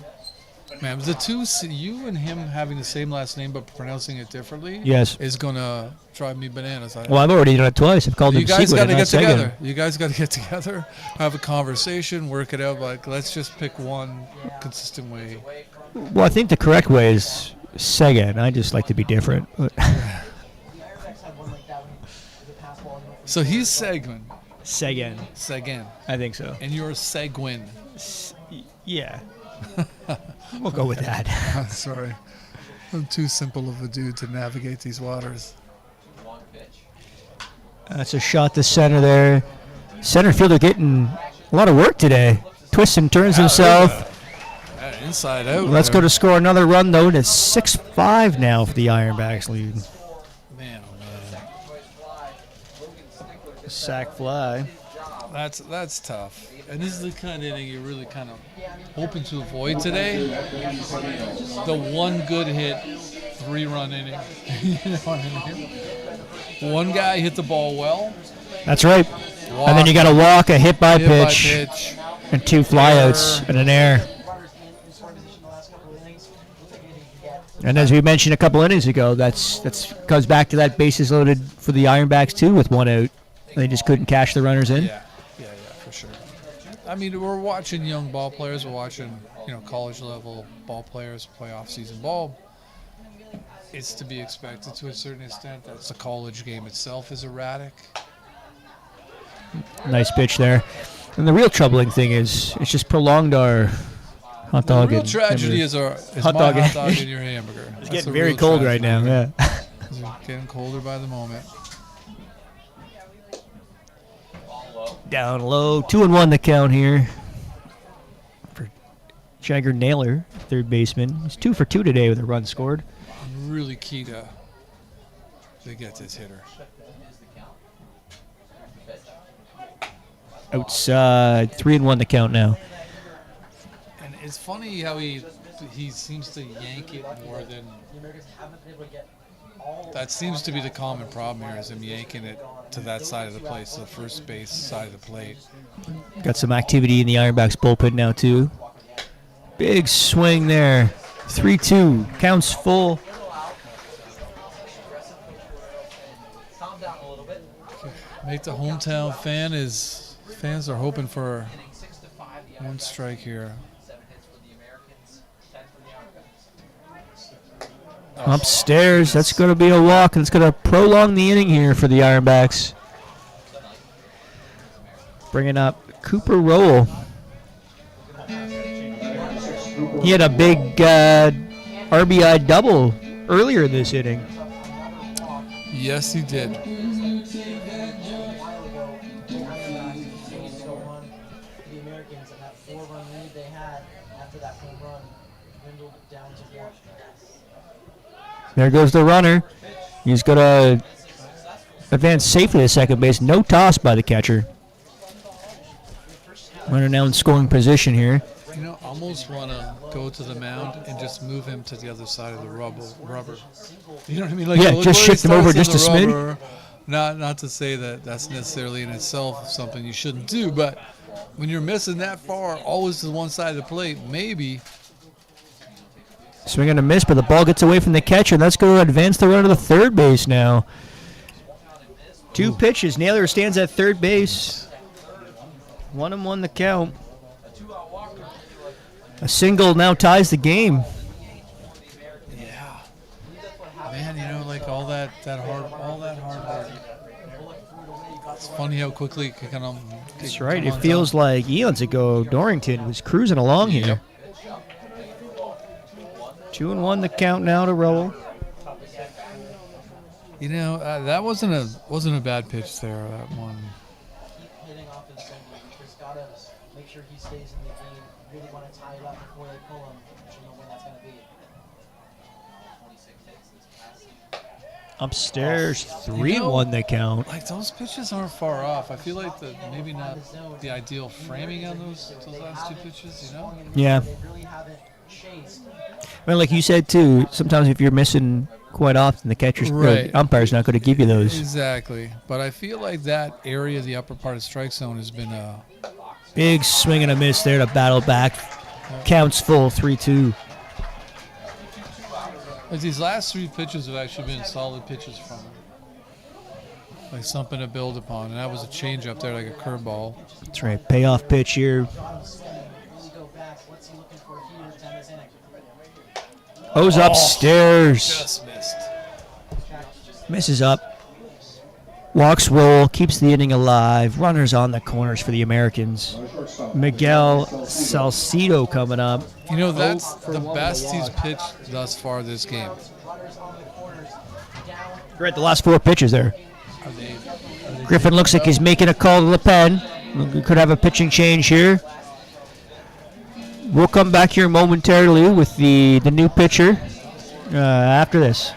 Man, the two, you and him having the same last name but pronouncing it differently Yes. is going to drive me bananas. Well, I've already done it twice. I've called him Seguin. You guys got to and get not Seguin. together. You guys got to get together, have a conversation, work it out. Like, let's just pick one consistent way. Well, I think the correct way is Seguin. I just like to be different. So he's Seguin. Seguin. Seguin. I think so. And you're Seguin. Yeah. We'll go with that. Sorry. I'm too simple of a dude to navigate these waters. That's a shot to center there. Center fielder getting a lot of work today. Twists and turns himself. Inside out. Let's go to score another run, though. It's 6-5 now for the Ironbacks lead. Man, oh man. Sack fly. That's tough. And this is the kind of inning you're really kind of hoping to avoid today. The one good hit, 3-run inning. You know what I mean? One guy hit the ball well. That's right. Walk, and then you got to walk, a hit by pitch, pitch, and 2 flyouts and an error. And as we mentioned a couple innings ago, that's goes back to that bases loaded for the Ironbacks too with 1 out. They just couldn't cash the runners in. Yeah, for sure. I mean, we're watching young ball players. We're watching, college level ball players play off-season ball. It's to be expected to a certain extent. That's the college game itself is erratic. Nice pitch there. And the real troubling thing is it's just prolonged our hot dog. The real tragedy is hot my dog hot dog and your hamburger. It's getting very cold right now. Yeah. It's getting colder by the moment. Down low, 2-1 the count here for Jagger Naylor, third baseman. He's 2 for 2 today with a run scored. Really key to get this hitter. Outside, 3-1 the count now. And it's funny how he seems to yank it more than. That seems to be the common problem here, is him yanking it to that side of the plate, to the first base side of the plate. Got some activity in the Ironbacks bullpen now, too. Big swing there. 3-2. Counts full. Make the hometown fans are hoping for one strike here. Upstairs, that's going to be a walk, and it's going to prolong the inning here for the Ironbacks. Bringing up Cooper Rowell. He had a big RBI double earlier this inning. Yes, he did. There goes the runner. He's going to advance safely to second base. No toss by the catcher. Runner now in scoring position here. Almost want to go to the mound and just move him to the other side of the rubber. You know what I mean? Like, yeah, just shift him over just a smidge. Not to say that that's necessarily in itself something you shouldn't do, but when you're missing that far, always to one side of the plate, maybe Swing and a miss, but the ball gets away from the catcher, and that's going to advance the runner to the third base now. 2 pitches. Naylor stands at third base. 1-1 the count. A single now ties the game. Yeah. Man, you know, like all that hard work. It's funny how quickly it can kind of. That's right. It feels like eons ago Dorrington was cruising along here. 2-1 the count now to Rowell. You know, that wasn't a bad pitch there. That one. Keep hitting off his single. You just gotta make sure he stays in the game. You really want to tie it up before they pull him. You know when that's gonna be. Upstairs, 3-1 the count. Like those pitches aren't far off. I feel like maybe not the ideal framing on those last 2 pitches. You know. Yeah. They really haven't chased. Well, like you said too, sometimes if you're missing quite often, the catcher's or the umpire's not going to give you those. Exactly. But I feel like that area, the upper part of the strike zone, has been a big swing and a miss there to battle back. Counts full, 3-2. Like these last 3 pitches have actually been solid pitches from him. Like something to build upon. And that was a change up there, like a curveball. That's right. Payoff pitch here. Goes upstairs. Just missed. Misses up. Walks Roll. Keeps the inning alive. Runners on the corners for the Americans. Miguel Salcido coming up. You know, that's the best he's pitched thus far this game. Great, the last 4 pitches there. Griffin looks like he's making a call to the pen. We could have a pitching change here. We'll come back here momentarily with the new pitcher after this.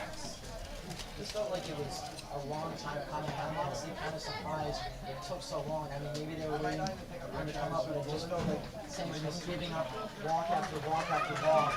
This felt like it was a long time coming. I'm honestly kind of surprised it took so long. I mean, maybe they were waiting for him to come up, but it just felt like Saints was giving up walk after walk after walk.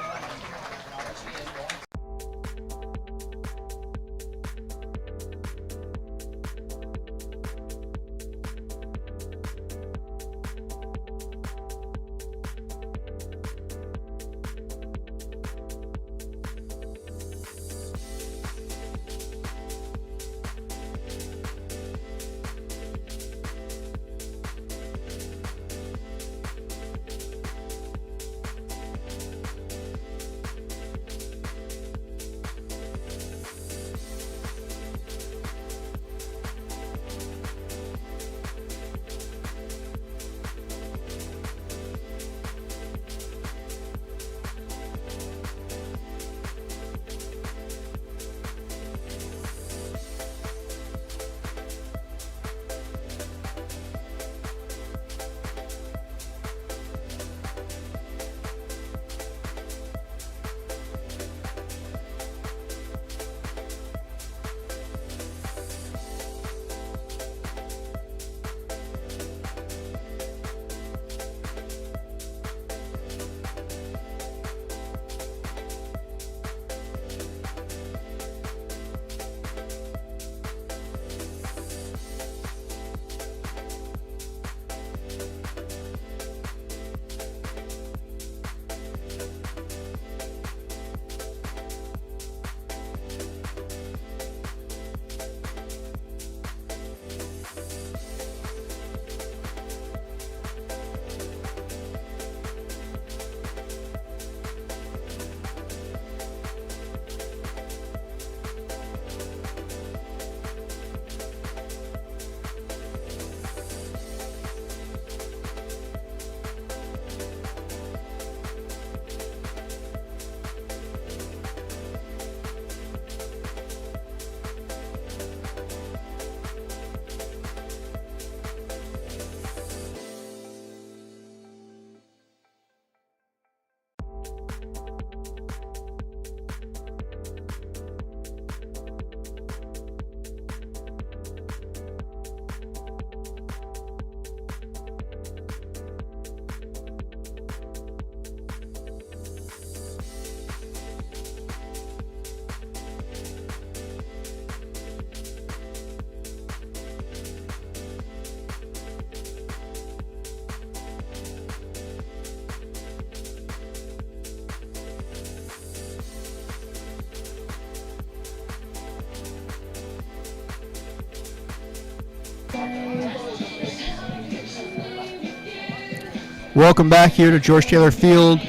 Welcome back here to George Taylor Field.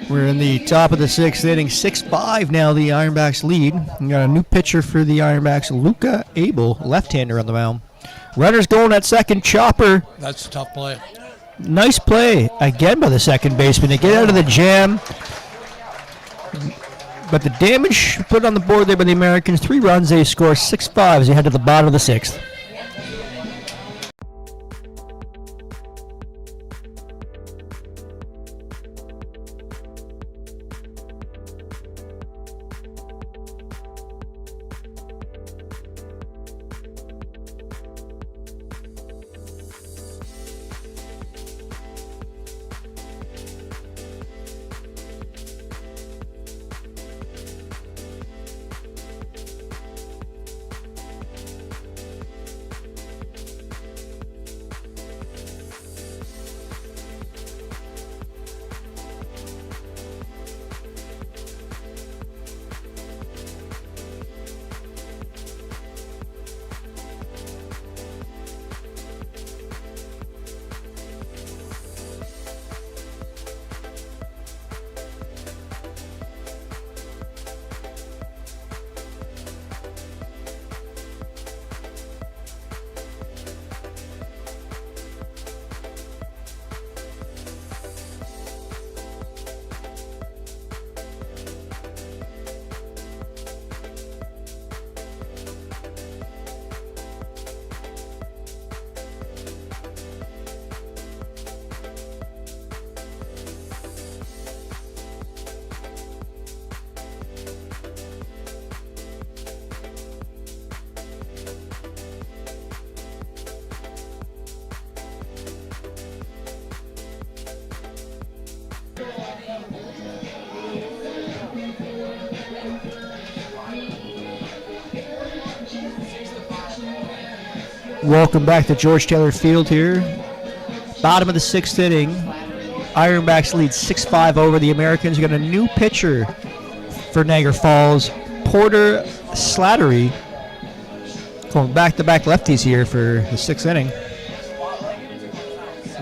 We're in the top of the 6th inning. 6-5 now the Ironbacks lead. We got a new pitcher for the Ironbacks, Luca Abel, left-hander on the mound. Runners going at second. Chopper. That's a tough play. Nice play again by the second baseman. They get out of the jam. But the damage put on the board there by the Americans. 3 runs. They score 6-5 as they head to the bottom of the 6th. Welcome back to George Taylor Field here. Bottom of the 6th inning. Ironbacks lead 6-5 over the Americans. We got a new pitcher for Niagara Falls, Porter Slattery, going back-to-back lefties here for the 6th inning.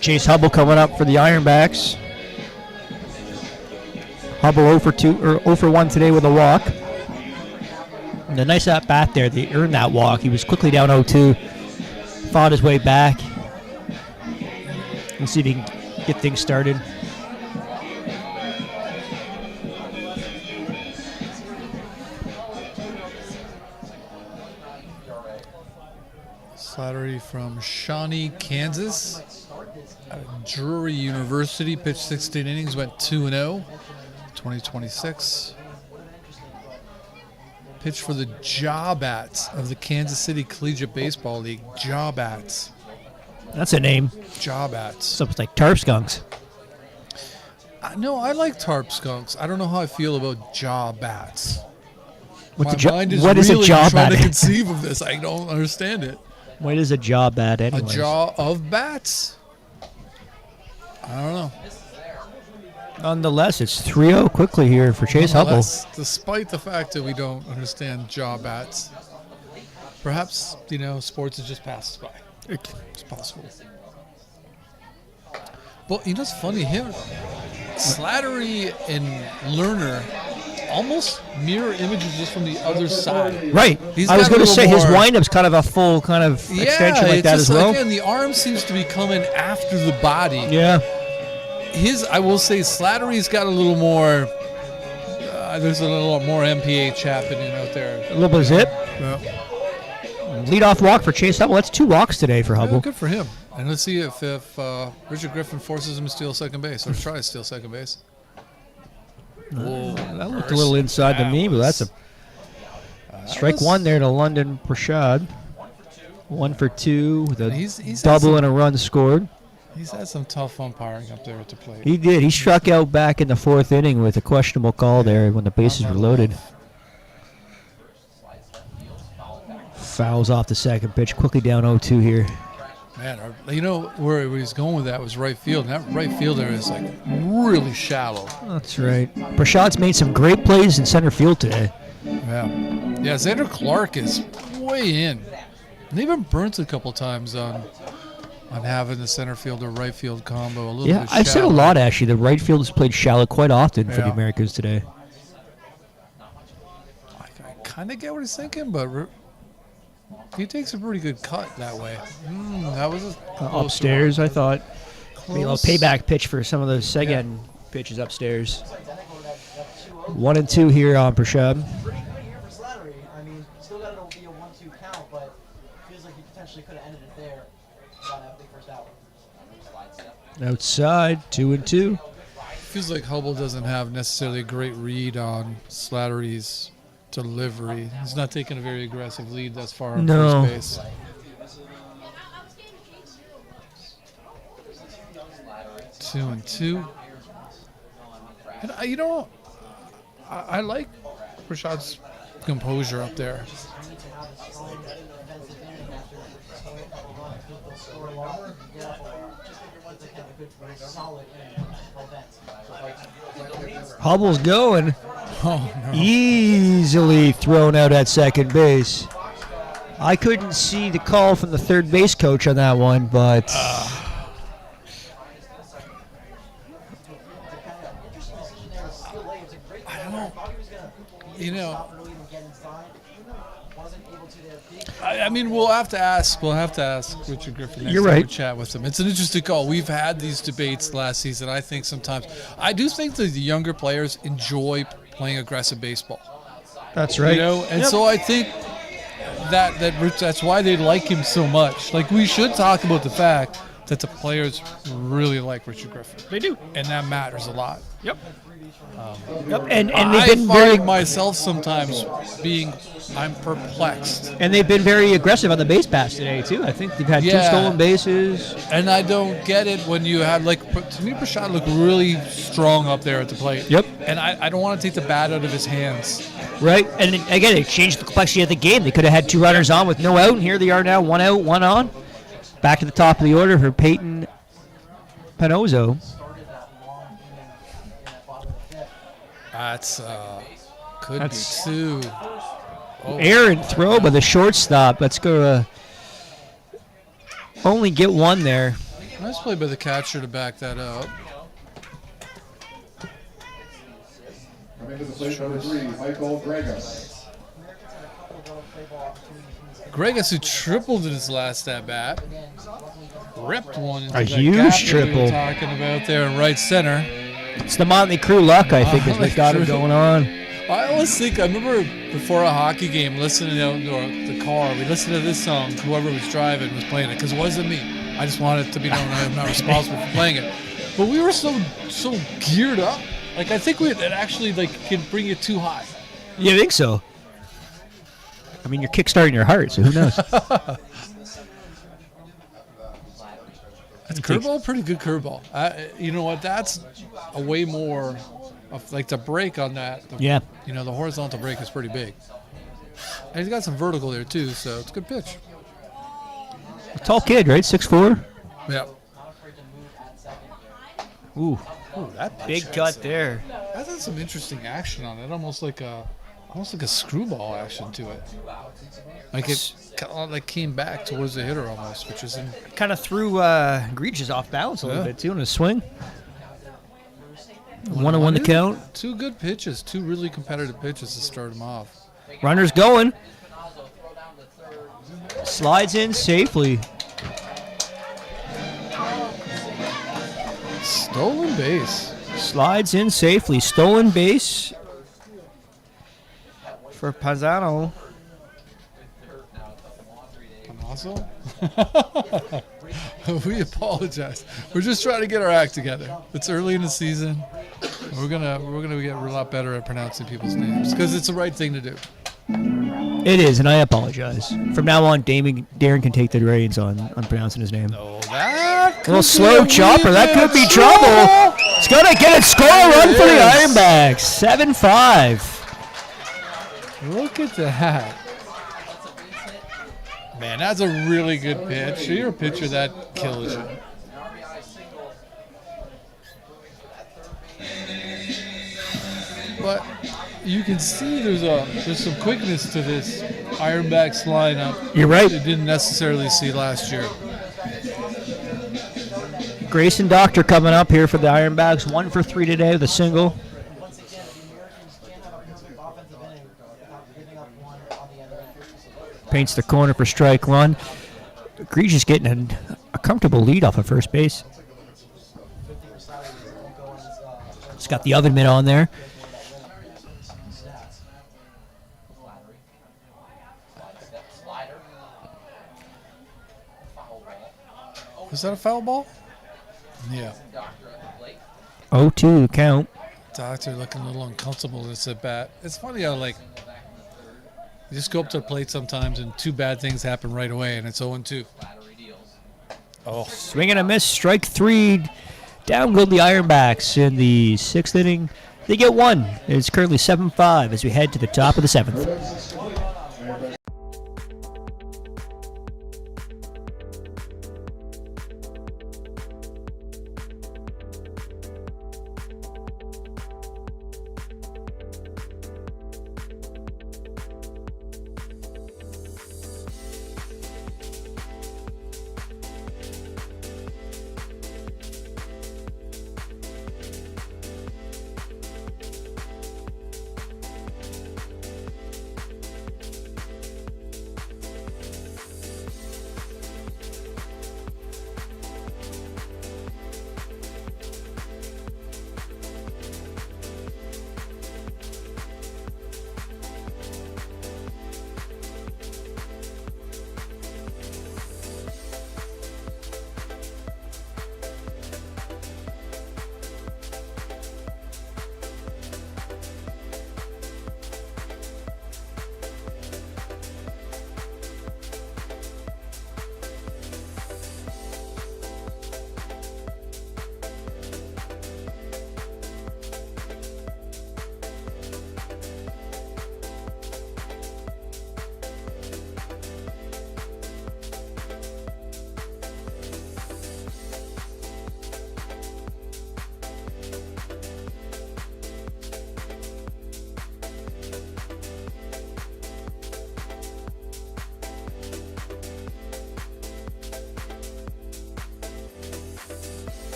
Chase Hubble coming up for the Ironbacks. Hubble 0 for 2 or 0 for 1 today with a walk. And a nice at bat there. They earned that walk. He was quickly down 0-2. Fought his way back. Let's see if he can get things started. Slattery from Shawnee, Kansas. At Drury University, pitched 16 innings, went 2-0. 2026. Pitched for the Jawbats of the Kansas City Collegiate Baseball League. Jawbats. That's a name. Jawbats. Something like Tarp Skunks. No, I like Tarp Skunks. I don't know how I feel about Jawbats. What mind is what is really a jaw trying bat? to conceive of this. I don't understand it. What is a jaw bat A anyways? jaw of bats? I don't know. Nonetheless, it's 3-0 quickly here for Chase Hubble. Nonetheless, despite the fact that we don't understand jaw bats, perhaps, sports has just passed us by. It's possible. But, it's funny, Slattery and Lerner, almost mirror images just from the other side. Right. I was going to say his windup's kind of a full kind of extension like that as well. Again, the arm seems to be coming after the body. Yeah. I will say, Slattery's got a little more. There's a little more MPH happening out there. A little bit of zip. Yeah. Lead-off walk for Chase Hubble. That's 2 walks today for Hubble. Yeah, good for him. And let's see if Richard Griffin forces him to steal second base or try to steal second base. Whoa, that looked a little inside to me, but that's a strike one there to London Prashad. 1 for 2 with a he's double and a run scored. He's had some tough umpiring up there at the plate. He did. He struck out back in the 4th inning with a questionable call there when the bases were loaded. Fouls off the second pitch, quickly down 0-2 here. Man, where he was going with that was right field. And that right fielder is really shallow. That's right. Prashad's made some great plays in center field today. Yeah. Yeah, Xander Clark is way in. And they've been burnt a couple times on having the center field or right field combo a little Yeah, bit I've said a shallow. lot, actually. The right field has played shallow quite often for the Yeah. Americans today. I kind of get what he's thinking, but he takes a pretty good cut that way. That was a close Upstairs, I thought. Maybe a Close. payback pitch for some of those Seguin pitches upstairs. 1-2 here on Prashad. Pretty good here for Slattery. I mean, still got it to be a 1-2 count, but feels like he potentially could have ended it there. Got that big first out. Outside, 2-2. Feels like Hubble doesn't have necessarily a great read on Slattery's delivery. He's not taking a very aggressive lead thus far on No. first base. 2-2. And you know, I like Rashad's composure up there. Need to have a strong defensive inning after scoring a couple runs. They'll score a lot. Get up a lot. Just have a good, solid event. Hubble's going. Oh, no. Easily thrown out at second base. I couldn't see the call from the third base coach on that one, but You know, I mean, we'll have to ask Richard Griffin next You're time we right. chat with him. It's an interesting call. We've had these debates last season. I think sometimes, I do think that the younger players enjoy playing aggressive baseball. that's right. You know, and so I think that's why they like him so much. Like, we should talk about the fact that the players really like Richard Griffin. They do. And that matters a lot. Yep. And they've I been find very myself sometimes I'm perplexed. and they've been very aggressive on the base pass today too. I think they've had 2 Yeah. stolen bases. And I don't get it when you have, like, to me, Prashad looked really strong up there at the plate. Yep. And I don't want to take the bat out of his hands. Right, and again, it changed the complexity of the game. They could have had 2 runners on with no out, and here they are now, 1 out, 1 on. Back to the top of the order for Peyton Panozzo. That's could That's- be 2. Oh, Errant throw by the shortstop. Let's go. Only get 1 there. nice play by the catcher to back that up. Coming to the plate, number 3, Michael Gregas. Gregas, who tripled in his last at bat, ripped one into A that huge gap that we were triple. talking about there in right center. It's the Motley Crew luck, I think, is Motley what's got him Crue. going on. I always think, I remember before a hockey game, listening out in the car, we listened to this song, whoever was driving was playing it, because it wasn't me. I just wanted it to be known I'm not responsible for playing it. But we were so geared up. Like, I think it actually, like, can bring you too high. You think so? I mean, you're kickstarting your heart, so who knows? That's curveball, pretty good curveball. You know what? That's a way more of, like, the break on that. Yeah. You know, the horizontal break is pretty big. And he's got some vertical there, too, so it's a good pitch. A tall kid, right? 6'4". Yeah. Ooh, Ooh, that pitch big has cut some- there. That has some interesting action on it, almost like a screwball action to it. Like it like came back towards the hitter almost, which is Kind of threw Greaches off balance a little Yeah. bit, too, in his swing. 1-1 the count. 2 good pitches, 2 really competitive pitches to start him off. Runner's going. Slides in safely. Stolen base. Slides in safely. Stolen base for Pazzano. Panazzo? We apologize. We're just trying to get our act together. It's early in the season. We're gonna get a lot better at pronouncing people's names because it's the right thing to do. It is, and I apologize. From now on, Darren can take the reins on pronouncing his name. Oh, that A little could be slow a chopper. wee That bit could of be trouble. It's going to get it. Score run for the It is. Ironbacks. 7-5. Look at that. Man, that's a really good pitch. You're a pitcher that kills you. But you can see there's some quickness to this Ironbacks lineup. You're right. You didn't necessarily see last year. Grayson Doctor coming up here for the Ironbacks. 1 for 3 today with a single. Once again, the Americans can't have a good offensive inning without giving up one on the other end. Paints the corner for strike one. Egregious getting a comfortable lead off of first base. It's got the oven mitt on there. Was that a foul ball? Yeah. 0-2 count. Doctor looking a little uncomfortable with this at bat. It's funny how, like, you just go up to the plate sometimes and two bad things happen right away, and it's 0-2. Oh. Swing and a miss. Strike 3. Down go the Ironbacks in the 6th inning. They get 1. It's currently 7-5 as we head to the top of the 7th.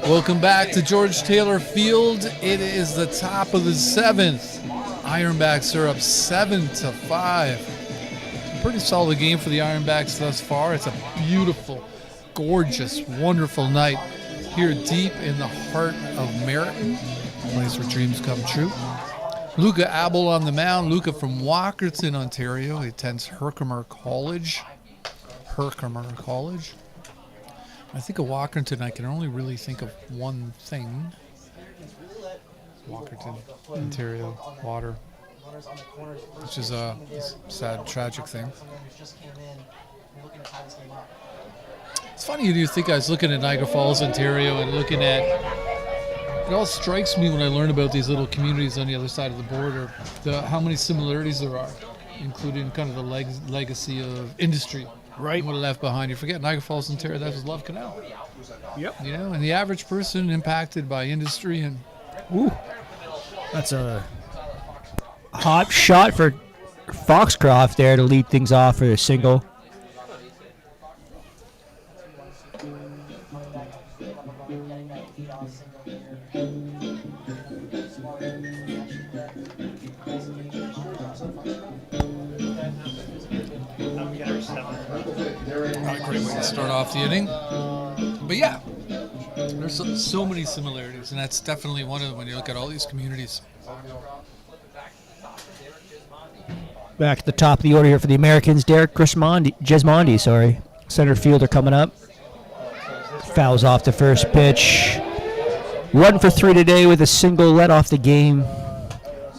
Welcome back to George Taylor Field. It is the top of the 7th. Ironbacks are up 7-5. Pretty solid game for the Ironbacks thus far. It's a beautiful, gorgeous, wonderful night here deep in the heart of Merritton, a place where dreams come true. Luca Abel on the mound. Luca from Walkerton, Ontario. He attends Herkimer College. I think of Walkerton, I can only really think of one thing. Walkerton, Ontario, water. Which is a sad, tragic thing. It's funny you think I was looking at Niagara Falls, Ontario, and looking at, it all strikes me when I learn about these little communities on the other side of the border, how many similarities there are, including kind of the legacy of industry. Right. What left behind. You forget Niagara Falls, Ontario, that was Love Canal. Yep. You know, and the average person impacted by industry and. Ooh. That's a hot shot for Foxcroft there to lead things off for a single. Not a great way to start off the inning. But yeah, there's so many similarities, and that's definitely one of them when you look at all these communities. Back at the top of the order here for the Americans, Derek 1 for 3 today with a single let off the game.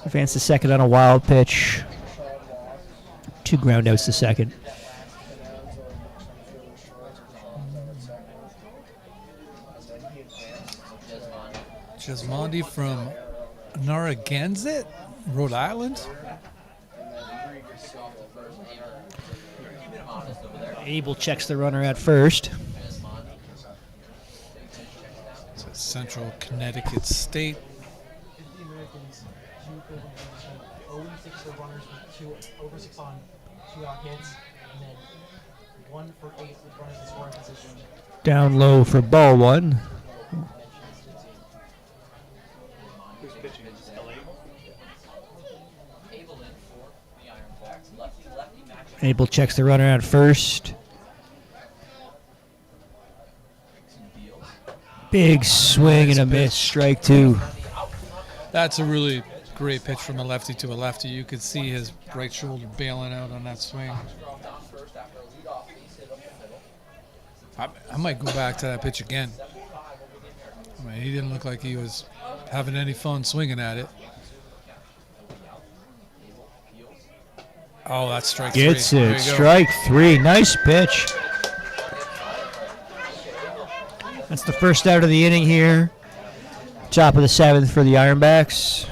Advanced to second on a wild pitch. 2 ground outs to second. Jesmondi from Narragansett, Rhode Island. Abel checks the runner at first. It's a Central Connecticut State. The Americans, 0-6 for runners with 2 over 6 on 2 out hits, and then 1 for 8 with runners in scoring position. Down low for ball 1. Who's pitching? Abel checks the runner at first. Big swing and a miss. Strike 2. That's a really great pitch from a lefty to a lefty. You could see his right shoulder bailing out on that swing. I might go back to that pitch again. I mean, he didn't look like he was having any fun swinging at it. Oh, that's strike 3. Gets There it. you go. Strike 3. Nice pitch. That's the first out of the inning here. Top of the 7th for the Ironbacks.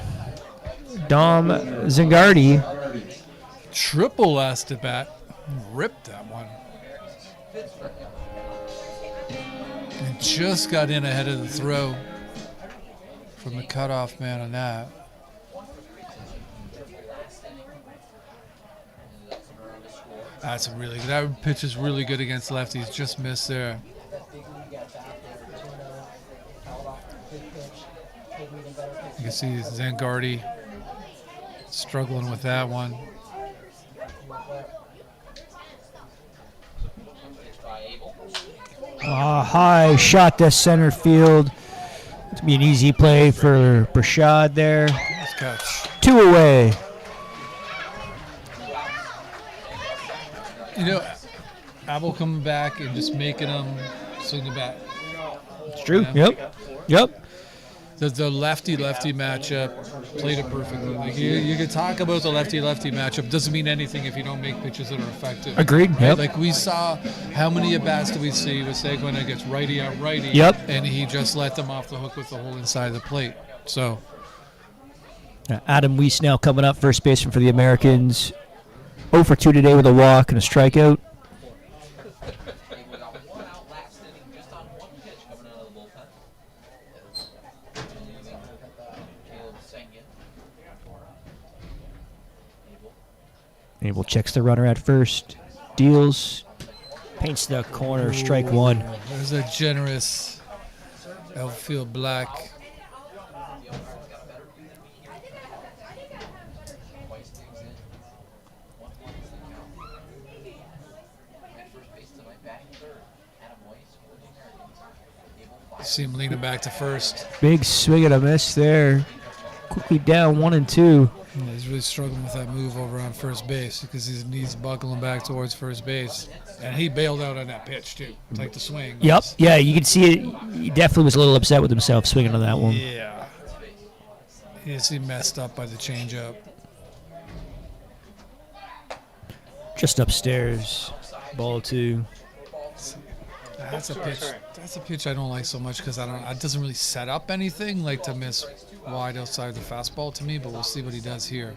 Dom Zangardi. Triple last at bat. Ripped that one. And just got in ahead of the throw from the cutoff man on that. That's a really good. That pitch is really good against lefties. Just missed there. You can see Zangardi struggling with that one. High shot to center field. It's be an easy play for Brashad there. Nice catch. 2 away. You know, Abel coming back and just making them swing the bat. It's true. Yeah. Yep. The lefty-lefty matchup played it perfectly. Like you could talk about the lefty-lefty matchup. Doesn't mean anything if you don't make pitches that are effective. Agreed. Right? Yep. Like we saw, how many at-bats do we see with Seguin against righty on righty? Yep. And he just let them off the hook with the whole inside of the plate. So Adam Weiss now coming up, first baseman for the Americans. 0 for 2 today with a walk and a strikeout. Abel checks the runner at first. Deals. Paints the corner. Strike 1. there's a generous outfield black. See him leaning back to first. Big swing and a miss there. Quickly down 1 and 2. Yeah, he's really struggling with that move over on first base because his knees buckling back towards first base. And he bailed out on that pitch, too. Take the swing. Yep. Yeah, you can see it. He definitely was a little upset with himself swinging on that one. Yeah. He messed up by the changeup. Just upstairs. Ball 2. That's a pitch. That's a pitch I don't like so much because it doesn't really set up anything like to miss wide outside the fastball to me. But we'll see what he does here.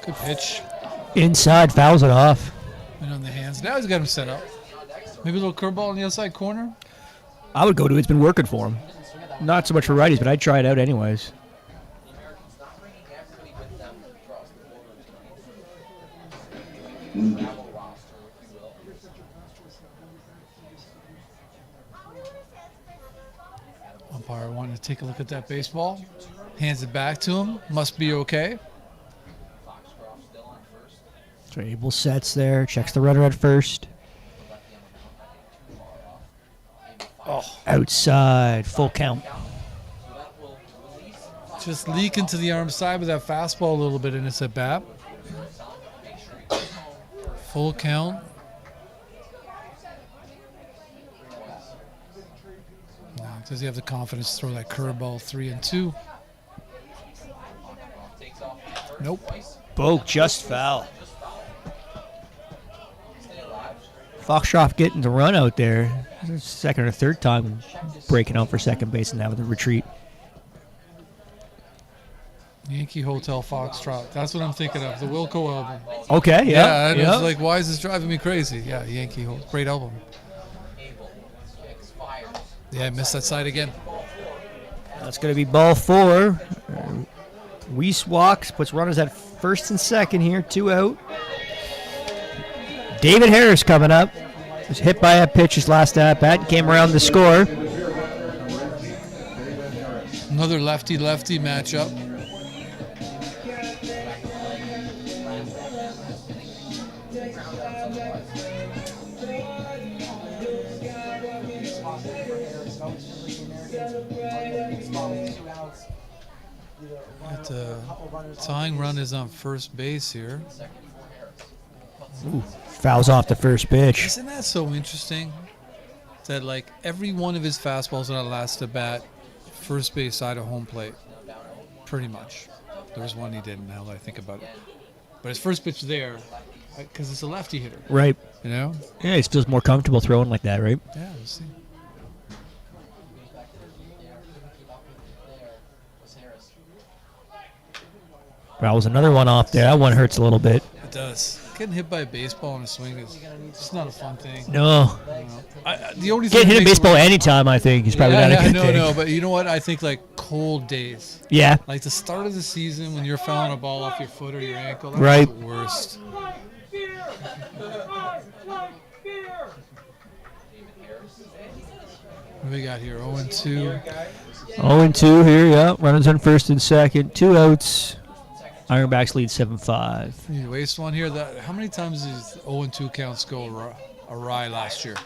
Good pitch. Inside, fouls it off. And on the hands. Now he's got him set up. Maybe a little curveball in the outside corner. I would go to it. It's been working for him. Not so much for righties, but I'd try it out anyways. Umpire wanting to take a look at that baseball. Hands it back to him. Must be okay. So Abel sets there. Checks the runner at first. Oh, Outside. Full count. just leaking to the arm side with that fastball a little bit in its at bat. Full count. Now, does he have the confidence to throw that curveball 3-2? Nope. Boak just foul. Foxcroft getting the run out there. Second or third time breaking out for second base and now with the retreat. Yankee Hotel Foxtrot. That's what I'm thinking of. The Wilco album. Okay, yeah. And it's like, why is this driving me crazy? Yeah, Yankee Hotel. Great album. Yeah, I missed that side again. That's going to be ball 4. Weiss walks, puts runners at first and second here. 2 out. David Harris coming up. Was hit by a pitch his last at bat. Came around to score. Another lefty-lefty matchup. The tying run is on first base here. Ooh, fouls off the first pitch. Isn't that so interesting? That like every one of his fastballs on that last at bat, first base side of home plate, pretty much. There's one he didn't. Now that I think about it, but his first pitch there, because it's a lefty hitter. Right. You know. Yeah, he feels more comfortable throwing like that, right? Yeah. We'll see. That was another one off there. That one hurts a little bit. It does. Getting hit by a baseball in a swing is just not a fun thing. No. The only thing Getting hit a baseball anytime, I think, is probably not a good thing. No, but you know what? I think like cold days. Yeah. Like the start of the season when you're fouling a ball off your foot or your ankle. That's right. The worst. What do we got here? 0-2. 0-2 here, yeah. Runners on first and second. 2 outs. Ironbacks lead 7-5. You waste one here. How many times did 0-2 counts go awry last year?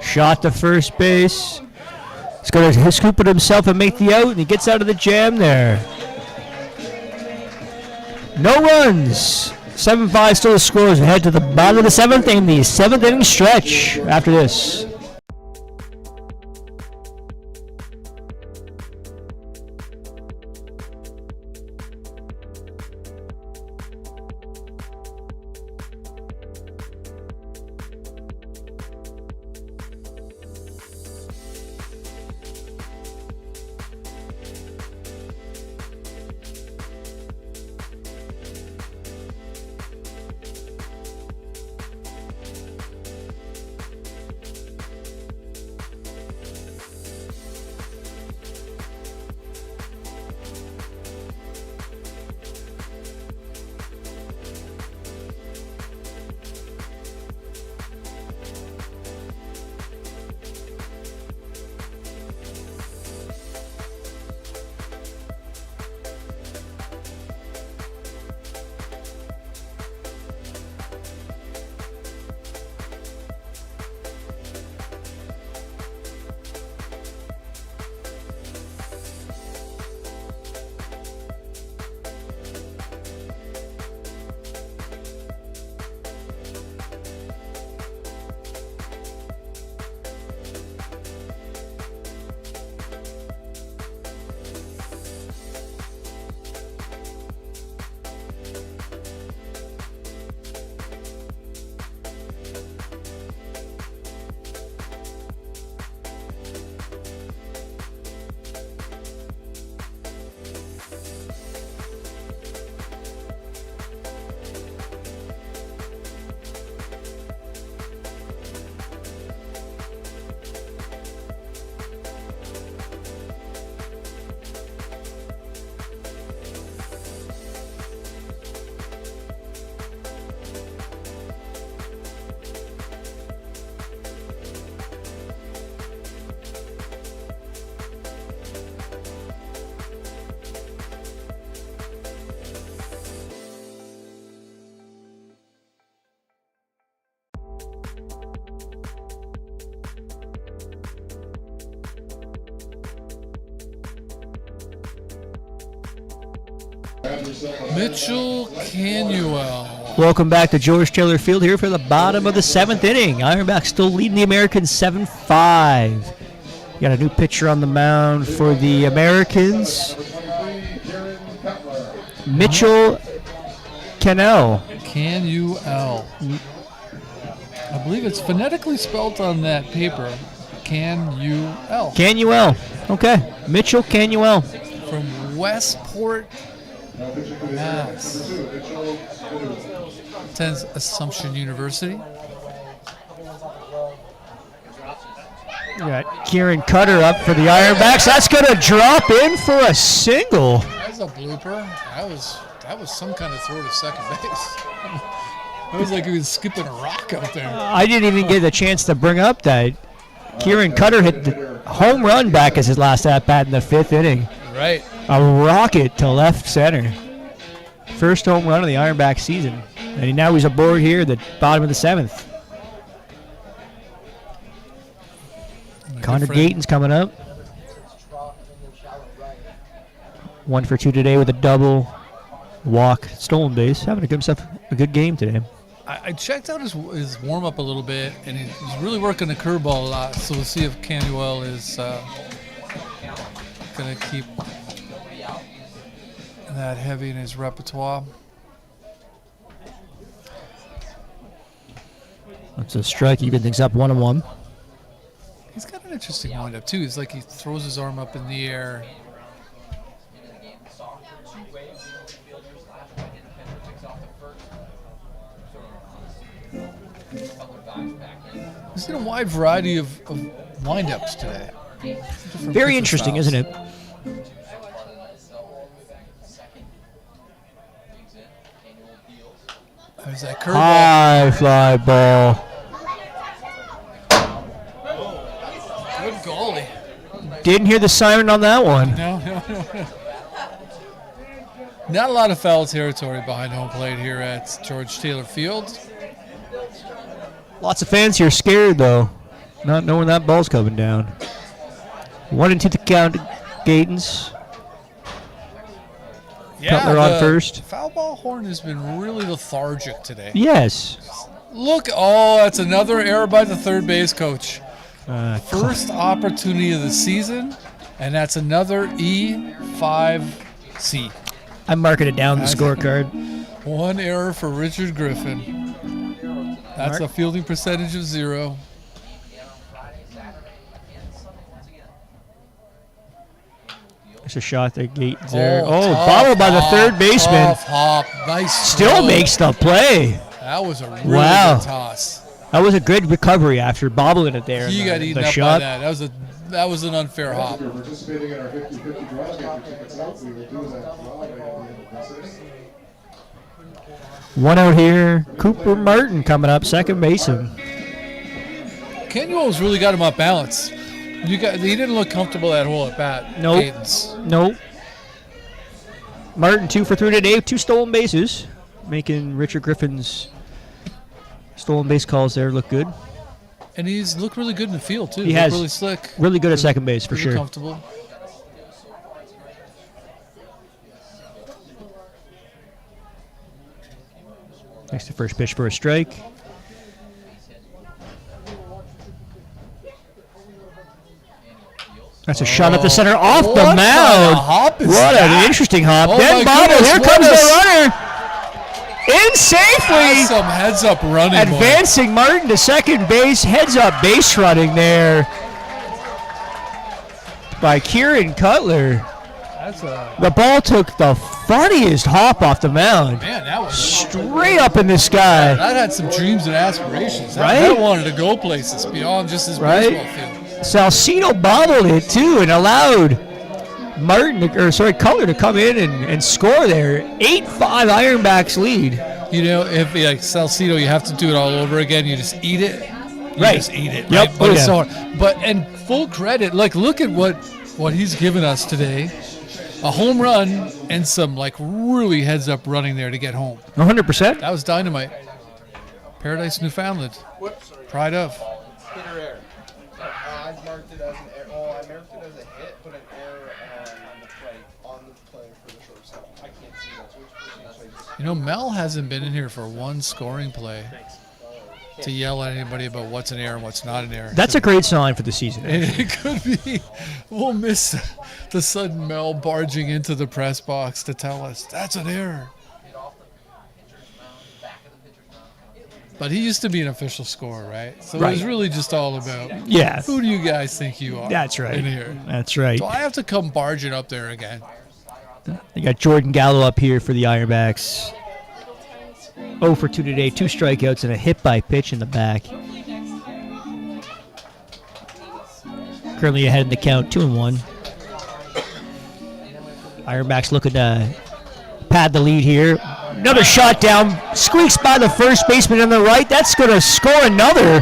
Shot to first base. He's going to scoop it himself and make the out, and he gets out of the jam there. No runs. 7-5 still scores. We head to the bottom of the 7th inning, the 7th inning stretch after this. Mitchell Canuel Welcome back to George Taylor Field here for the bottom of the 7th inning. Ironbacks still leading the Americans 7-5. Got a new pitcher on the mound for the Americans. Mitchell Cannell. Can-U-L. I believe it's phonetically spelled on that paper. Can-U-L. Can-U-L. Okay. Mitchell Can-U-L. From Westport, Mass. Attends Assumption University. We got Kieran Cutter up for the Ironbacks. That's going to drop in for a single. That's a blooper. That was some kind of throw to second base. It was like he was skipping a rock out there. I didn't even get a chance to bring up that Kieran Cutter hit the home run back as his last at-bat in the 5th inning. Right. A rocket to left center. First home run of the Ironback season. And now he's aboard here at the bottom of the 7th. Connor Gayton's coming up. 1 for 2 today with a double, walk, stolen base. Having himself a good game today. I checked out his warm-up a little bit, and he's really working the curveball a lot. So we'll see if Canuel is going to keep that heavy in his repertoire. That's a strike. Even things up 1-1. He's got an interesting windup too. It's like he throws his arm up in the air. He's seen a wide variety of windups today. Very interesting, isn't it? There's that curveball. High fly ball. Good goalie. Didn't hear the siren on that one. No. Not a lot of foul territory behind home plate here at George Taylor Field. Lots of fans here scared, though, not knowing that ball's coming down. 1-2 the count, Gatons. Cutler on first. Foul ball horn has been really lethargic today. Yes. Look, that's another error by the third base coach. First opportunity of the season, and that's another E5C. I'm marking it down the scorecard. One error for Richard Griffin. That's a fielding percentage of 0. There's a shot that Gatons there. Bobbled by the third baseman. Tough hop. Nice. Still makes the play. That was a really good toss. That was a good recovery after bobbling it there. He got eaten up by that. That was an unfair hop. If you're participating in our 50-50 draw, get your tickets out. We will do that draw right at the end of this inning. One out here. Cooper Martin coming up, second baseman. Canuel's really got him off balance. He didn't look comfortable that hole at bat. Nope. Martin 2 for 3 today, 2 stolen bases, making Richard Griffin's stolen base calls there look good. And he's looked really good in the field too. He has really slick. Really good at second base for sure. Comfortable. Next to first pitch for a strike. That's a shot up the center off the mound. What an interesting hop. Then bobble. Here comes the runner. In safely. Some heads up running. Advancing Martin to second base. Heads up base running there by Kieran Cutler. The ball took the funniest hop off the mound. Man, that was straight up in the sky. That had some dreams and aspirations. Right? That wanted to go places beyond just his baseball field. Salcedo bobbled it too and allowed Cutler to come in and score there. 8-5 Ironbacks lead. You know, if like Salcedo, you have to do it all over again. You just eat it. Just eat it. Yep. Right? But it's so hard. And full credit. Like, look at what he's given us today. A home run and some like really heads up running there to get home. 100%. That was dynamite. Paradise, Newfoundland. Pride of. Hit or error? I marked it as an error. I marked it as a hit, but an error on the You know, Mel hasn't been in here for one scoring play to yell at anybody about what's an error and what's not an error. That's a great sign for the season. It could be. We'll miss the sudden Mel barging into the press box to tell us that's an error. But he used to be an official scorer, right? So it was really just all about who do you guys think you are? That's right. In here. That's right. So I have to come barging up there again. They got Jordan Gallo up here for the Ironbacks. 0 for 2 today, 2 strikeouts and a hit by pitch in the back. Currently ahead in the count, 2-1. Ironbacks looking to pad the lead here. Another shot down, squeaks by the first baseman on the right. That's going to score another.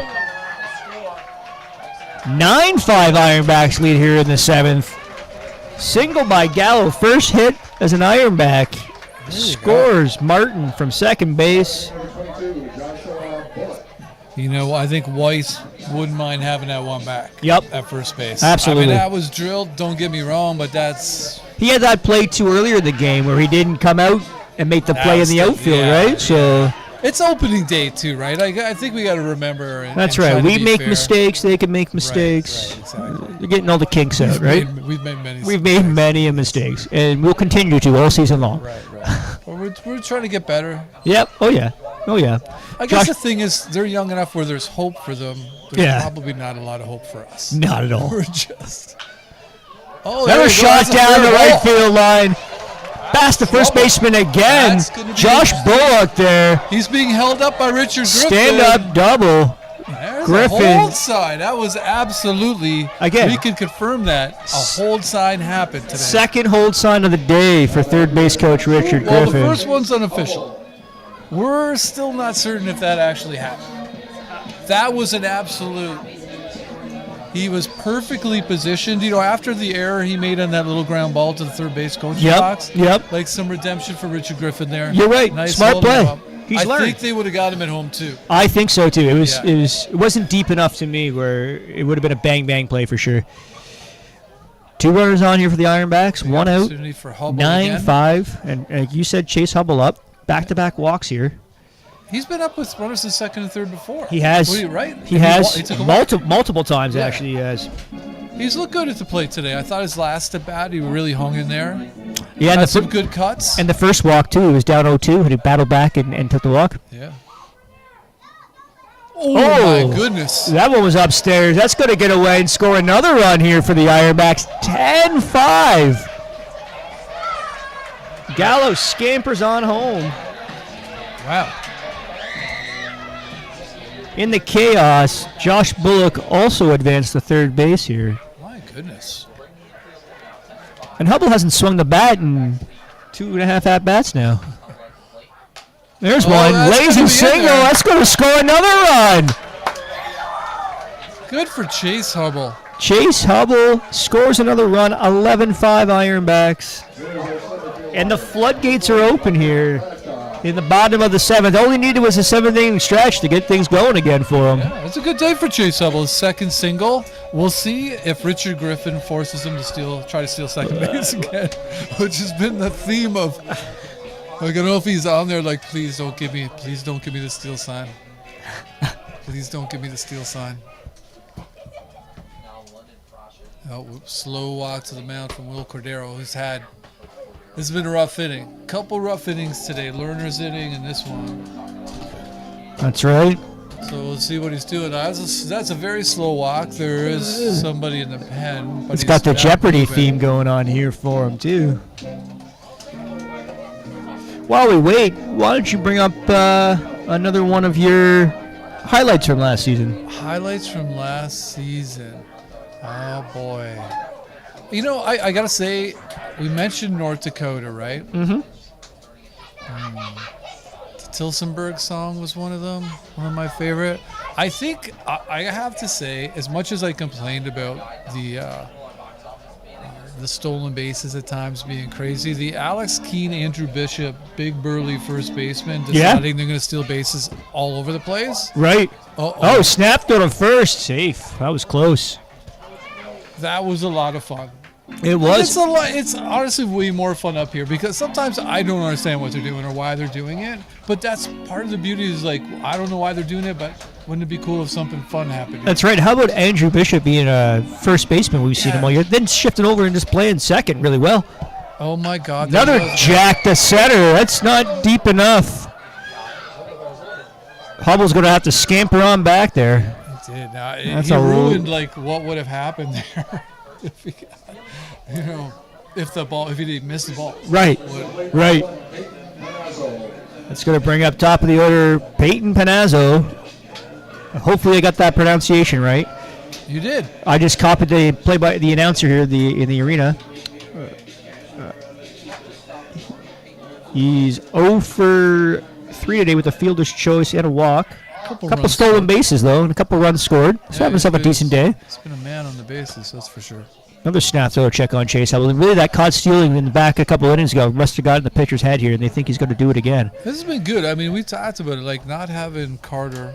9-5 Ironbacks lead here in the 7th. Single by Gallo, first hit as an Ironback. Scores Martin from second base. You know, I think Weiss wouldn't mind having that one back. Yep. At first base. Absolutely. I mean, that was drilled, don't get me wrong, but that's... He had that play too earlier in the game where he didn't come out and make the play in the outfield, right? So it's opening day too, right? I think we got to remember. That's right. We make mistakes; they can make mistakes. Right, exactly. You're getting all the kinks out, right? We've made many. We've made many mistakes, and we'll continue to all season long. Right. Well, we're trying to get better. Yep. Oh yeah. I guess the thing is, they're young enough where there's hope for them. There's probably not a lot of hope for us. Not at all. We're just. Oh, another shot down the right field line. Past the first baseman again. Josh Bullock there. He's being held up by Richard Griffin. Stand up double. There's Griffin. A hold sign. That was absolutely. Again. We can confirm that a hold sign happened today. Second hold sign of the day for third base coach Richard Well, Griffin. the first one's unofficial. We're still not certain if that actually happened. That was an absolute. He was perfectly positioned. You know, after the error he made on that little ground ball to the third base coaching box. Yep. Like some redemption for Richard Griffin there. You're right. Nice Smart play. I think they would have got him at home too. I think so too. It wasn't deep enough to me where it would have been a bang play for sure. 2 runners on here for the Ironbacks. 1 out. 9-5, and like you said, Chase Hubble up. Back-to-back walks here. He's been up with runners in second and third before. He has. Right? He has multiple times actually. He has. He's looked good at the plate today. I thought his last at bat, he really hung in there. Yeah, had some good cuts. And the first walk too, he was down 0-2, and he battled back and took the walk. Yeah. Oh my goodness. That one was upstairs. That's going to get away and score another run here for the Ironbacks. 10-5. Gallo scampers on home. Wow. In the chaos, Josh Bullock also advanced to third base here. My goodness. And Hubble hasn't swung the bat in 2.5 at-bats now. There's one. Lazy single. That's going to score another run. Good for Chase Hubble. Chase Hubble scores another run. 11-5 Ironbacks. And the floodgates are open here in the bottom of the 7th. All he needed was a 7th-inning stretch to get things going again for him. Yeah, it's a good day for Chase Hubble. His second single. We'll see if Richard Griffin forces him to try to steal second base again, which has been the theme of. I don't know if he's on there like, please don't give me the steal sign. Please don't give me the steal sign. Oh, slow walk to the mound from Will Cordero, who's had. This has been a rough inning. Couple rough innings today. Lerner's inning and this one. That's right. So we'll see what he's doing. That's a very slow walk. There is somebody in the pen. But it's got the Jeopardy theme going on here for him, too. While we wait, why don't you bring up another one of your highlights from last season? Highlights from last season. Oh, boy. You know, I got to say, we mentioned North Dakota, right? Mm-hmm. The Tilsonburg song was one of them, one of my favorite. I think, I have to say, as much as I complained about the stolen bases at times being crazy, the Alex Keane, Andrew Bishop, big burly first baseman deciding they're going to steal bases all over the place. Right. Oh, snapped on him first. Safe. That was close. That was a lot of fun. It was. It's a lot. It's honestly way more fun up here because sometimes I don't understand what they're doing or why they're doing it. But that's part of the beauty is like I don't know why they're doing it, but wouldn't it be cool if something fun happened? That's right. How about Andrew Bishop being a first baseman? We've seen him all year. Then shifting over and just playing second really well. Oh my God! Another jack to center. That's not deep enough. Hubble's going to have to scamper on back there. It did. Now, That's he a ruined like what would have happened there if he, if he didn't miss the ball. Right. Right. That's going to bring up top of the order Peyton Panazzo. Hopefully I got that pronunciation right. You did. I just copied the play by the announcer here in the arena. He's 0 for 3 today with a fielder's choice and a walk. Couple stolen bases though, and a couple runs scored. So having himself a decent day. He's been a man on the bases, that's for sure. Another snap throw check on Chase Hubble. Really, that caught stealing in the back a couple innings ago. Must have got in the pitcher's head here, and they think he's going to do it again. This has been good. I mean, we talked about it, like not having Carter,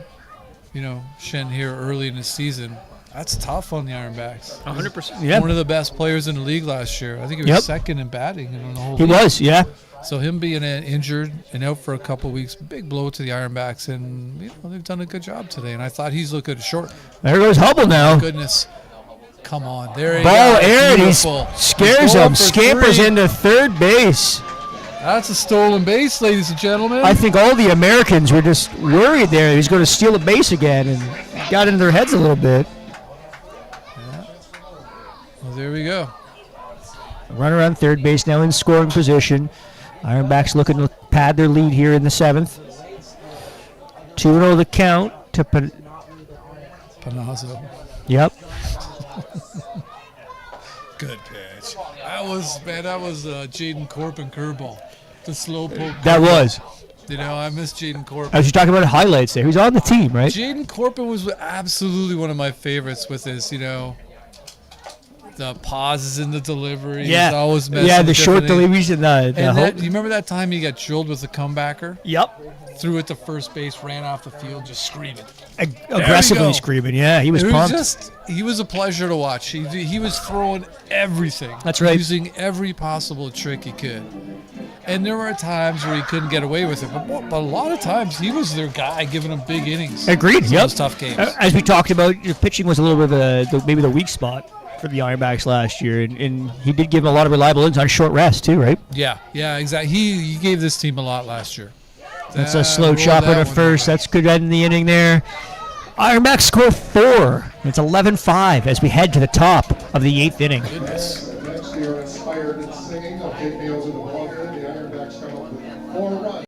Shen here early in the season. That's tough on the Ironbacks. 100%. Yeah. One of the best players in the league last year. I think he was second in batting in the whole league. He was, yeah. So him being injured and out for a couple of weeks, big blow to the Ironbacks, and they've done a good job today. And I thought he's looked good short. There goes Hubble now. Oh, goodness. Come on. There he ball aired. He scares him. Scampers into third base. That's a stolen base, ladies and gentlemen. I think all the Americans were just worried there. He's going to steal a base again and got into their heads a little bit. Yeah. Well, there we go. Runner on third base now in scoring position. Ironbacks looking to pad their lead here in the 7th. 2-0 the count to Panazzo. Yep. Good pitch. That was Jaden Corbin curveball. The slow poke. That was. I miss Jaden Corbin. I was just talking about highlights there. He's on the team, right? Jaden Corbin was absolutely one of my favorites with his, the pauses in the delivery. Yeah. Always the short deliveries and you remember that time he got drilled with the comebacker? Yep. Threw it to first base, ran off the field, just screaming. Aggressively screaming, yeah. He was pumped. He was a pleasure to watch. He was throwing everything. That's right. Using every possible trick he could. And there were times where he couldn't get away with it. But a lot of times he was their guy giving them big innings. Agreed, yep. Those tough games. As we talked about, your pitching was a little bit of maybe the weak spot for the Ironbacks last year, and he did give them a lot of reliable innings on short rest too, right? Yeah, exactly. He gave this team a lot last year. That's a slow chopper to first. That's good end in the inning there. Ironbacks score 4. It's 11-5 as we head to the top of the 8th inning. Goodness. Next year, inspired and singing of Kate Meals in the ballgame, the Ironbacks come up with 4 runs.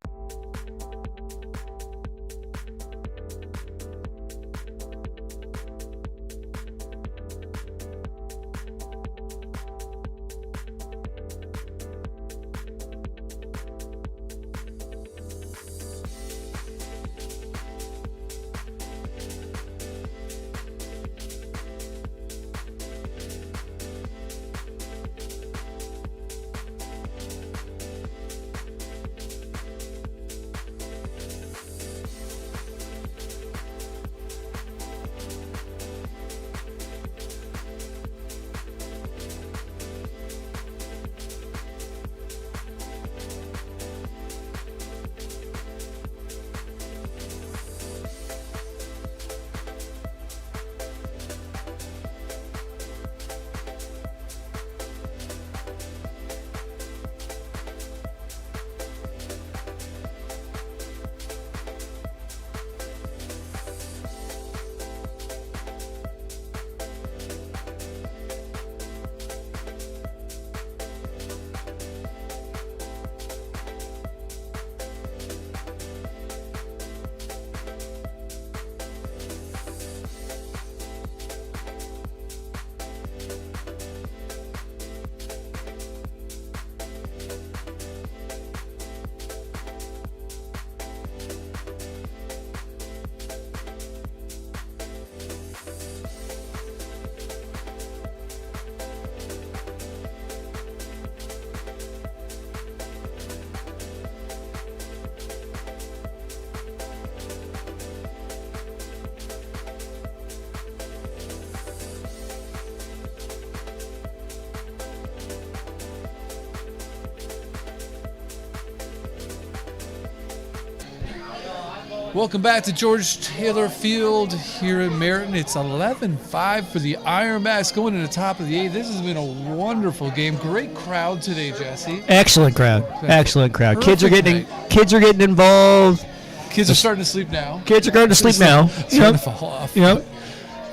Welcome back to George Taylor Field here in Merritton. It's 11-5 for the Ironbacks going to the top of the 8th. This has been a wonderful game. Great crowd today, Jesse. Excellent crowd. Excellent crowd. Kids are Perfect getting involved. Kids are starting to sleep now. Kids are going to sleep now. Starting to fall off. Yep.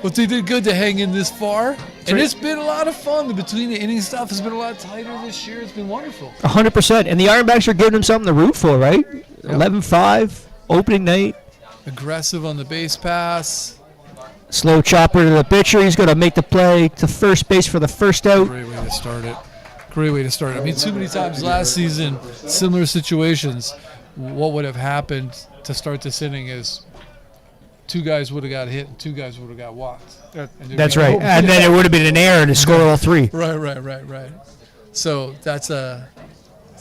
But they did good to hang in this far. And it's been a lot of fun. Between the inning stuff has been a lot tighter this year. It's been wonderful. 100%. And the Ironbacks are giving them something to root for, right? 11-5, opening night. Aggressive on the base pass. Slow chopper to the pitcher. He's going to make the play to first base for the first out. Great way to start it. Great way to start it. I mean, too many times last season, similar situations, what would have happened to start this inning is two guys would have got hit and two guys would have got walked. That's right. And then it would have been an error to score all three. Right. So it's a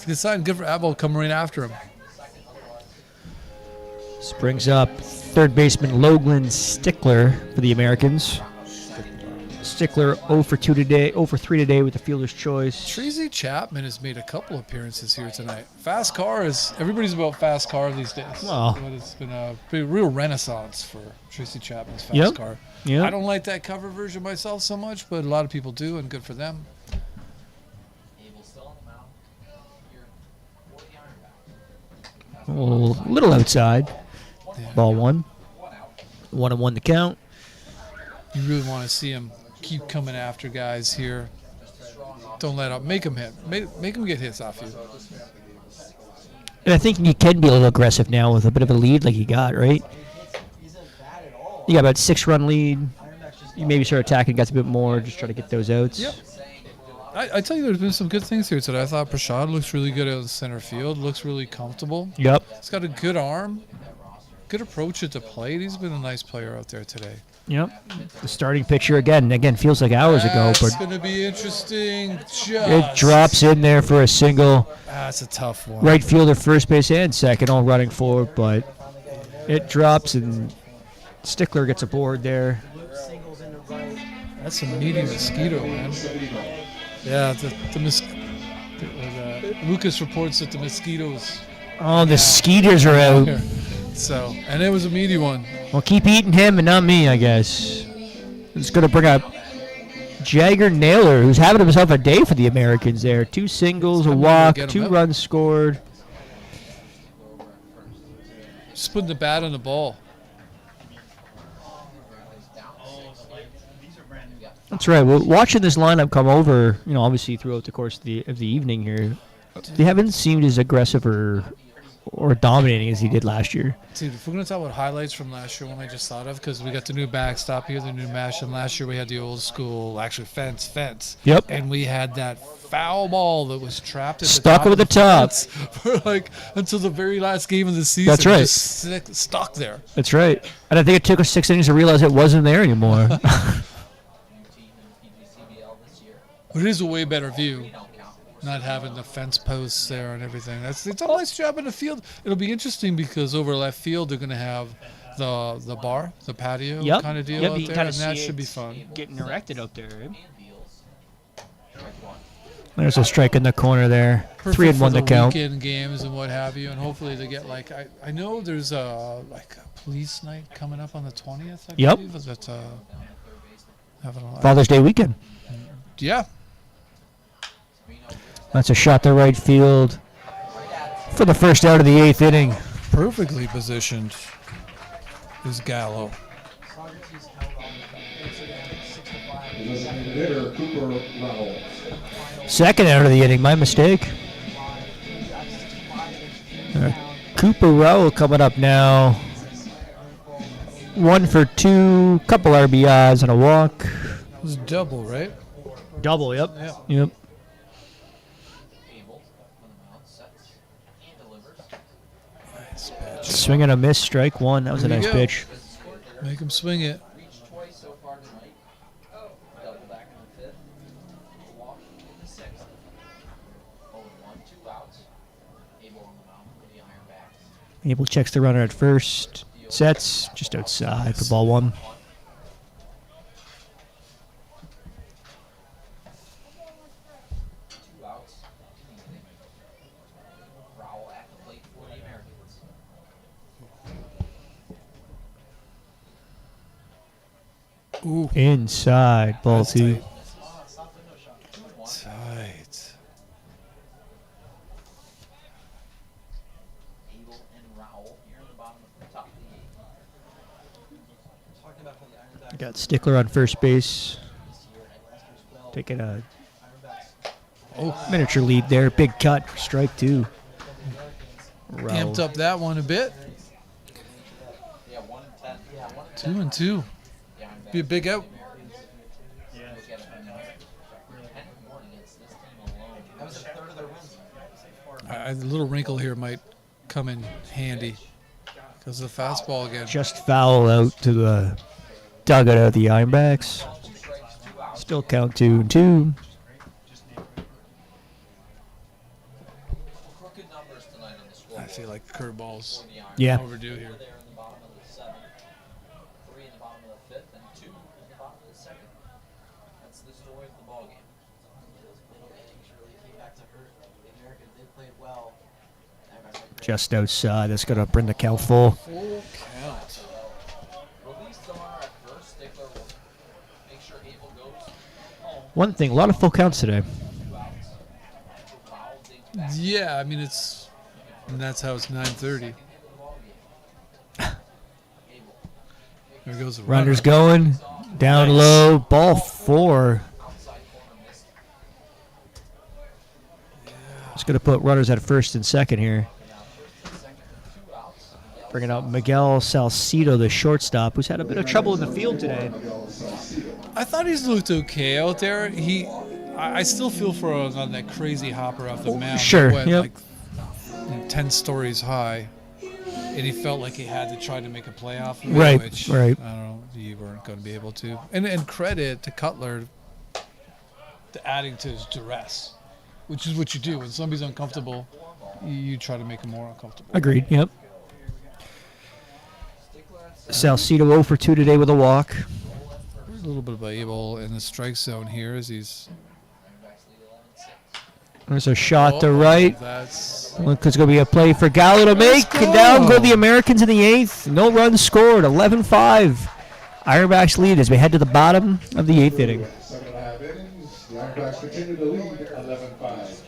good sign. Good for Abel coming right after him. Brings up third baseman Logan Stickler for the Americans. Stickler 0 for 2 today, 0 for 3 today with the fielder's choice. Tracy Chapman has made a couple appearances here tonight. Fast car everybody's about fast car these days. Well, but it's been a real renaissance for Tracy Chapman's fast car. Yep. I don't like that cover version myself so much, but a lot of people do, and good for them. A little outside. Yeah. Ball 1. 1-1 the count. You really want to see him keep coming after guys here. Don't let up. Make him hit. Make him get hits off you. And I think you can be a little aggressive now with a bit of a lead like you got, right? You got about 6-run lead. You maybe start attacking, got a bit more, just try to get those outs. Yep. I tell you, there's been some good things here today. I thought Prashad looks really good out in center field. Looks really comfortable. Yep. He's got a good arm. Good approach at the plate. He's been a nice player out there today. Yep. The starting pitcher again feels like hours ago, but it's going to be interesting. It drops in there for a single. That's a tough one. Right fielder, first base, and second, all running forward, but it drops and Stickler gets aboard there. That's a meaty mosquito, man. Yeah, Lucas reports that the mosquitoes. Oh, the skeeters are out. So, and it was a meaty one. Well, keep eating him and not me, I guess. It's going to bring up Jagger Naylor, who's having himself a day for the Americans there. 2 singles, a walk, 2 runs scored. Just putting the bat on the ball. That's right. Well, watching this lineup come over, obviously throughout the course of the evening here, they haven't seemed as aggressive or dominating as he did last year. Dude, if we're going to talk about highlights from last year, one I just thought of, because we got the new backstop here, the new mesh, and last year we had the old school, fence. Yep. And we had that foul ball that was trapped at stuck over the top for until the very last game of the season. That's right. Just stuck there. That's right. And I think it took us 6 innings to realize it wasn't there anymore. But it is a way better view, not having the fence posts there and everything. It's a nice job in the field. It'll be interesting because over left field they're going to have the bar, the patio kind of deal out there, and that should be fun. Getting erected out there. There's a strike in the corner there. 3-1 the count. Weekend games and what have you, and hopefully they get I know there's a police night coming up on the 20th. I believe. Is that Father's Day weekend. Yeah. That's a shot to right field for the first out of the 8th inning. Perfectly positioned is Gallo. Second out of the inning, my mistake. Cooper Rowell coming up now. 1 for 2, couple RBIs and a walk. It was double, right? Double, yep. Yeah. Yep. Swing and a miss, strike 1. That was a nice pitch. Make him swing it. Abel checks the runner at first. Sets just outside for ball 1. Ooh. Inside, ball That's two. Tight. I got Stickler on first base. Taking a miniature lead there. Big cut. Strike two. Raul. Amped up that one a bit. 2-2. Be a big out. A little wrinkle here might come in handy because of the fastball again. Just foul out to the dugout of the Ironbacks. Still count 2-2. I feel like curveballs Yeah. overdue here. Just outside. That's going to bring the count full. Full count. One thing, a lot of full counts today. Yeah, I mean and that's how it's 9:30. There goes the Runners going. Down Nice. low. Ball four. Just going to put runners at first and second here. Bringing out Miguel Salcido, the shortstop, who's had a bit of trouble in the field today. I thought he's looked okay out there. I still feel for him on that crazy hopper off the mound. Sure, It went yep. like 10 stories high, and he felt like he had to try to make a playoff of it, Right, which right. I don't know, you weren't going to be able to. And credit to Cutler to adding to his duress, which is what you do when somebody's uncomfortable. You try to make him more uncomfortable. Agreed, yep. Salcido 0 for 2 today with a walk. There's a little bit of Abel in the strike zone here as he's. There's a shot to right. That's Look, it's going to be a play for Gallo to make. go. And down go the Americans in the 8th. No runs scored. 11-5. Ironbacks lead as we head to the bottom of the 8th inning. 7.5 innings. The Ironbacks continue to lead 11-5.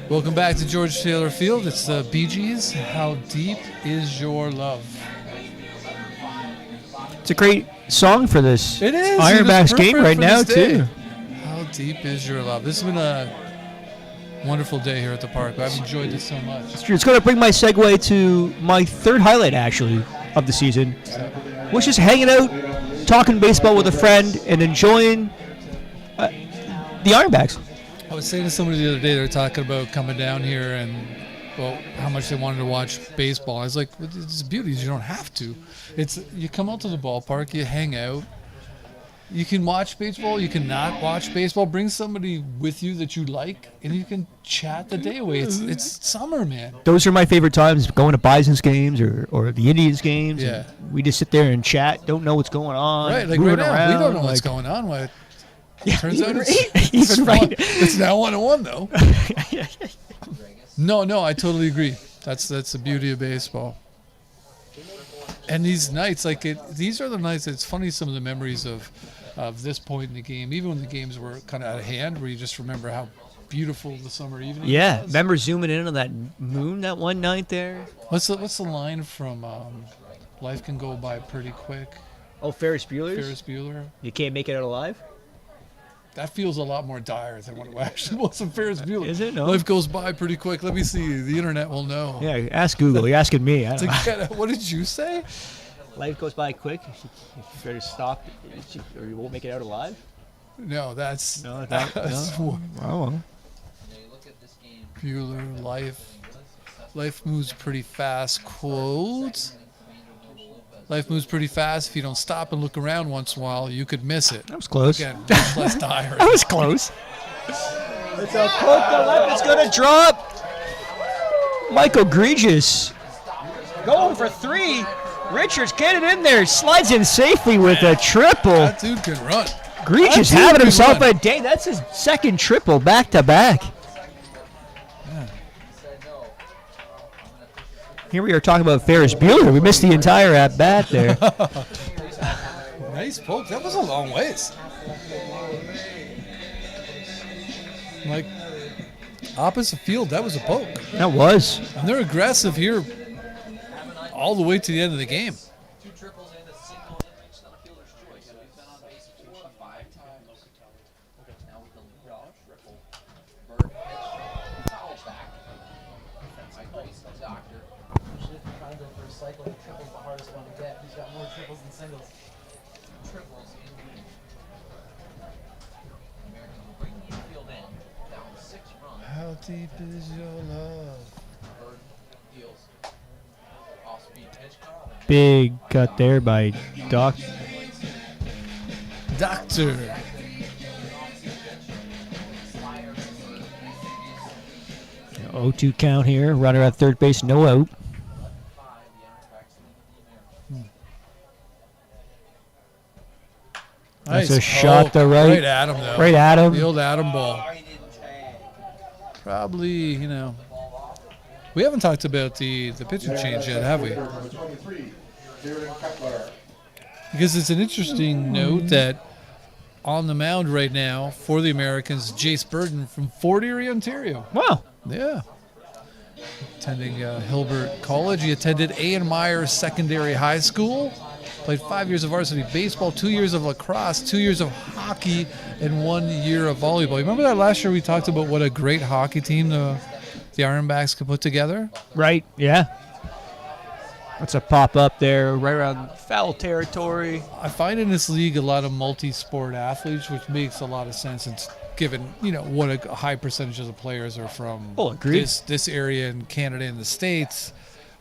Welcome back to George Taylor Field. It's the Bee Gees. How deep is your love? It's a great song for this It is. Ironbacks It is game perfect right for now, this day. too. How deep is your love? This has been wonderful day here at the park. I've enjoyed this so much. It's going to bring my segue to my third highlight, actually, of the season, which is hanging out, talking baseball with a friend, and enjoying the Ironbacks. I was saying to somebody the other day, they were talking about coming down here and, well, how much they wanted to watch baseball. I was like, it's beauty. You don't have to. You come out to the ballpark, you hang out. You can watch baseball, you can not watch baseball. Bring somebody with you that you like, and you can chat the day away. It's summer, man. Those are my favorite times, going to Bison's games or the Indians games. Yeah. We just sit there and chat, don't know what's going on. Right, like moving right now, around, we don't know what's like- going on. What? Yeah, Turns out he's right. It's now 1-1 though. No, I totally agree. That's the beauty of baseball. And these nights, these are the nights. It's funny, some of the memories of this point in the game, even when the games were kind of out of hand, where you just remember how beautiful the summer evening Yeah, was. remember zooming in on that moon that one night there? What's the line from Life Can Go By Pretty Quick? Oh, Ferris Bueller's? Ferris Bueller. You can't make it out alive? That feels a lot more dire than what it actually was in Ferris Bueller. Is it? No. Life goes by pretty quick. Let me see. The internet will know. Yeah, ask Google. You're asking me. I don't know. What did you say? Life goes by quick. You better stop, or you won't make it out alive. No, that's No, that's no. Oh, Bueller. Life moves pretty fast. Quote. Life moves pretty fast. If you don't stop and look around once in a while, you could miss it. that was close. Again, much less dire. That was close. It's a poke. The left is going to drop. Michael Gregis going for 3. Richards get it in there. Slides in safely with a triple. That dude can run. Gregis That dude having can himself run. a day. That's his second triple back to back. Here we are talking about Ferris Bueller. We missed the entire at bat there. Nice poke. That was a long ways. Like, opposite field, that was a poke. That was. And they're aggressive here all the way to the end of the game. Trying to go for a cycle, triples the hardest one to get. He's got more triples than singles. Triples indeed. Americans will bring the infield in, down 6 runs. How deep is your love? Bird deals. Off-speed pitch caught. Big cut there by Doc. Doctor. 0-2 count here. Runner at third base, no out. That's a shot to right. Right at him, though. Right at him. The old Adam ball. Probably, we haven't talked about the pitching change yet, have we? Number 23, Darren Cutler. Because it's an interesting note that on the mound right now for the Americans, Jace Burton from Fort Erie, Ontario. Wow. Yeah. Attending Hilbert College. He attended A.N. Myers Secondary High School. Played 5 years of varsity baseball, 2 years of lacrosse, 2 years of hockey, and 1 year of volleyball. You remember that last year we talked about what a great hockey team the Ironbacks could put together? Right, yeah. That's a pop up there, right around foul territory. I find in this league a lot of multi-sport athletes, which makes a lot of sense. It's given, what a high percentage of the players are from this area in Canada and the States,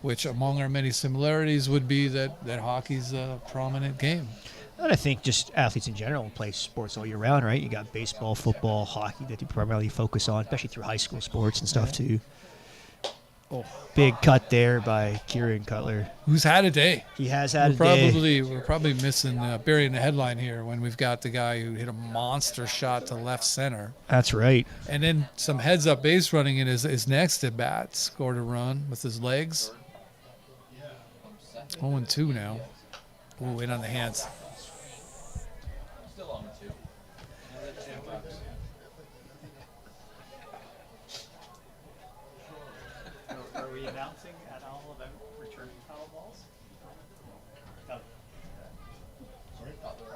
which among our many similarities would be that hockey's a prominent game. And I think just athletes in general play sports all year round, right? You got baseball, football, hockey that you primarily focus on, especially through high school sports and stuff too. Oh, big cut there by Kieran Cutler. Who's had a day? He has had a day. We're probably missing burying the headline here when we've got the guy who hit a monster shot to left center. That's right. And then some heads-up base running in his next at bat, scored a run with his legs. 0-2 now. Ooh, in on the hands. Still on 2. Are we announcing at all about returning foul balls? No. Are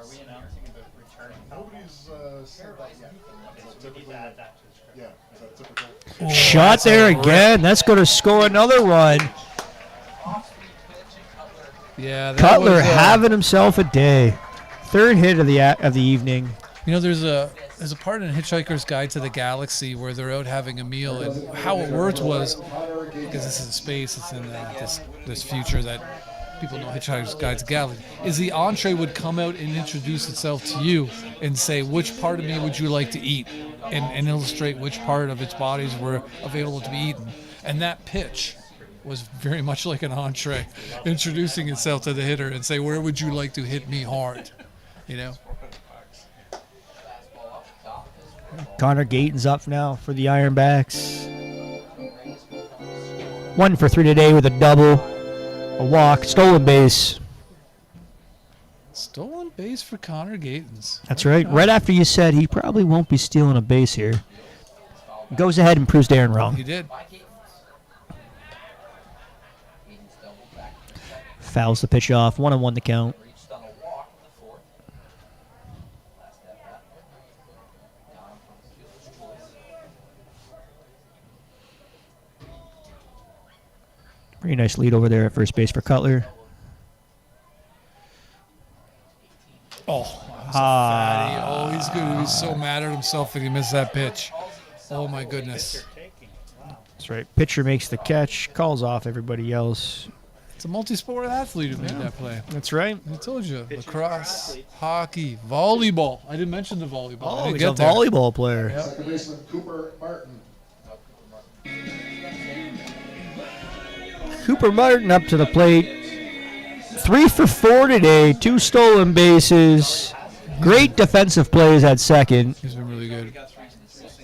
we announcing about returning foul balls? Nobody's said that yet. Okay, so we need to add that to the script. Yeah, is that typical? Shot there again. That's going to score another run. Yeah, that Cutler was, having himself a day. Third hit of the evening. You know, there's a part in Hitchhiker's Guide to the Galaxy where they're out having a meal, and how it worked was, because this is in space, it's in this future that people know Hitchhiker's Guide to the Galaxy, is the entree would come out and introduce itself to you and say, which part of me would you like to eat, and illustrate which part of its bodies were available to be eaten. And that pitch was very much like an entree, introducing itself to the hitter and say, where would you like to hit me hard? You know? Connor Gayton's up now for the Ironbacks. 1 for 3 today with a double, a walk, stolen base. Stolen base for Connor Gaytons. That's right. Right after you said he probably won't be stealing a base here. Goes ahead and proves Darren wrong. He did. Fouls the pitch off. 1-1 the count. Pretty nice lead over there at first base for Cutler. Oh, that was a fatty. Oh, he's going to be so mad at himself if he missed that pitch. Oh, my goodness. That's right. Pitcher makes the catch, calls off everybody else. It's a multi-sport athlete who made that play. That's right. I told you. Lacrosse, hockey, volleyball. I didn't mention the volleyball. I Oh, didn't he's get a there. volleyball player. Yep. Second baseman Cooper Martin. Cooper Martin up to the plate. 3 for 4 today. 2 stolen bases. Great defensive plays at second. He's been really good.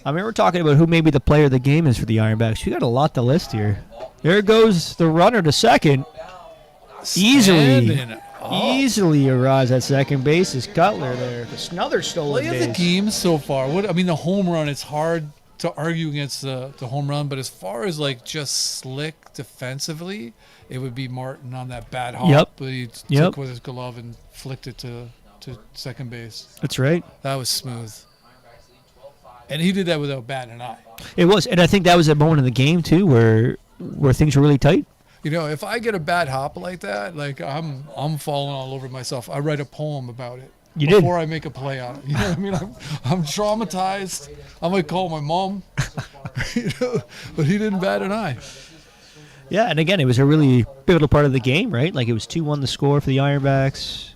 I mean, we're talking about who maybe the player of the game is for the Ironbacks. We got a lot to list here. There goes the runner to second. Standing up. Easily arrives at second base is Cutler there. Another stolen Play of base. the game so far. The home run, it's hard to argue against the home run, but as far as like just slick defensively, it would be Martin on that bad hop. Yep. But he Yep. took with his glove and flicked it to second base. That's right. That was smooth. And he did that without batting an eye. It was, and I think that was a moment in the game too where things were really tight. You know, if I get a bad hop like that, like I'm falling all over myself. I write a poem about it. You did. Before I make a play on it. You know what I mean? I'm traumatized. I might call my mom. You know, but he didn't bat an eye. Yeah, and again, it was a really pivotal part of the game, right? Like it was 2-1 the score for the Ironbacks.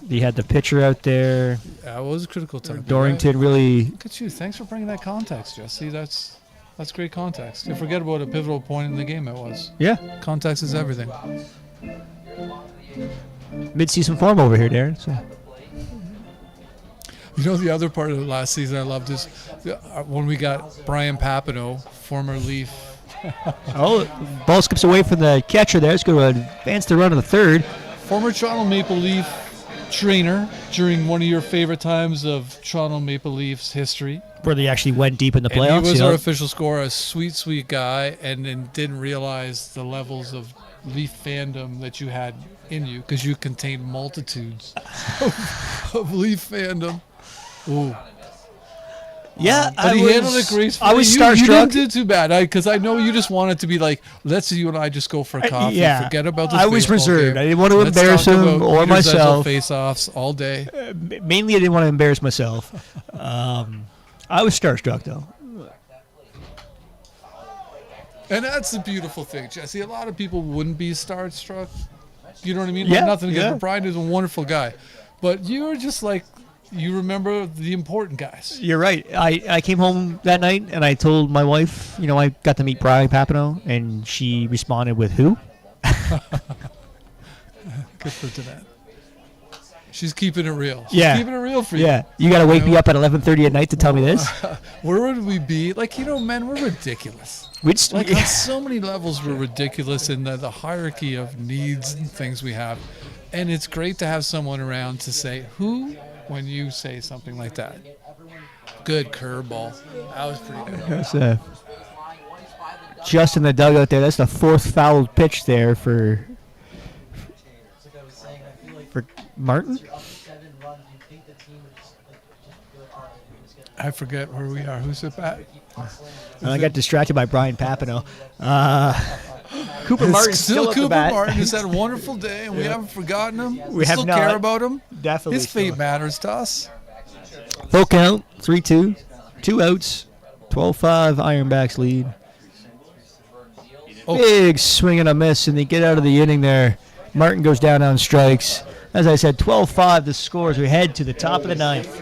You had the pitcher out there. Yeah, it was a critical time. Dorrington really. Look at you. Thanks for bringing that context, Jesse. That's great context. You forget what a pivotal point in the game it was. Yeah. Context is everything. Mid-season form over here, Darren. So. You know, the other part of the last season I loved is when we got Brian Papineau, former Leaf. Oh, ball skips away from the catcher there. It's going to advance the run to the third. Former Toronto Maple Leaf trainer during one of your favorite times of Toronto Maple Leafs history. Where they actually went deep in the playoffs. And he was our official scorer, a sweet, sweet guy, and then didn't realize the levels of Leaf fandom that you had in you because you contained multitudes of Leaf fandom. Ooh. Yeah, but he handled it gracefully. I was you starstruck. didn't do too bad, because I know you just wanted to be like, let's you and I just go for a coffee. Yeah. Forget about this. I was baseball reserved. game. I didn't want to Let's embarrass talk him about or Peter myself. Zezel face-offs all day. Mainly, I didn't want to embarrass myself. I was starstruck, though. And that's the beautiful thing, Jesse. A lot of people wouldn't be starstruck. You know what I mean? Yeah, Like, nothing against yeah. him. Brian is a wonderful guy. But you were just like, you remember the important guys. You're right. I came home that night, and I told my wife, I got to meet Brian Papineau, and she responded with, who? Good for Danette. She's keeping it real. She's Yeah. keeping it real for you. Yeah. You got to wake me up at 11:30 at night to tell me this? Where would we be? Like, men, we're ridiculous. We just, Like, on so many levels, we're ridiculous in the hierarchy of needs and things we have. And it's great to have someone around to say, who, when you say something like that. Good curveball. That was pretty good. That's, just in the dugout there. That's the fourth fouled pitch there for Martin. I forget where we are. Who's it at? I got distracted by Brian Papineau. Cooper It's Martin still at the Cooper bat. Martin has had a wonderful day, and we haven't forgotten him. We have still not. care about him. Definitely His fate still. matters to us. Full count, 3-2, 2 outs, 12-5 Ironbacks lead. Oh. Big swing and a miss, and they get out of the inning there. Martin goes down on strikes. As I said, 12-5 the score as we head to the top of the ninth.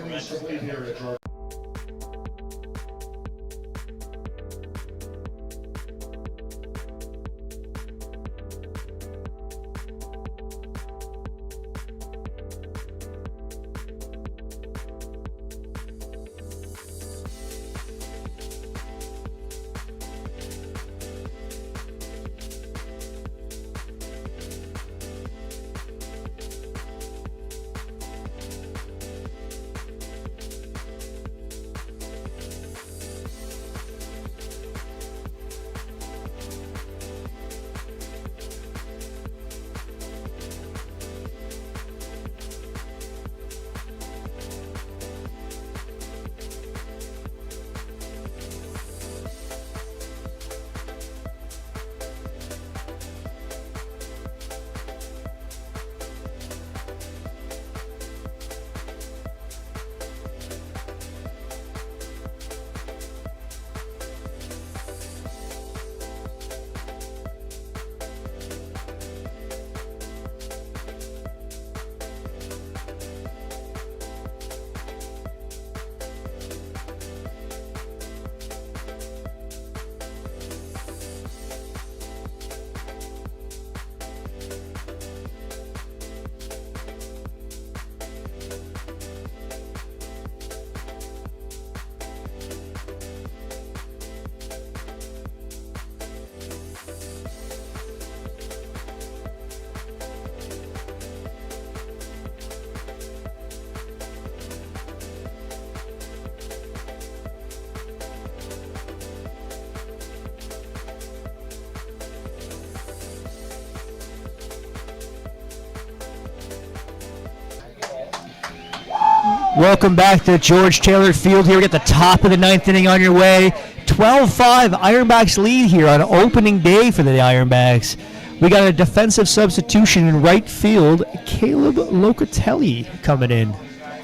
Welcome back to George Taylor Field here at the top of the ninth inning on your way. 12-5 Ironbacks lead here on opening day for the Ironbacks. We got a defensive substitution in right field, Caleb Locatelli coming in.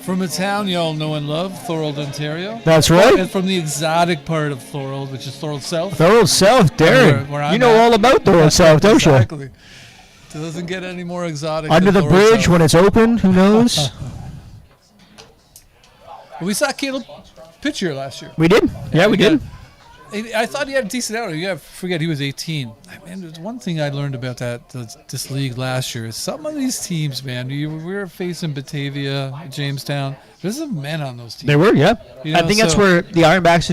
From a town you all know and love, Thorold, Ontario. That's right. And from the exotic part of Thorold, which is Thorold South. Thorold South, Darren. Where I'm You know at. all about Thorold South, don't you? Exactly. It doesn't get any more exotic Under the than Thorold bridge South. when it's open, who knows? We saw Caleb pitch here last year. We did. Yeah, we did. I thought he had a decent outing. You forget he was 18. Man, there's one thing I learned about this league last year is some of these teams, man. We were facing Batavia, Jamestown. There's some men on those teams. There were, yeah. You know, I think that's where the Ironbacks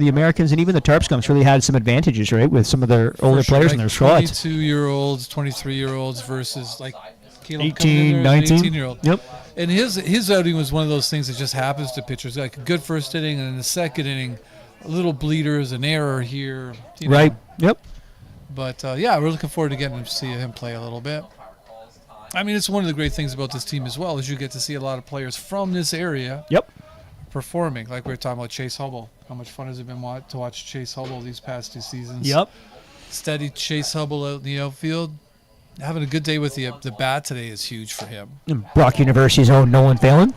the Americans and even the Tarpscums really had some advantages, right, with some of their older players in their squads. 22-year-olds, 23-year-olds versus like Caleb 18, 19. 18-year-old. Yep. And his outing was one of those things that just happens to pitchers. Like a good first inning, and in the second inning, a little bleeders, an error here. You know. Right. Yep. But, yeah, we're looking forward to getting to see him play a little bit. I mean, it's one of the great things about this team as well is you get to see a lot of players from this area Yep. performing. Like we were talking about Chase Hubble. How much fun has it been to watch Chase Hubble these past 2 seasons? Yep. Steady Chase Hubble out in the outfield. Having a good day with the bat today is huge for him. And Brock University's own Nolan Phelan.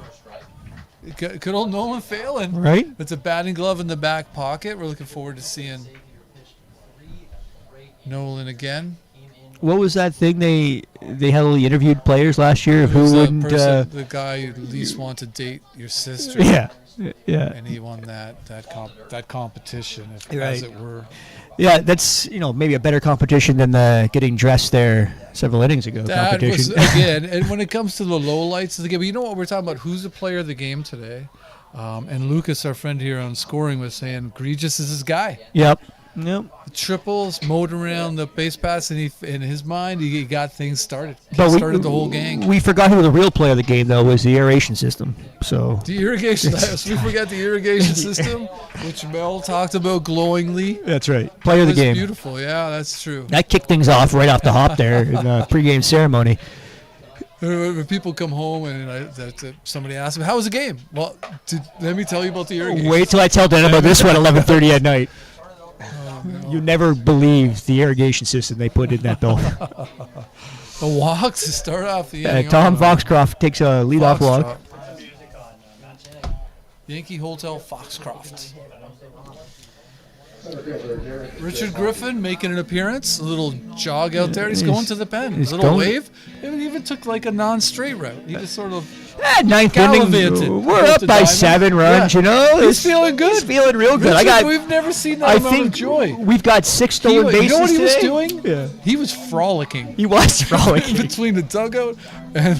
Good old Nolan Phelan. Right. It's a batting glove in the back pocket. We're looking forward to seeing Nolan again. What was that thing they heavily interviewed players last year of Who's who the wouldn't? person, the guy who least want to date your sister? Yeah. Yeah. And he won that competition, as Right. it were. Yeah, that's maybe a better competition than the getting dressed there several innings ago That was, competition. again, and when it comes to the lowlights of the game, but you know what we're talking about? Who's the player of the game today? And Lucas, our friend here on scoring, was saying Regis is his guy. Yep. Yep. The triples, mowed around the base pass, and in his mind, he got things started. But Started the whole gang. We forgot who the real player of the game though was the aeration system. So The irrigation, we forgot the irrigation system, which Mel talked about glowingly. that's right. Player of the It was game. beautiful, yeah, that's true. That kicked things off right off the hop there in the pregame ceremony. When people come home and somebody asks me, "How was the game?" Well, let me tell you about the irrigation. Wait till I tell Dan about this one at 11:30 at night. You never believe the irrigation system they put in that building. The walks to start off the inning. Tom Foxcroft takes a leadoff walk. Yankee Hotel Foxcroft. Richard Griffin making an appearance. A little jog out there. He's going to the pen. A little wave. He even took like a non-straight route. He just sort of ninth inning. We're up by 7 runs. You know, he's feeling good. He's feeling real good. Richard, we've never seen that amount of joy. We've got 6 stolen bases. You know what he was today? doing? Yeah. He was frolicking. He was frolicking between the dugout and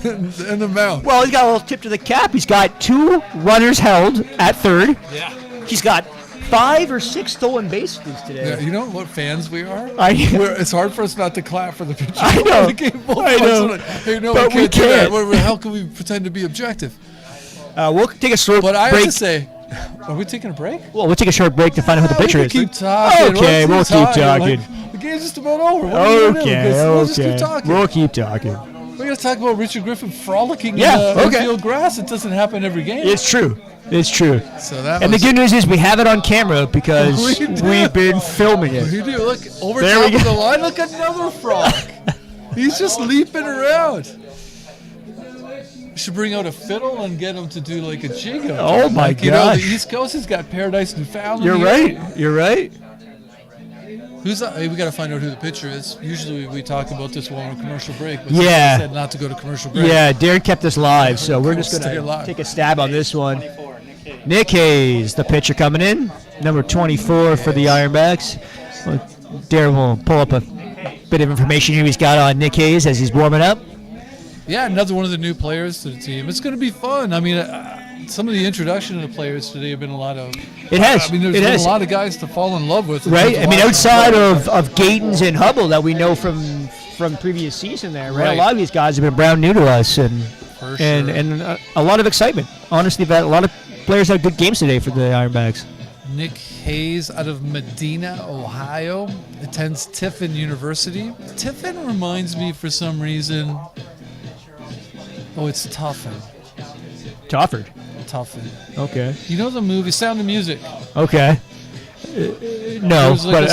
the mound. Well, he's got a little tip to the cap. He's got 2 runners held at third. Yeah. He's got 5 or 6 stolen bases today. Yeah, you know what fans we are? It's hard for us not to clap for the pitcher. I know. I know. Hey, no, but we can't do that. How can we pretend to be objective? We'll take a short break. But I have to say, are we taking a break? Well, we'll take a short break to find out who the pitcher is. Keep talking. Okay, we'll keep talking. The game's just about over. What are we gonna do? We'll just keep talking. We'll keep talking. We're going to talk about Richard Griffin frolicking in infield grass. It doesn't happen every game. It's true. It's true. So the good news is we have it on camera because we've been filming it. We do. Look, over top of the line, look, another frog. He's just leaping around. We should bring out a fiddle and get him to do like a jig. Oh, my gosh. You know, the East Coast has got Paradise Newfoundland. You're right. You're right. We got to find out who the pitcher is. Usually we talk about this while on commercial break, but yeah, said not to go to commercial break. Yeah, Darren kept us live, so we're just going to take a stab on this one. Nick Hayes, the pitcher coming in, number 24 for the Ironbacks. Well, Darren will pull up a bit of information here he's got on Nick Hayes as he's warming up. Yeah, another one of the new players to the team. It's going to be fun. I mean, some of the introduction of the players today have been a lot of. It has. I mean, there's been a lot of guys to fall in love with. Right. I mean, outside of Gatens and Hubble that we know from previous season there, right? A lot of these guys have been brand new to us, and a lot of excitement. Honestly, a lot of players had good games today for the Ironbacks. Nick Hayes out of Medina, Ohio, attends Tiffin University. Tiffin reminds me for some reason. Oh, it's Tuffin. Tofford. Tuffin. Okay. You know the movie Sound of Music? Okay. No, but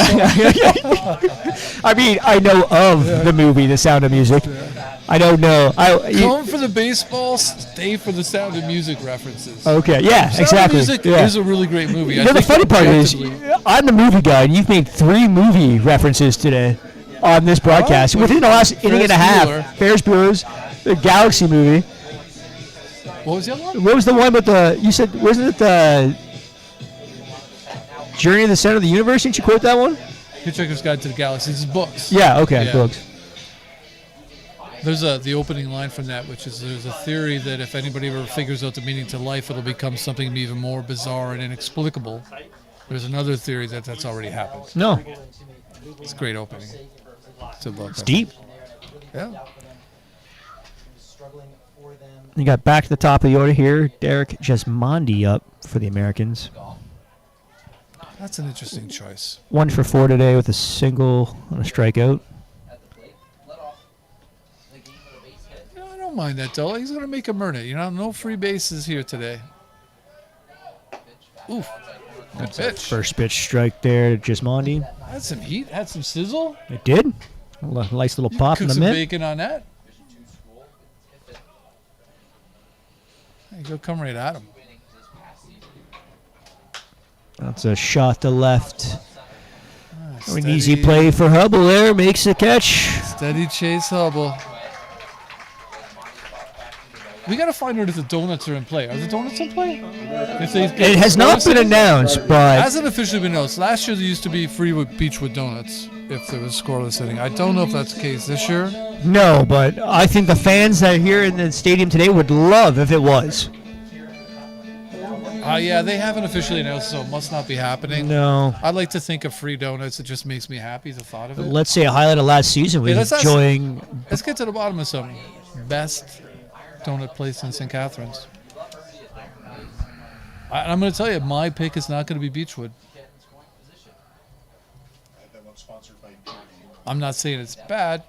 I mean, I know of the movie The Sound of Music. I don't know. Come for the baseball, stay for the Sound of Music references. Okay, yeah, Sound exactly. of Music is a really great movie. You know, the funny part is, I'm the movie guy, and you've made 3 movie references today on this broadcast within the last inning and a half. Ferris Bueller's the Galaxy movie. What was the other one? What was the one with the? You said wasn't it the Journey to the Center of the Universe? Didn't you quote that one? Hitchhiker's Guide to the Galaxy. It's books. Yeah. Okay. Books. There's the opening line from that, which is there's a theory that if anybody ever figures out the meaning to life, it'll become something even more bizarre and inexplicable. There's another theory that's already happened. No. It's a great opening. It's deep. Yeah. You got back to the top of the order here. Derek Jesmondi up for the Americans. That's an interesting choice. 1 for 4 today with a single on a strikeout. I don't mind that, though. He's going to make him earn it. You know, no free bases here today. Oof. Good pitch. First pitch strike there to Jesmondi. Had some heat, had some sizzle. It did. A nice little pop in the mitt. Cook some mitt. bacon on that. Go come right at him. That's a shot to left. An easy play for Hubble there. Makes the catch. Steady chase Hubble. We got to find out if the donuts are in play. Are the donuts in play? It has not been announced, but... It hasn't officially been announced. Last year there used to be free with Beechwood donuts if there was scoreless inning. I don't know if that's the case this year. No, but I think the fans that are here in the stadium today would love if it was. Yeah, they haven't officially announced, so it must not be happening. No. I'd like to think of free donuts. It just makes me happy, the thought of it. Let's say a highlight of last season was enjoying... Let's get to the bottom of something. Best donut place in St. Catharines. I'm going to tell you, my pick is not going to be Beechwood. I'm not saying it's bad.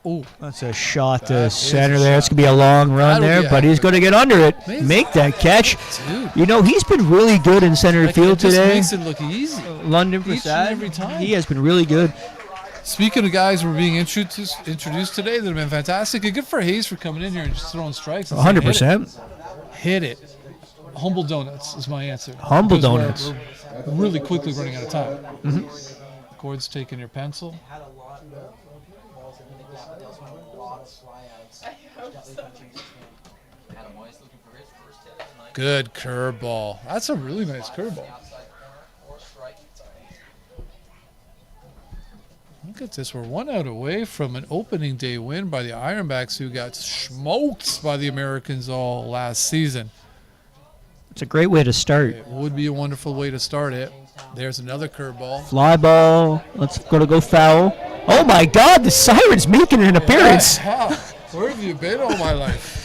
Oh, That's a shot to is center a there. It's shot. going to be a long run That'll there, be a but he's heck of going to get under it. Amazing. Make that catch. dude. You know, he's been really good in center Like, field it just today. makes it look easy. London Each and Prasad, every time. he has been really good. Speaking of guys we're being introduced today that have been fantastic, and good for Hayes for coming in here and just throwing strikes. And saying, 100%. Hit it. Humble Donuts is my answer. Humble Because Donuts. We're really quickly running out of time. Gord's taking your pencil. Had a lot of balls that they got. They also had a lot of flyouts. Definitely gonna change this game. Good curveball. That's a really nice curveball. Look at this. We're 1 out away from an opening day win by the Ironbacks, who got smoked by the Americans all last season. It's a great way to start. It would be a wonderful way to start it. There's another curveball. Fly ball. Let's go foul. Oh my God, the Siren's making an appearance. Yeah. Where have you been all my life?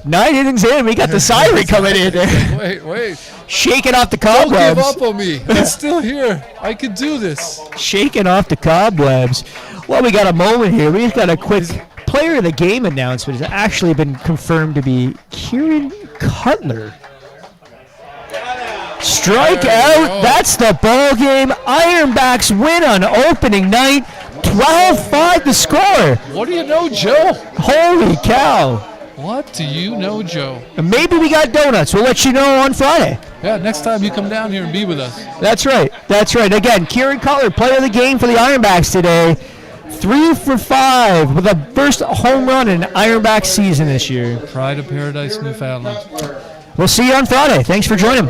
9 innings in, we got the Siren coming in there. Wait. Shaking off the Don't give cobwebs. up on me. I'm still here. I can do this. Shaking off the cobwebs. Well, we got a moment here. We've got a quick player of the game announcement. Has actually been confirmed to be Kieran Cutler. Strike There you out. go. That's the ball game. Ironbacks win on opening night. 12-5 the score. What do you know, Joe? Holy cow. What do you know, Joe? And maybe we got donuts. We'll let you know on Friday. Yeah, next time you come down here and be with us. That's right. Again, Kieran Cutler, player of the game for the Ironbacks today. 3 for 5 with the first home run in Ironback season this year. Pride of Paradise, Newfoundland. We'll see you on Friday. Thanks for joining.